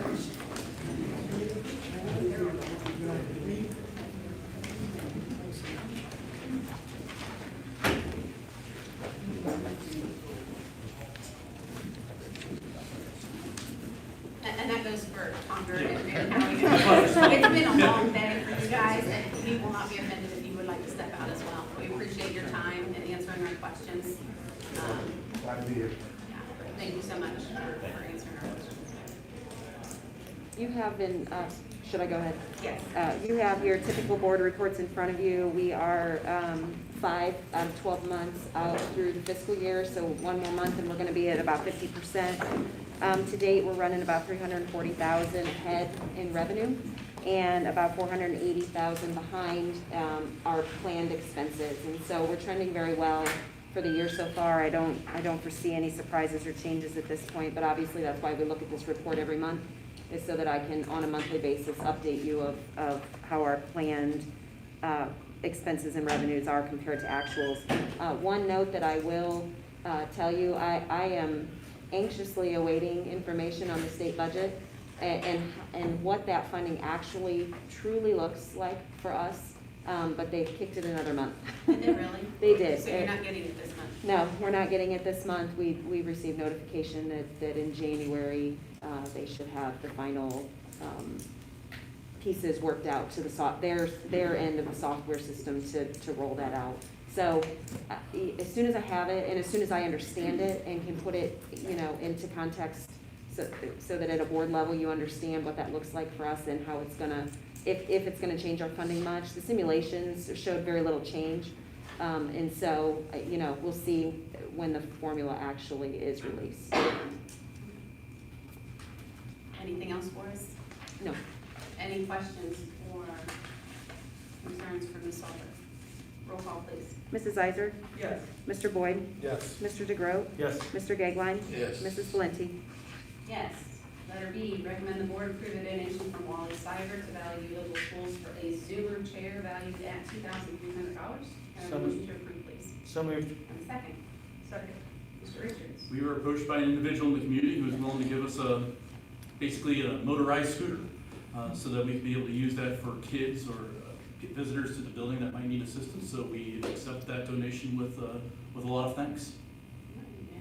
And that goes for Conger and Howie. It's been a long day for you guys, and we will not be offended if you would like to step out as well. We appreciate your time and answering our questions. Glad to be here. Yeah, thank you so much for answering our questions. You have been, should I go ahead? Yes. You have your typical board reports in front of you. We are 5 out of 12 months out through the fiscal year, so 1 more month and we're going to be at about 50%. To date, we're running about $340,000 ahead in revenue and about $480,000 behind our planned expenses. And so we're trending very well for the year so far. I don't foresee any surprises or changes at this point, but obviously that's why we look at this report every month, is so that I can, on a monthly basis, update you of how our planned expenses and revenues are compared to actuals. One note that I will tell you, I am anxiously awaiting information on the state budget and what that funding actually truly looks like for us, but they've kicked it another month. Did they really? They did. So you're not getting it this month? No, we're not getting it this month. We received notification that in January, they should have the final pieces worked out to their end of the software system to roll that out. So as soon as I have it and as soon as I understand it and can put it, into context so that at a board level you understand what that looks like for us and how it's gonna, if it's gonna change our funding much. The simulations showed very little change. And so, we'll see when the formula actually is released. Anything else for us? No. Any questions or concerns for Ms. Salter? Roll call, please. Mrs. Iser? Yes. Mr. Boyd? Yes. Mr. DeGroat? Yes. Mr. Gagline? Yes. Mrs. Valenti? Yes. Letter B, recommend the board approve a donation from Wally Cyber to Valley Local Schools for a Zoomer chair valued at $2,300. Can I have a motion to approve, please? So moved. And second. Second. Mr. Richards? We were approached by an individual in the community who was willing to give us basically a motorized scooter, so that we could be able to use that for kids or visitors to the building that might need assistance. So we accept that donation with a lot of thanks.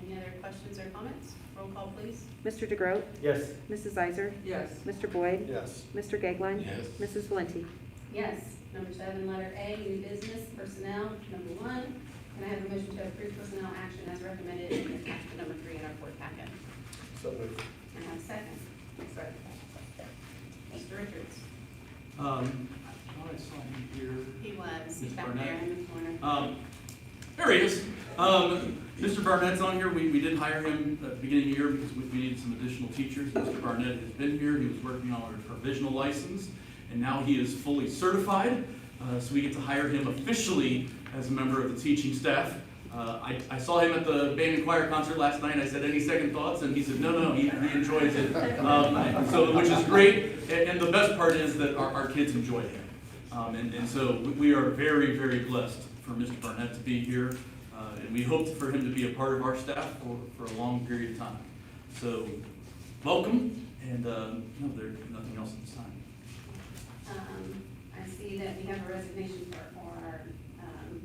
Any other questions or comments? Roll call, please. Mr. DeGroat? Yes. Mrs. Iser? Yes. Mr. Boyd? Yes. Mr. Gagline? Yes. Mrs. Valenti? Yes. Number 7, letter A, new business, personnel. Number 1, can I have a motion to approve personnel action as recommended in attachment number 3 in our board packet? So moved. And I have a second. Second. Mr. Richards? I thought I saw him here. He was, he's Mr. back Barnett? there in the corner. There he is. Mr. Barnett's on here. We did hire him at the beginning of the year because we needed some additional teachers. Mr. Barnett has been here. He was working on our provisional license, and now he is fully certified. So we get to hire him officially as a member of the teaching staff. I saw him at the band and choir concert last night. I said, any second thoughts? And he said, no, he enjoys it. Which is great. And the best part is that our kids enjoy him. And so we are very, very blessed for Mr. Barnett to be here. And we hope for him to be a part of our staff for a long period of time. So welcome, and no, there's nothing else at this time. I see that we have a resignation for our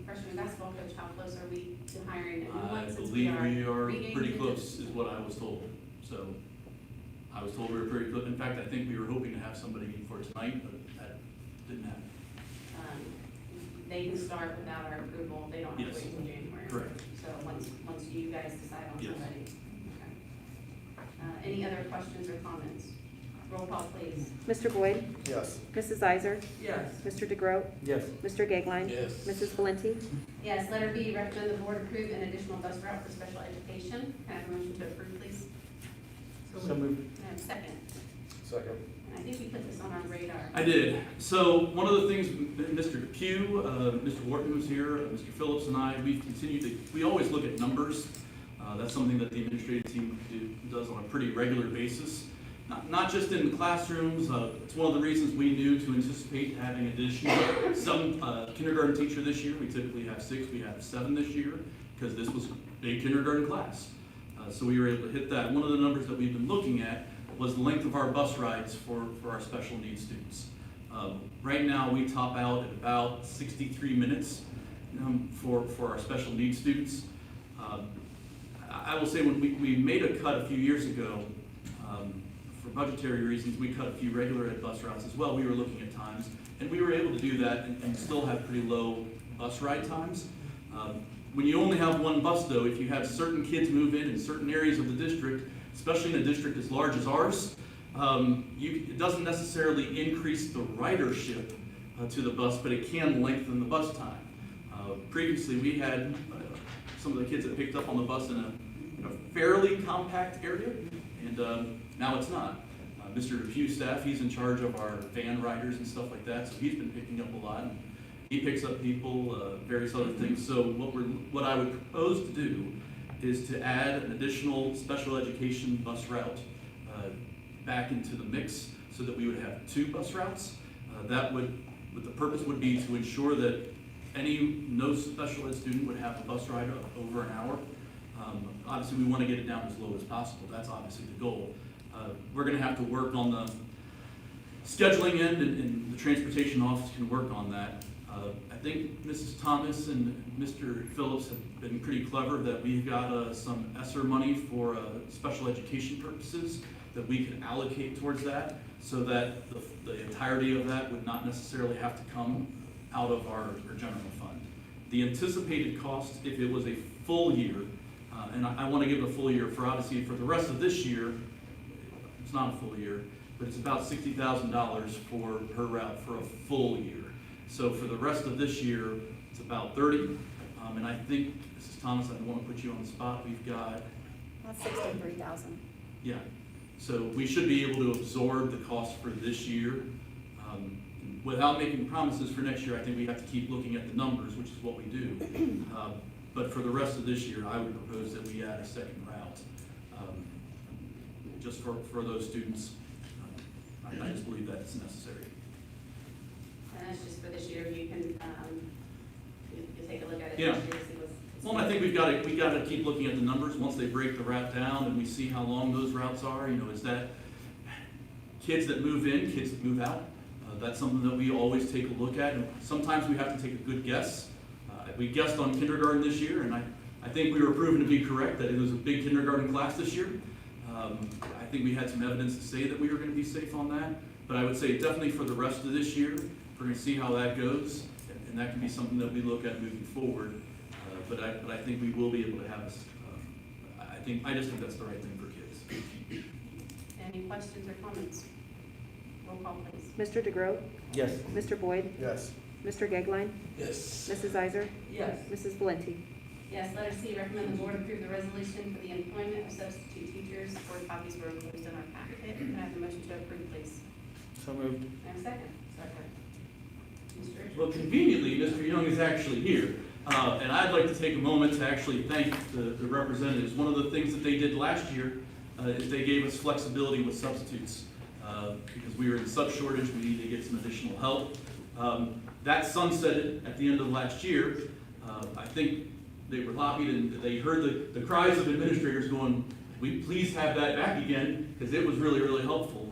freshman basketball coach. How close are we to hiring a new one? I since believe we are regaining pretty the- close, is what I was told. So I was told we were pretty close. In fact, I think we were hoping to have somebody in for tonight, but that didn't happen. They can start without our approval. They don't have Yes. to wait until January. Correct. So once you guys decide on Yes. somebody. Okay. Any other questions or comments? Roll call, please. Mr. Boyd? Yes. Mrs. Iser? Yes. Mr. DeGroat? Yes. Mr. Gagline? Yes. Mrs. Valenti? Yes, letter B, recommend the board approve an additional bus route for special education. Can I have a motion to approve, please? So moved. Can I have a second? Second. And I think we put this on our radar. I did. So one of the things, Mr. Pugh, Mr. Wharton was here, Mr. Phillips and I, we've continued to, we always look at numbers. That's something that the administrative team does on a pretty regular basis. Not just in the classrooms, it's one of the reasons we knew to anticipate having some kindergarten teacher this year. We typically have 6, we have 7 this year, because this was a big kindergarten class. So we were able to hit that. One of the numbers that we've been looking at was the length of our bus rides for our special needs students. Right now, we top out at about 63 minutes for our special needs students. I will say when we made a cut a few years ago, for budgetary reasons, we cut a few regular ed bus routes as well. We were looking at times, and we were able to do that and still have pretty low bus ride times. When you only have one bus, though, if you have certain kids move in certain areas of the district, especially in a district as large as ours, it doesn't necessarily increase the ridership to the bus, but it can lengthen the bus time. Previously, we had some of the kids that picked up on the bus in a fairly compact area, and now it's not. Mr. Pugh's staff, he's in charge of our van riders and stuff like that, so he's been picking up a lot. And he picks up people, various other things. So what I would propose to do is to add an additional special education bus route back into the mix so that we would have 2 bus routes. The purpose would be to ensure that no special ed student would have a bus ride of over an hour. Obviously, we want to get it down as low as possible. That's obviously the goal. We're going to have to work on the scheduling end, and the transportation office can work on that. I think Mrs. Thomas and Mr. Phillips have been pretty clever that we've got some ESSER money for special education purposes that we can allocate towards that, so that the entirety of that would not necessarily have to come out of our general fund. The anticipated cost, if it was a full year, and I want to give it a full year for Odyssey, for the rest of this year, it's not a full year, but it's about $60,000 for per route for a full year. So for the rest of this year, it's about 30. And I think, Mrs. Thomas, I don't want to put you on the spot, we've got, That's 63,000. yeah. So we should be able to absorb the cost for this year. Without making promises for next year, I think we have to keep looking at the numbers, which is what we do. But for the rest of this year, I would propose that we add a second route, just for those students. I just believe that's necessary. And that's just for this year, you can, you take a look at it. Yeah. Next year, see what's. Well, I think we got to keep looking at the numbers once they break the route down and we see how long those routes are. You know, is that kids that move in, kids that move out? That's something that we always take a look at, and sometimes we have to take a good guess. We guessed on kindergarten this year, and I think we were proven to be correct that it was a big kindergarten class this year. I think we had some evidence to say that we were going to be safe on that, but I would say definitely for the rest of this year, we're going to see how that goes, and that can be something that we look at moving forward. But I think we will be able to have us. I just think that's the right thing for kids. Any questions or comments? Roll call, please. Mr. DeGroat? Yes. Mr. Boyd? Yes. Mr. Gegline? Yes. Mrs. Iser? Yes. Mrs. Valenti? Yes, letter C, recommend the board approve the resolution for the employment of substitute teachers. Board copies were enclosed in our packet. Can I have a motion to approve, please? So moved. And a second? Second. Mr. Richards? Well, conveniently, Mr. Young is actually here. And I'd like to take a moment to actually thank the representatives. One of the things that they did last year is they gave us flexibility with substitutes. Because we were in sub shortage, we needed to get some additional help. That sunsetted at the end of last year. I think they were lobbied and they heard the cries of administrators going, we please have that back again, because it was really, really helpful.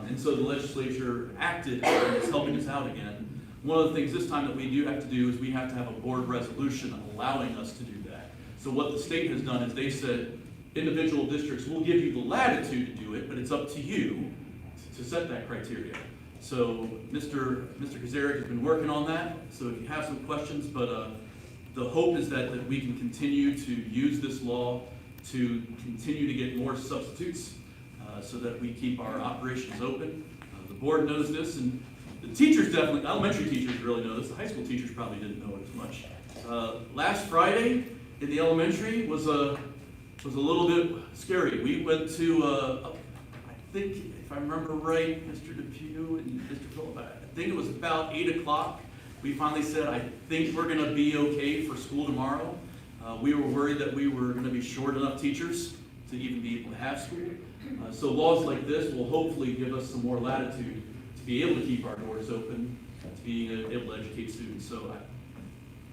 And so the legislature acted and is helping us out again. One of the things this time that we do have to do is we have to have a board resolution allowing us to do that. So what the state has done is they said, individual districts will give you the latitude to do it, but it's up to you to set that criteria. So Mr. Kazarick has been working on that, so if you have some questions, but the hope is that we can continue to use this law to continue to get more substitutes so that we keep our operations open. The board knows this, and the teachers definitely, elementary teachers really know this, the high school teachers probably didn't know it as much. Last Friday in the elementary was a little bit scary. We went to, I think, if I remember right, Mr. Depew and Mr. Phillip, I think it was about 8 o'clock. We finally said, I think we're gonna be okay for school tomorrow. We were worried that we were gonna be short enough teachers to even be able to have school. So laws like this will hopefully give us some more latitude to be able to keep our doors open, to be able to educate students. So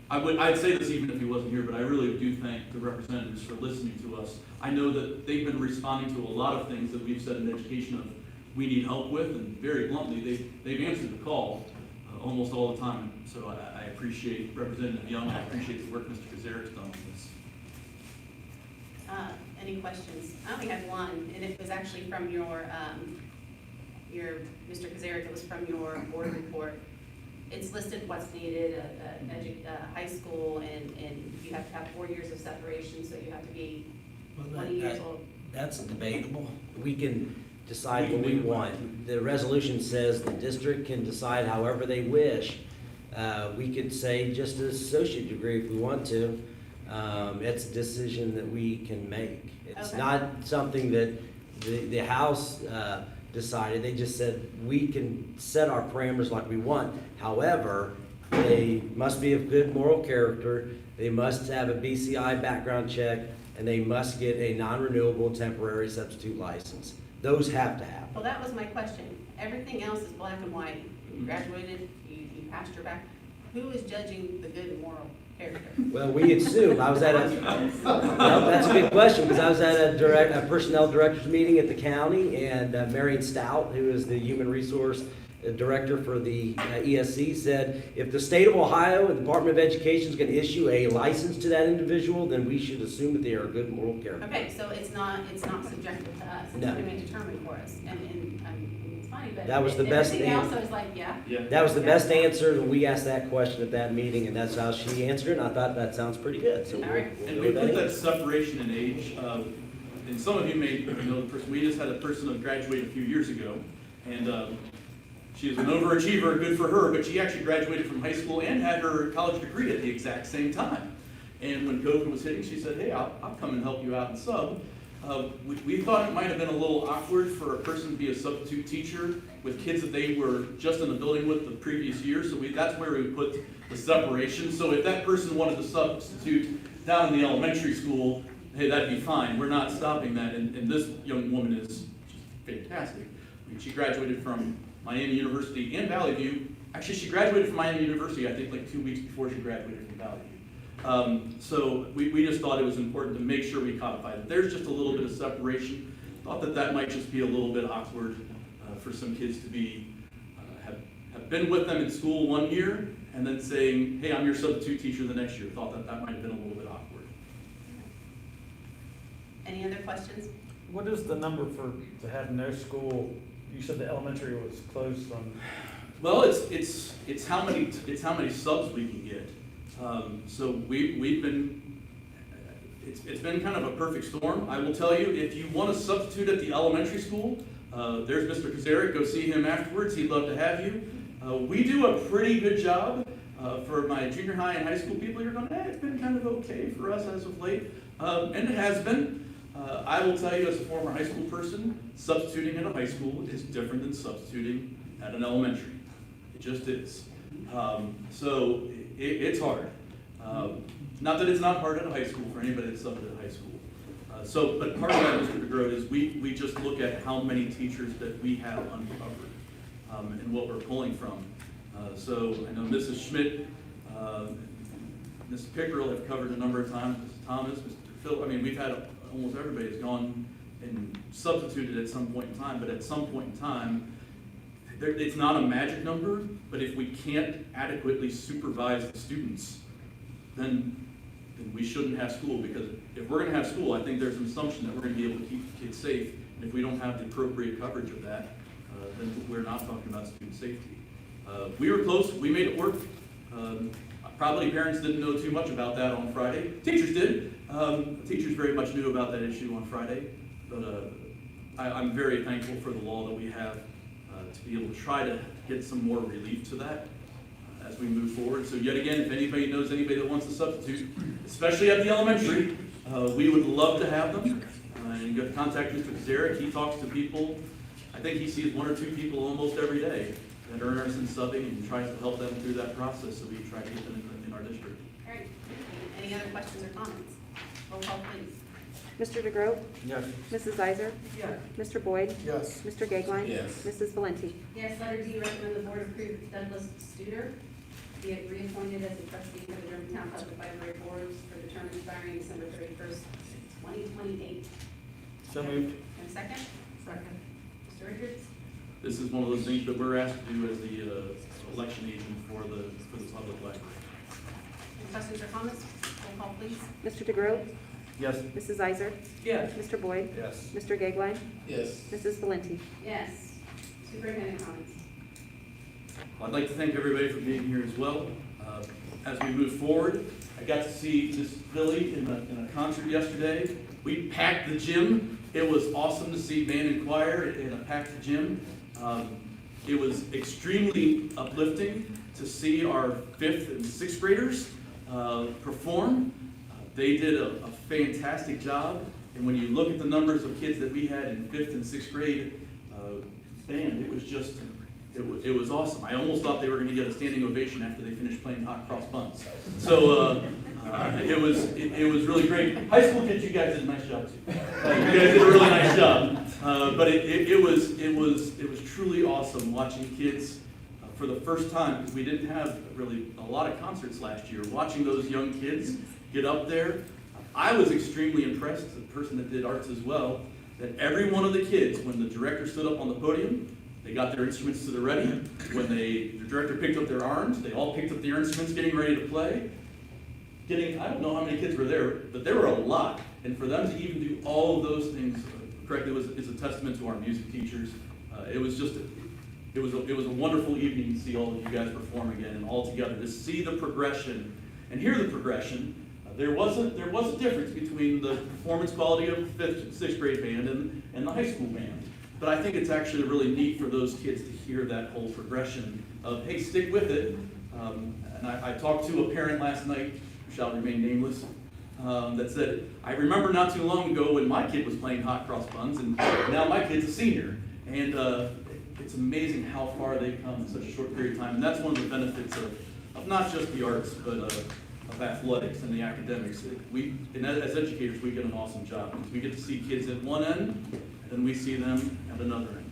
I'd say this even if he wasn't here, but I really do thank the representatives for listening to us. I know that they've been responding to a lot of things that we've said in education of we need help with, and very bluntly, they've answered the call almost all the time. So I appreciate Representative Young, I appreciate the work Mr. Kazarick's done on this. Any questions? I only had one, and it was actually from your Mr. Kazarick, it was from your board report. It's listed what's needed, high school, and you have to have 4 years of separation, so you have to be 20 years old. That's debatable. We can decide what we want. The resolution says the district can decide however they wish. We could say just an associate degree if we want to. It's a decision that we can make. It's Okay. not something that the House decided. They just said we can set our parameters like we want. However, they must be of good moral character. They must have a BCI background check, and they must get a non-renewable temporary substitute license. Those have to happen. Well, that was my question. Everything else is black and white. You graduated, you passed your back. Who is judging the good and moral character? Well, we assume, I was at well, that's a good question, because I was at a personnel directors meeting at the county, and Marion Stout, who is the human resource director for the ESC, said, if the state of Ohio and the Department of Education is going to issue a license to that individual, then we should assume that they are a good moral character. Okay, so it's not subjective to us, it's No. going to be determined for us, and I mean, it's funny, but. That was the best everything thing. else is like, yeah. That was the best answer, and we asked that question at that meeting, and that's how she answered it, and I thought that sounds pretty good, so All we'll right. And go we with put that. that separation in age, and some of you may know the person, we just had a person that graduated a few years ago, and she is an overachiever, good for her, but she actually graduated from high school and had her college degree at the exact same time. And when COVID was hitting, she said, hey, I'll come and help you out and sub. We thought it might have been a little awkward for a person to be a substitute teacher with kids that they were just in the building with the previous year, so that's where we put the separation. So if that person wanted to substitute down in the elementary school, hey, that'd be fine. We're not stopping that, and this young woman is fantastic. I mean, she graduated from Miami University and Valley View. Actually, she graduated from Miami University, I think, like 2 weeks before she graduated from Valley View. So we just thought it was important to make sure we codified it. There's just a little bit of separation. Thought that might just be a little bit awkward for some kids to be, have been with them in school 1 year and then saying, hey, I'm your substitute teacher the next year. Thought that might have been a little bit awkward. Any other questions? What is the number to have no school? You said the elementary was closed on. Well, it's how many subs we can get. So we've been, it's been kind of a perfect storm. I will tell you, if you want to substitute at the elementary school, there's Mr. Kazaric, go see him afterwards, he'd love to have you. We do a pretty good job. For my junior high and high school people, you're going, it's been kind of okay for us as of late, and it has been. I will tell you, as a former high school person, substituting at a high school is different than substituting at an elementary. It just is. So it's hard. Not that it's not hard at a high school for anybody that's subbed at a high school. But part of that, Mr. DeGroat, is we just look at how many teachers that we have uncovered and what we're pulling from. So I know Mrs. Schmidt, Mrs. Pickerel have covered a number of times, Mrs. Thomas, Mr. Phil. I mean, we've had almost everybody's gone and substituted at some point in time, but at some point in time, it's not a magic number, but if we can't adequately supervise the students, then we shouldn't have school, because if we're gonna have school, I think there's an assumption that we're gonna be able to keep the kids safe, and if we don't have the appropriate coverage of that, then we're not talking about student safety. We were close, we made it work. Probably parents didn't know too much about that on Friday. Teachers did. Teachers very much knew about that issue on Friday, but I'm very thankful for the law that we have to be able to try to get some more relief to that as we move forward. So yet again, if anybody knows anybody that wants to substitute, especially at the elementary, we would love to have them. And you got to contact Mr. Kazaric. He talks to people. I think he sees 1 or 2 people almost every day that are interested in subbing and tries to help them through that process, so we try to get them in our district. All right. Any other questions or comments? Roll call, please. Mr. DeGroat? Yes. Mrs. Iser? Yes. Mr. Boyd? Yes. Mr. Gagline? Yes. Mrs. Valenti? Yes, letter D, recommend the board approve Douglas Studer be reappointed as a trustee for the Germantown Public Library Boards for the term expiring December 31st, 2028. So moved. And a second? Second. Mr. Richards? This is one of those things that we're asked to do as the election agent for the public library. Any questions or comments? Roll call, please. Mr. DeGroat? Yes. Mrs. Iser? Yes. Mr. Boyd? Yes. Mr. Gagline? Yes. Mrs. Valenti? Yes. Superintendent comments? Well, I'd like to thank everybody for being here as well. As we move forward, I got to see Miss Billy in a concert yesterday. We packed the gym. It was awesome to see band and choir in a packed gym. It was extremely uplifting to see our 5th and 6th graders perform. They did a fantastic job, and when you look at the numbers of kids that we had in 5th and 6th grade band, it was just, it was awesome. I almost thought they were going to get a standing ovation after they finished playing Hot Cross Buns. So it was really great. High school kids, you guys did a nice job too. You guys did a really nice job. But it was truly awesome watching kids for the first time, because we didn't have really a lot of concerts last year, watching those young kids get up there, I was extremely impressed, as a person that did arts as well, that every one of the kids, when the director stood up on the podium, they got their instruments to the ready. When the director picked up their arms, they all picked up their instruments, getting ready to play. I don't know how many kids were there, but there were a lot. And for them to even do all of those things correctly is a testament to our music teachers. It was a wonderful evening to see all of you guys perform again and all together, to see the progression and hear the progression. There was a difference between the performance quality of the 5th and 6th grade band and the high school band. But I think it's actually really neat for those kids to hear that whole progression of, hey, stick with it. And I talked to a parent last night, who shall remain nameless, that said, I remember not too long ago when my kid was playing hot cross buns, and now my kid's a senior. And it's amazing how far they've come in such a short period of time. And that's one of the benefits of not just the arts, but of athletics and the academics. As educators, we get an awesome job, because we get to see kids at one end, and we see them at another end.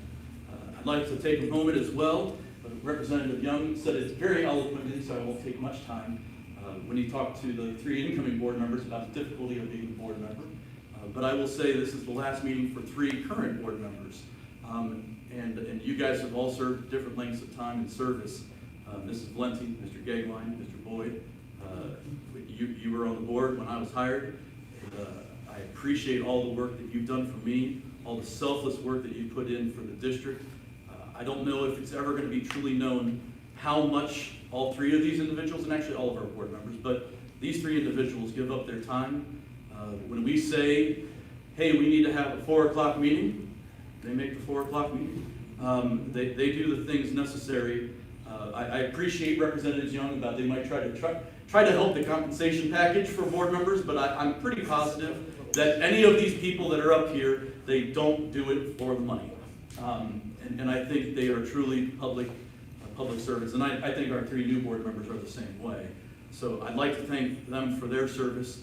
I'd like to take a moment as well. Representative Young said it very eloquently, so I won't take much time, when he talked to the 3 incoming board members about the difficulty of being a board member. But I will say this is the last meeting for 3 current board members. And you guys have all served different lengths of time in service. Mrs. Valenti, Mr. Gagline, Mr. Boyd, you were on the board when I was hired. I appreciate all the work that you've done for me, all the selfless work that you put in for the district. I don't know if it's ever going to be truly known how much all 3 of these individuals, and actually all of our board members, but these 3 individuals give up their time. When we say, hey, we need to have a 4 o'clock meeting, they make the 4 o'clock meeting. They do the things necessary. I appreciate Representatives Young about they might try to help the compensation package for board members, but I'm pretty positive that any of these people that are up here, they don't do it for the money. And I think they are truly public servants. And I think our 3 new board members are the same way. So I'd like to thank them for their service.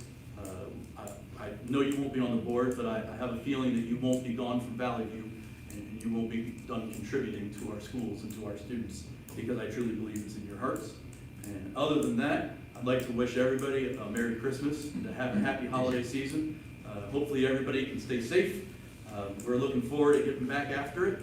I know you won't be on the board, but I have a feeling that you won't be gone from Valley View, and you won't be done contributing to our schools and to our students, because I truly believe it's in your hearts. And other than that, I'd like to wish everybody a Merry Christmas, to have a happy holiday season. Hopefully everybody can stay safe. We're looking forward to getting back after it.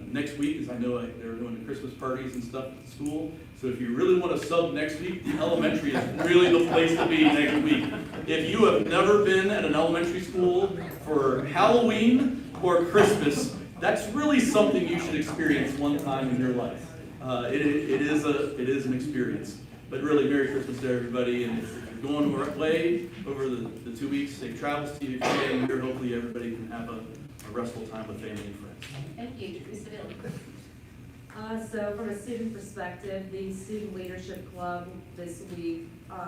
Next week, as I know they're doing the Christmas parties and stuff at the school. So if you really want to sub next week, the elementary is really the place to be next week. If you have never been at an elementary school for Halloween or Christmas, that's really something you should experience one time in your life. It is an experience. But really, Merry Christmas to everybody, and if you're going away over the 2 weeks, safe travels to you. If you're staying here, hopefully everybody can have a restful time with family and friends. Thank you, feasibility. So from a student perspective, the Student Leadership Club this week,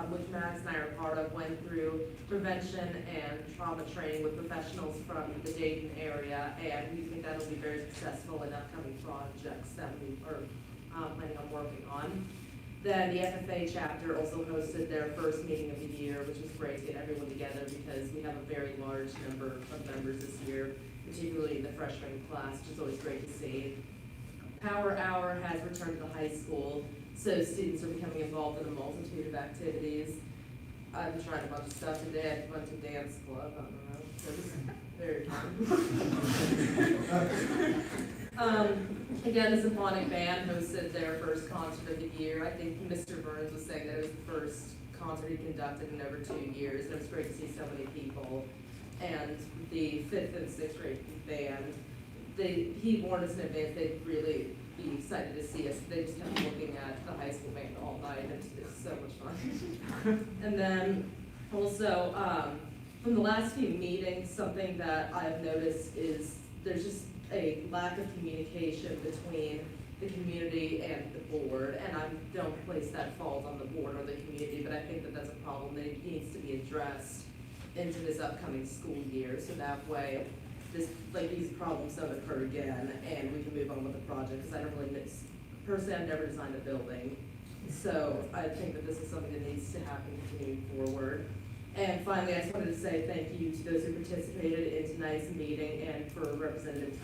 which Max and I are part of, went through prevention and trauma training with professionals from the Dayton area, and we think that'll be very successful in upcoming projects that we are planning on working on. Then the FFA chapter also hosted their first meeting of the year, which was great to get everyone together, because we have a very large number of members this year, particularly in the freshman class, which is always great to see. Power Hour has returned to the high school, so students are becoming involved in a multitude of activities. I've tried a bunch of stuff today. I went to dance club. I don't know. It was very fun. Again, the Symphonic Band hosted their first concert of the year. I think Mr. Burns was saying that it was the first concert he conducted in over 2 years. And it was great to see so many people. And the 5th and 6th grade band, he warned us in advance they'd really be excited to see us. They just kept looking at the high school band all night, and it's so much fun. And then also, from the last few meetings, something that I've noticed is there's just a lack of communication between the community and the board, and I don't place that fault on the board or the community, but I think that that's a problem that needs to be addressed into this upcoming school year, so that way these problems don't occur again, and we can move on with the project, because I don't really personally, I've never designed a building, so I think that this is something that needs to happen continuing forward. And finally, I just wanted to say thank you to those who participated in tonight's meeting, and for Representative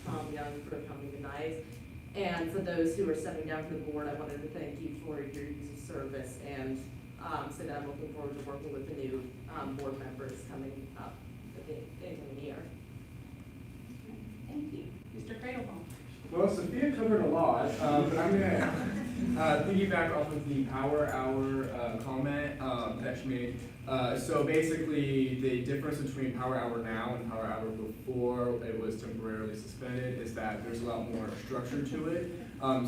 Tom Young for coming tonight. And for those who are stepping down from the board, I wanted to thank you for your years of service and say that I'm looking forward to working with the new board members coming up at the end of the year. Thank you. Mr. Cradlebaum. Well, Sophia covered a lot, but I'm gonna piggyback off of the Power Hour comment that she made. So basically, the difference between Power Hour now and Power Hour before it was temporarily suspended is that there's a lot more structure to it.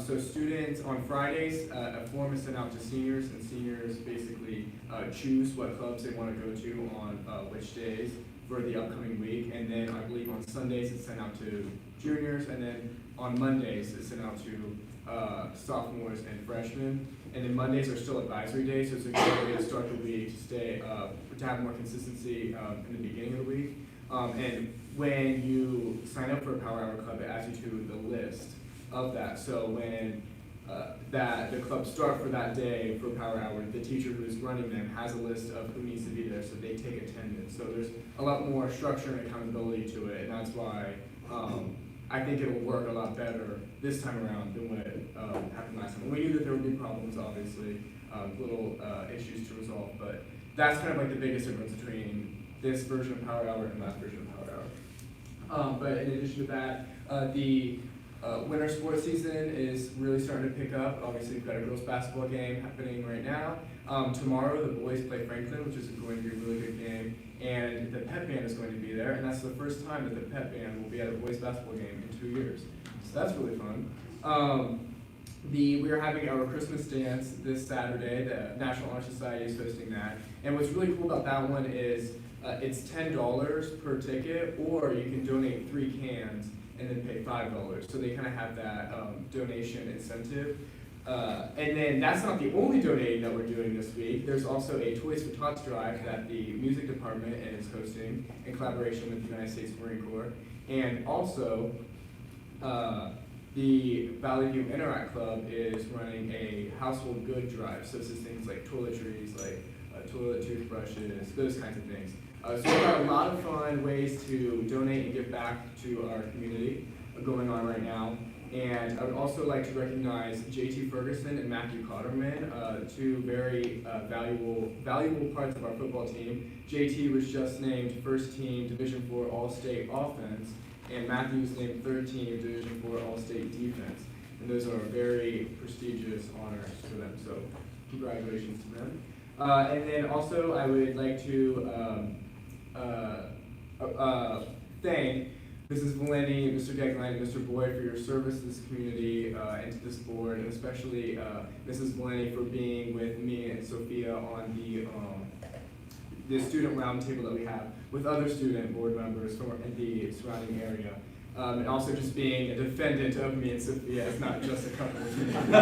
So students on Fridays, a form is sent out to seniors, and seniors basically choose what clubs they want to go to on which days for the upcoming week. And then I believe on Sundays it's sent out to juniors, and then on Mondays it's sent out to sophomores and freshmen. And then Mondays are still advisory days, so it's a good way to start the week, to stay, to have more consistency in the beginning of the week. And when you sign up for a Power Hour Club, it adds you to the list of that. So when the clubs start for that day for Power Hour, the teacher who's running them has a list of who needs to be there, so they take attendance. So there's a lot more structure and accountability to it, and that's why I think it'll work a lot better this time around than what happened last time. We knew that there would be problems, obviously, little issues to resolve, but that's kind of like the biggest difference between this version of Power Hour and last version of Power Hour. But in addition to that, the winter sports season is really starting to pick up. Obviously, we've got a girls' basketball game happening right now. Tomorrow, the boys play Franklin, which is going to be a really good game, and the pep band is going to be there, and that's the first time that the pep band will be at a boys' basketball game in 2 years. So that's really fun. We are having our Christmas dance this Saturday. The National Honor Society is hosting that. And what's really cool about that one is it's $10 per ticket, or you can donate 3 cans and then pay $5. So they kind of have that donation incentive. And then that's not the only donating that we're doing this week. There's also a Toys for Tots drive that the music department is hosting in collaboration with the United States Marine Corps. And also, the Valley View Interact Club is running a household good drive. So this is things like toiletries, like toilet toothbrushes, those kinds of things. So we've got a lot of fun ways to donate and give back to our community going on right now. And I would also like to recognize JT Ferguson and Matthew Cotterman, two very valuable parts of our football team. JT was just named first team Division IV All-State Offense, and Matthew was named third team Division IV All-State Defense. And those are very prestigious honors for them, so congratulations to them. And then also I would like to thank Mrs. Valeni, Mr. Gagline, and Mr. Boyd for your service to this community and to this board, and especially Mrs. Valeni for being with me and Sophia on the student roundtable that we have with other student board members from the surrounding area. And also just being a defendant of me and Sophia, it's not just a couple of me. I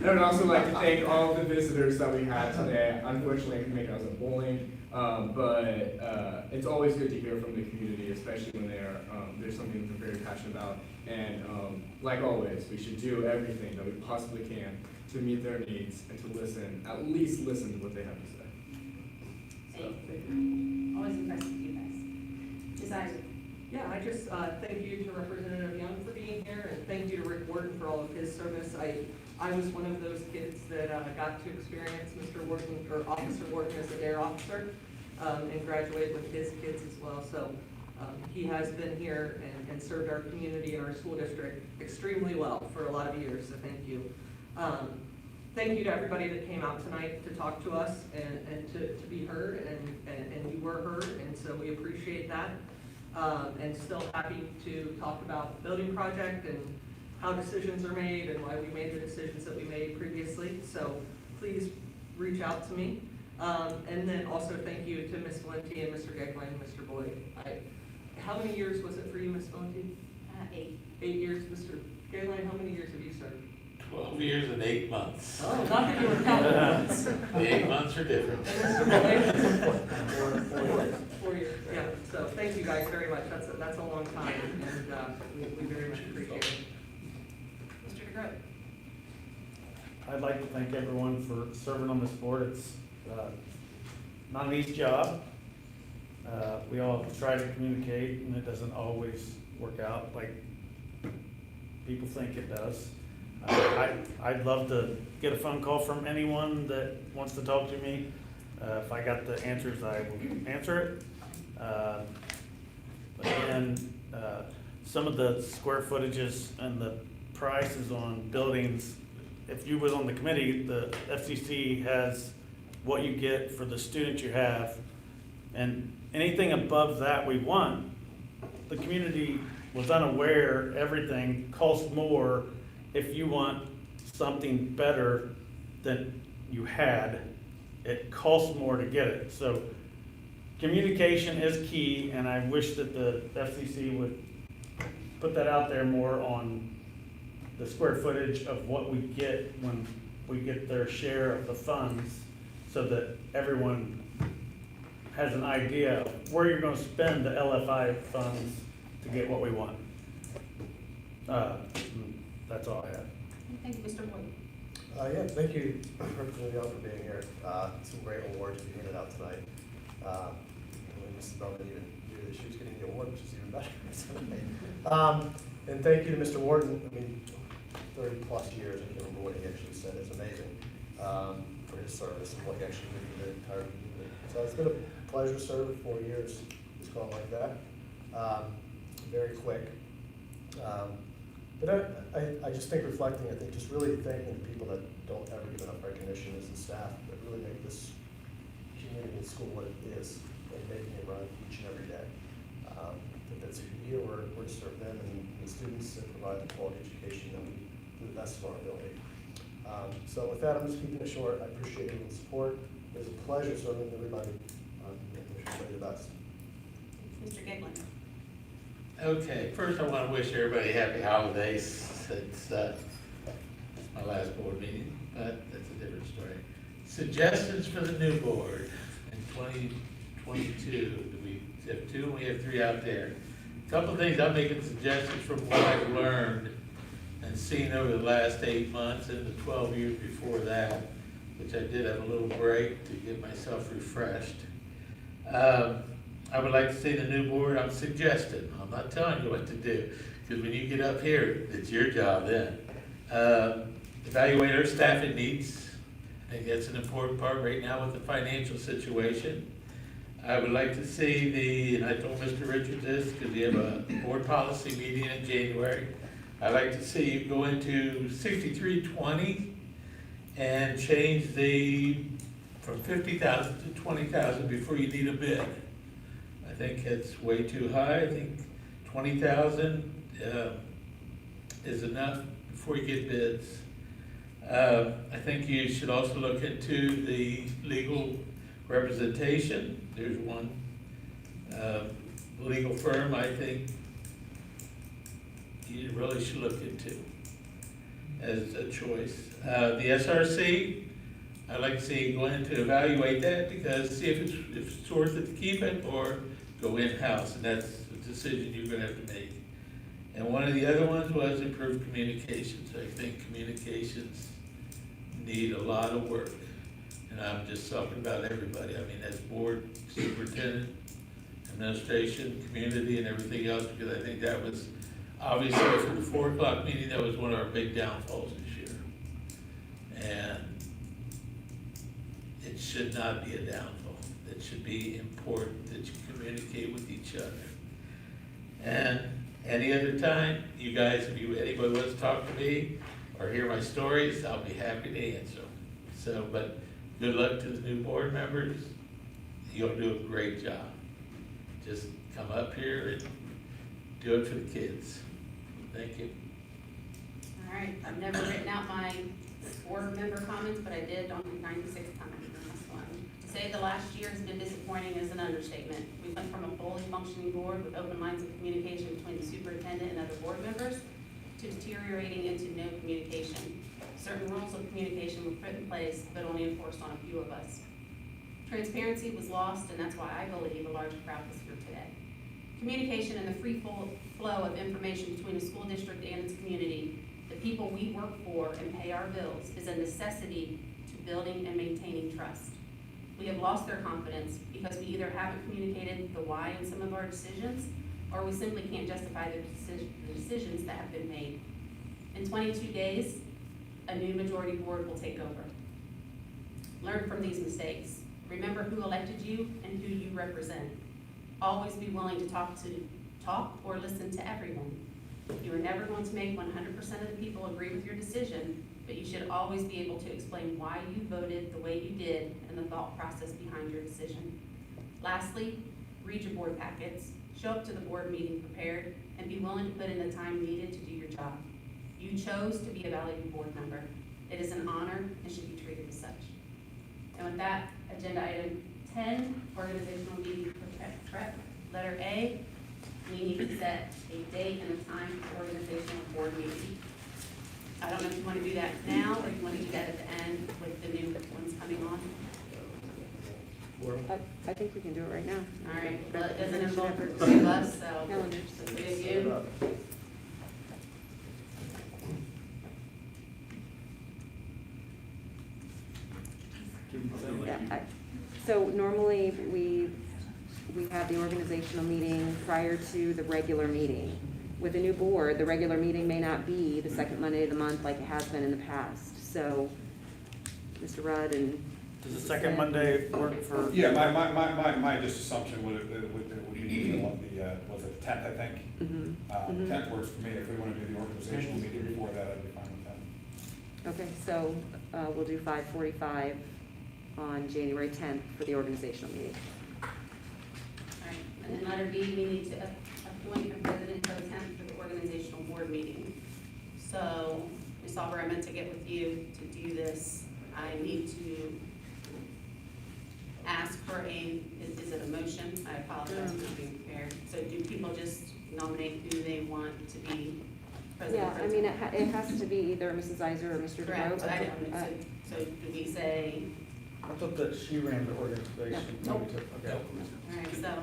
would also like to thank all of the visitors that we had today. Unfortunately, I couldn't make it, I was at bowling. But it's always good to hear from the community, especially when there's something that they're very passionate about. And like always, we should do everything that we possibly can to meet their needs and to listen, at least listen to what they have to say. So, thank you. Always impressed with you guys. Ms. Isaac. Yeah, I just thank you to Representative Young for being here, and thank you to Rick Wharton for all of his service. I was one of those kids that got to experience Mr. Wharton, or Officer Wharton as a DARE officer, and graduated with his kids as well. So he has been here and served our community and our school district extremely well for a lot of years, so thank you. Thank you to everybody that came out tonight to talk to us and to be heard, and you were heard, and so we appreciate that. And still happy to talk about the building project and how decisions are made and why we made the decisions that we made previously. So please reach out to me. And then also thank you to Ms. Valenti and Mr. Gagline and Mr. Boyd. How many years was it for you, Ms. Valenti? 8. 8 years. Mr. Gagline, how many years have you served? 12 years and 8 months. Oh, not that you were counting months. The 8 months are different. 4 years, yeah. So thank you guys very much. That's a long time, and we very much appreciate it. Mr. DeGroat. I'd like to thank everyone for serving on this board. It's not an easy job. We all try to communicate, and it doesn't always work out like people think it does. I'd love to get a phone call from anyone that wants to talk to me. If I got the answers, I will answer it. Again, some of the square footages and the prices on buildings, if you was on the committee, the FCC has what you get for the students you have, and anything above that we want. The community was unaware everything costs more if you want something better than you had. It costs more to get it. So communication is key, and I wish that the FCC would put that out there more on the square footage of what we get when we get their share of the funds, so that everyone has an idea of where you're gonna spend the LFI funds to get what we want. That's all I have. Thank you, Mr. Boyd. Yeah, thank you, Representative Young, for being here. Some great awards you handed out tonight. Mrs. Bellman even knew that she was getting the award, which is even better. And thank you to Mr. Warden. I mean, 30-plus years, I can't remember what he actually said, it's amazing, for his service and what he actually did for the entire community. So it's been a pleasure to serve 4 years, it's gone like that. Very quick. But I just think reflecting, I think just really thanking the people that don't ever give enough recognition as the staff that really make this community and school what it is, and making it run each and every day. I think that's here, we're to serve them and the students and provide the quality education that we do the best of our ability. So with that, I'm just keeping it short. I appreciate everyone's support. It was a pleasure serving everybody. Wish everybody the best. Mr. Giglin. Okay, first I want to wish everybody happy holidays. It's my last board meeting, but that's a different story. Suggestions for the new board in 2022. We have 2 and we have 3 out there. A couple of things, I'm making suggestions from what I've learned and seen over the last 8 months and the 12 years before that, which I did have a little break to get myself refreshed. I would like to see the new board, I'm suggesting, I'm not telling you what to do, because when you get up here, it's your job then. Evaluate our staffing needs. I think that's an important part right now with the financial situation. I would like to see and I told Mr. Richards this, because we have a board policy meeting in January. I'd like to see you go into 6320 and change from 50,000 to 20,000 before you need a bid. I think it's way too high. I think 20,000 is enough before you get bids. I think you should also look into the legal representation. There's one legal firm I think you really should look into as a choice. The SRC, I'd like to see go in to evaluate that, because see if it's worth it to keep it or go in-house, and that's a decision you're gonna have to make. And one of the other ones was improved communications. I think communications need a lot of work. And I'm just talking about everybody. I mean, that's board, superintendent, administration, community, and everything else, because I think that was, obviously for the 4 o'clock meeting, that was one of our big downfalls this year. And it should not be a downfall. It should be important that you communicate with each other. And any other time, you guys, if anybody wants to talk to me or hear my stories, I'll be happy to answer them. So, but good luck to the new board members. You'll do a great job. Just come up here and do it for the kids. Thank you. All right, I've never written out my board member comments, but I did on the 96th time on this one. To say the last year has been disappointing is an understatement. We went from a fully functioning board with open lines of communication between the superintendent and other board members to deteriorating into no communication. Certain rules of communication were put in place, but only enforced on a few of us. Transparency was lost, and that's why I believe a large crowd was here today. Communication and the free flow of information between a school district and its community, the people we work for and pay our bills, is a necessity to building and maintaining trust. We have lost their confidence because we either haven't communicated the why in some of our decisions, or we simply can't justify the decisions that have been made. In 22 days, a new majority board will take over. Learn from these mistakes. Remember who elected you and who you represent. Always be willing to talk or listen to everyone. You are never going to make 100% of the people agree with your decision, but you should always be able to explain why you voted the way you did and the thought process behind your decision. Lastly, read your board packets, show up to the board meeting prepared, and be willing to put in the time needed to do your job. You chose to be a valued board member. It is an honor and should be treated as such. And with that, agenda item 10, organizational meeting prep. Letter A, we need to set a date and a time for organizational board meeting. I don't know if you want to do that now or you want to do that at the end with the new ones coming on. I think we can do it right now. All right, well, it doesn't involve the three of us, so Calendars. the three of you. Yeah, so normally we have the organizational meeting prior to the regular meeting. With a new board, the regular meeting may not be the second Monday of the month like it has been in the past. So, Mr. Rudd and. Does the second Monday work for? Yeah, my just assumption would be the, was it 10th, I think? Mm-hmm. 10th works for me. If we want to do the organizational meeting before that, I'd be fine with that. Okay, so we'll do 5:45 on January 10th for the organizational meeting. All right, and then letter B, we need to appoint a president pro temp for the organizational board meeting. So, Ms. Auber, I meant to get with you to do this. I need to ask for is it a motion? I apologize for not being prepared. So do people just nominate who they want to be president? Yeah, I mean, it has to be either Mrs. Iser or Mr. Correct, DeGroat. but I don't, so do we say, I thought that she ran the organization. Nope. Okay. all right, so,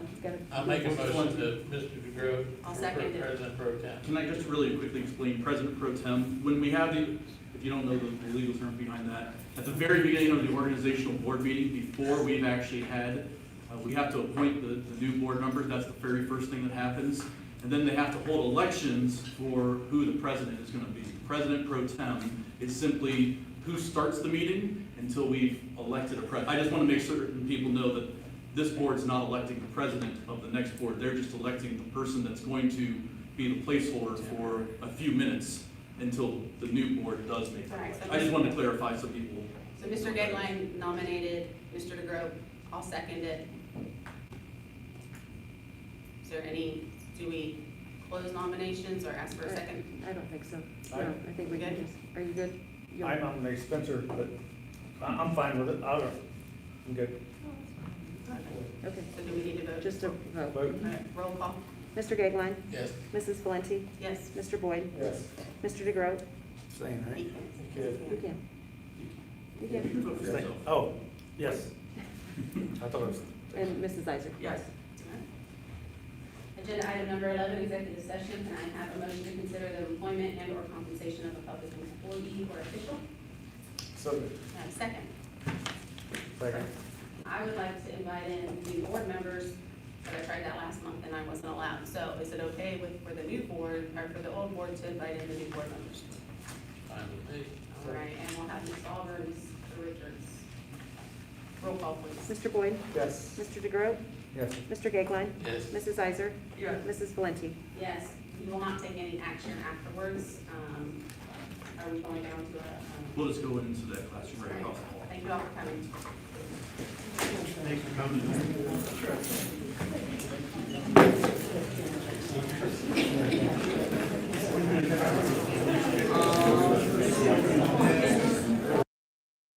I'll make a motion to Mr. DeGroat I'll for second it. President Pro Tem. Can I just really quickly explain President Pro Tem? When we have the, if you don't know the legal term behind that, at the very beginning of the organizational board meeting, before we've actually had, we have to appoint the new board members. That's the very first thing that happens. And then they have to hold elections for who the president is going to be. President Pro Tem is simply who starts the meeting until we've elected a president. I just want to make certain people know that this board's not electing the president of the next board. They're just electing the person that's going to be the placeholder for a few minutes until the new board does make the All right, election. so I just wanted to clarify so people. So Mr. Gagline nominated Mr. DeGroat. I'll second it. Is there any, do we close nominations or ask for a second? I don't think so. No, I think we can Good. just, are you good? I nominate Spencer, but I'm fine with it. I'm good. Okay, So do we need to vote? just a vote. Vote. All right, roll call. Mr. Gagline? Yes. Mrs. Valenti? Yes. Mr. Boyd? Yes. Mr. DeGroat? Same, right? Good. You can. You You can. can vote for yourself. Oh, yes. I thought it was. And Mrs. Iser? Yes. Agenda item number 11, executive session. Can I have a motion to consider the employment and or compensation of a public employee or official? So, Can I have a second? second. I would like to invite in new board members, but I tried that last month and I wasn't allowed. So is it okay for the new board, or for the old board to invite in the new board members? Fine with me. All right, and we'll have Ms. Auber and Mr. Richards. Roll call, please. Mr. Boyd? Yes. Mr. DeGroat? Yes. Mr. Gagline? Yes. Mrs. Iser? Yes. Mrs. Valenti? Yes, we will not take any action afterwards. Are we going down to a? We'll just go into that classroom right across the hall. Thank you all for coming. Thanks for coming.